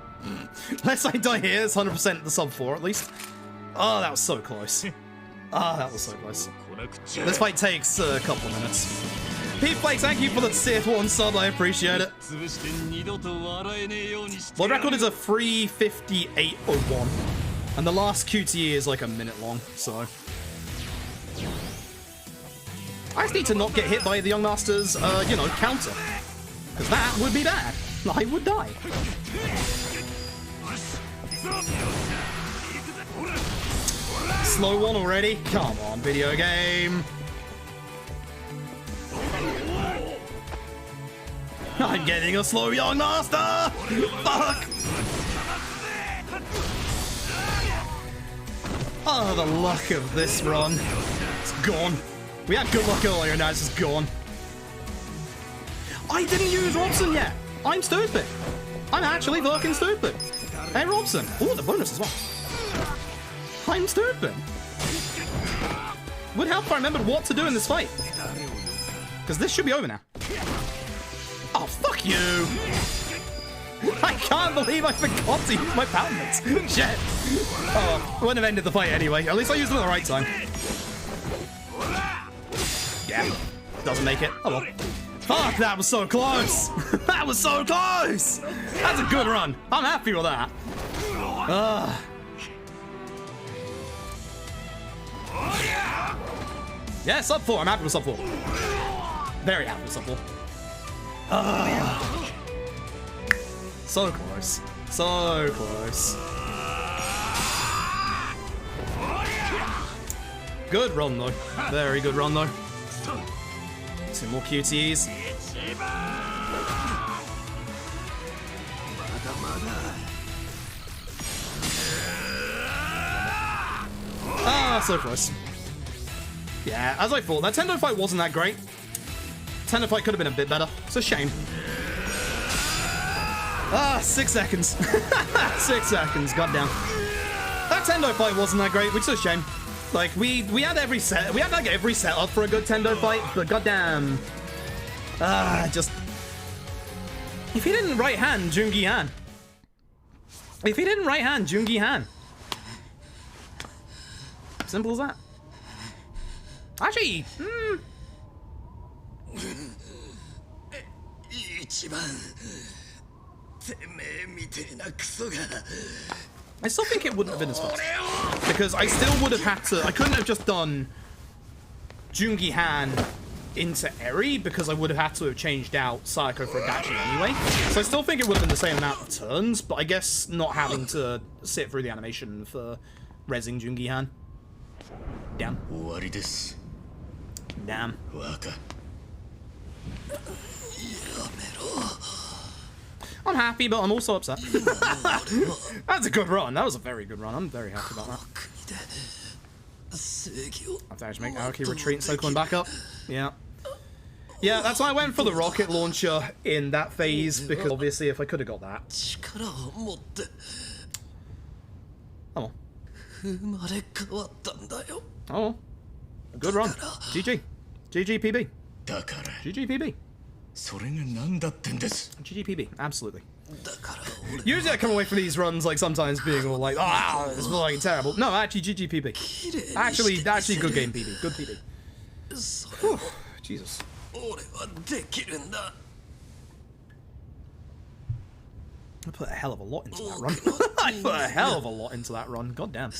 Unless I die here, it's 100% the sub 4 at least. Oh, that was so close. Ah, that was so close. This fight takes a couple of minutes. Pete Flake, thank you for the tier 1 sub, I appreciate it. World record is a 3:58:01, and the last QTE is like a minute long, so... I just need to not get hit by the Young Master's, you know, counter. Because that would be bad. I would die. Slow one already? Come on, video game. I'm getting a slow Young Master! Fuck! Oh, the luck of this run. It's gone. We had good luck earlier, now it's just gone. I didn't use Robson yet! I'm stupid! I'm actually fucking stupid! Hey, Robson! Oh, the bonus as well. I'm stupid! Would help if I remembered what to do in this fight. Because this should be over now. Oh, fuck you! I can't believe I forgot to use my palmets. Shit! Oh, wouldn't have ended the fight anyway. At least I used them at the right time. Yeah, doesn't make it. Oh well. Fuck, that was so close! That was so close! That's a good run. I'm happy with that. Yeah, sub 4. I'm happy with sub 4. Very happy with sub 4. So close. So close. Good run though. Very good run though. Some more QTEs. Oh, so close. Yeah, as I thought, that Tendo fight wasn't that great. Tendo fight could have been a bit better. It's a shame. 6 seconds. 6 seconds, goddamn. That Tendo fight wasn't that great, which is a shame. Like, we had every set, we had like every setup for a good Tendo fight, but goddamn. Just. If he didn't right hand Jungi Han. If he didn't right hand Jungi Han. Simple as that. Actually, I still think it wouldn't have been as fast. Because I still would have had to... I couldn't have just done Jungi Han into Eri, because I would have had to have changed out Sayako for Adachi anyway. So I still think it would have been the same amount of turns, but I guess not having to sit through the animation for rezzing Jungi Han. Damn. Damn. I'm happy, but I'm also upset. That's a good run. That was a very good run. I'm very happy about that. I have to actually make Aoki retreat and Sokolin back up. Yeah. Yeah, that's why I went for the rocket launcher in that phase, because obviously if I could have got that. Oh. Oh. Good run. GG. GG PB. GG PB. GG PB. Absolutely. Usually I come away from these runs like sometimes being all like, it's like terrible. No, actually GG PB. Actually good game PB. Good PB. Whew. Jesus. I put a hell of a lot into that run. I put a hell of a lot into that run. God damn.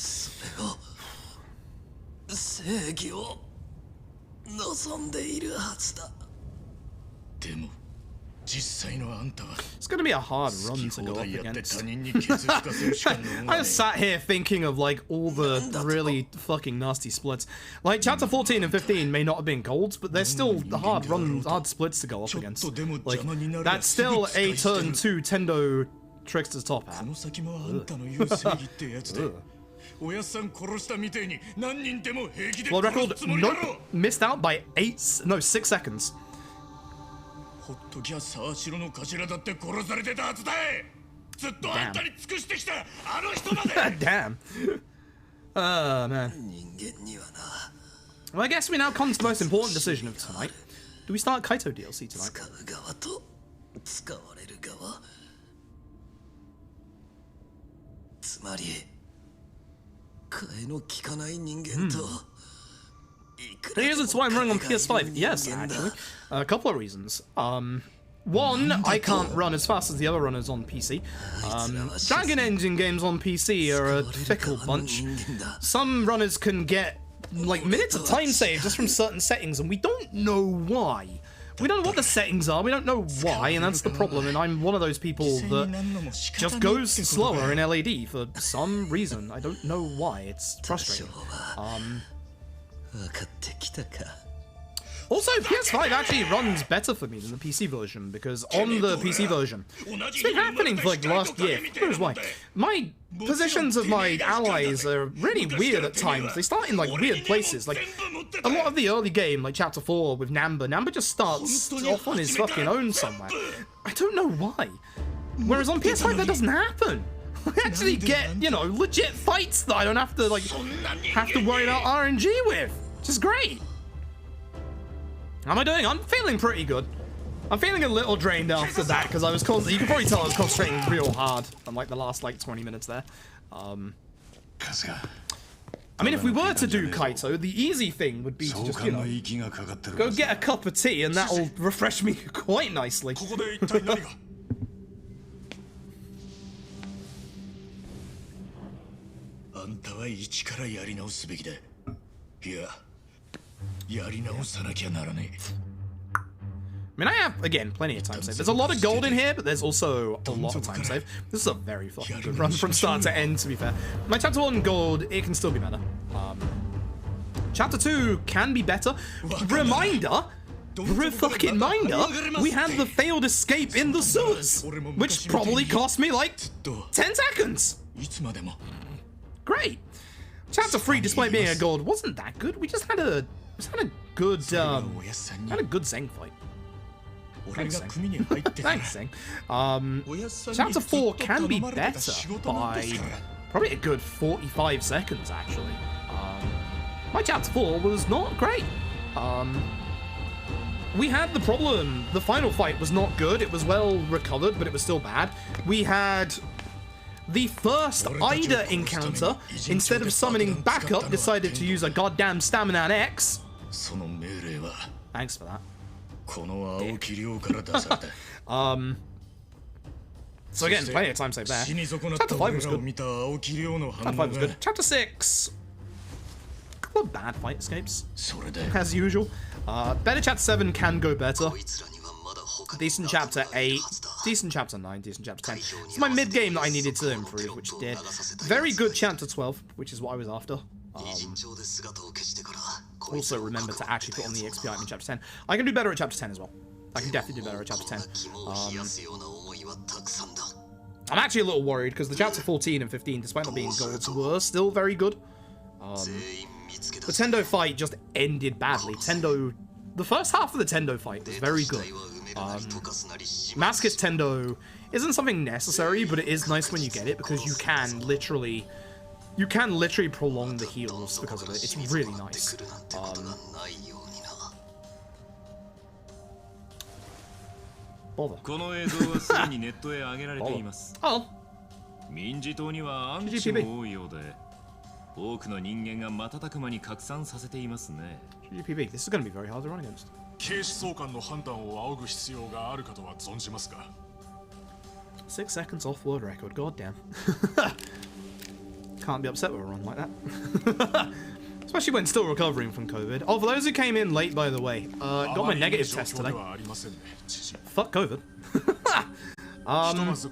It's going to be a hard run to go up against. I just sat here thinking of like all the really fucking nasty splits. Like chapter 14 and 15 may not have been golds, but they're still hard splits to go up against. Like that's still a turn 2 Tendo Trickster's top hat. World record, nope, missed out by 6 seconds. Damn. Man. Well, I guess we now come to the most important decision of tonight. Do we start Kaito DLC tonight? Here's why I'm running on PS5. Yes, actually. A couple of reasons. One, I can't run as fast as the other runners on PC. Dragon Engine games on PC are a fickle bunch. Some runners can get like minutes of time save just from certain settings, and we don't know why. We don't know what the settings are, we don't know why, and that's the problem, and I'm one of those people that just goes slower in LAD for some reason. I don't know why, it's frustrating. Also, PS5 actually runs better for me than the PC version, because on the PC version, it's been happening for like the last year. Who knows why? My positions of my allies are really weird at times. They start in like weird places. Like a lot of the early game, like chapter 4 with Namba just starts off on his fucking own somewhere. I don't know why. Whereas on PS5 that doesn't happen. I actually get, you know, legit fights that I don't have to like worry about RNG with, which is great. How am I doing? I'm feeling pretty good. I'm feeling a little drained after that because I was you can probably tell I was concentrating real hard on like the last like 20 minutes there. I mean, if we were to do Kaito, the easy thing would be to just, you know, go get a cup of tea and that'll refresh me quite nicely. I mean, I have, again, plenty of time save. There's a lot of gold in here, but there's also a lot of time save. This is a very fucking good run from start to end, to be fair. My chapter 1 gold, it can still be better. Chapter 2 can be better. Reminder, we had the failed escape in the sewers, which probably cost me like 10 seconds. Great. Chapter 3, despite being a god, wasn't that good. We just had a good Zeng fight. Thanks, Zeng. Thanks, Zeng. Chapter 4 can be better by probably a good 45 seconds, actually. My Chapter 4 was not great. We had the problem. The final fight was not good. It was well recovered, but it was still bad. We had the first Ida encounter. Instead of summoning backup, decided to use a goddamn Stamina X. Thanks for that. So again, plenty of time saved there. Chapter 5 was good. Chapter 5 was good. Chapter 6. A couple of bad fight escapes, as usual. Better Chapter 7 can go better. Decent Chapter 8. Decent Chapter 9. Decent Chapter 10. It's my mid-game that I needed to improve, which did. Very good Chapter 12, which is what I was after. Also remember to actually put on the XP item in Chapter 10. I can do better at Chapter 10 as well. I can definitely do better at Chapter 10. I'm actually a little worried because the Chapter 14 and 15, despite not being golds, were still very good. The Tendo fight just ended badly. The first half of the Tendo fight was very good. Masochist Tendo isn't something necessary, but it is nice when you get it because you can literally prolong the heals because of it. It's really nice. Bother. Oh. GGPB. This is going to be very hard to run against. 6 seconds off world record. God damn. Can't be upset with a run like that. Especially when still recovering from COVID. Oh, for those who came in late, by the way, got my negative test today. Fuck COVID.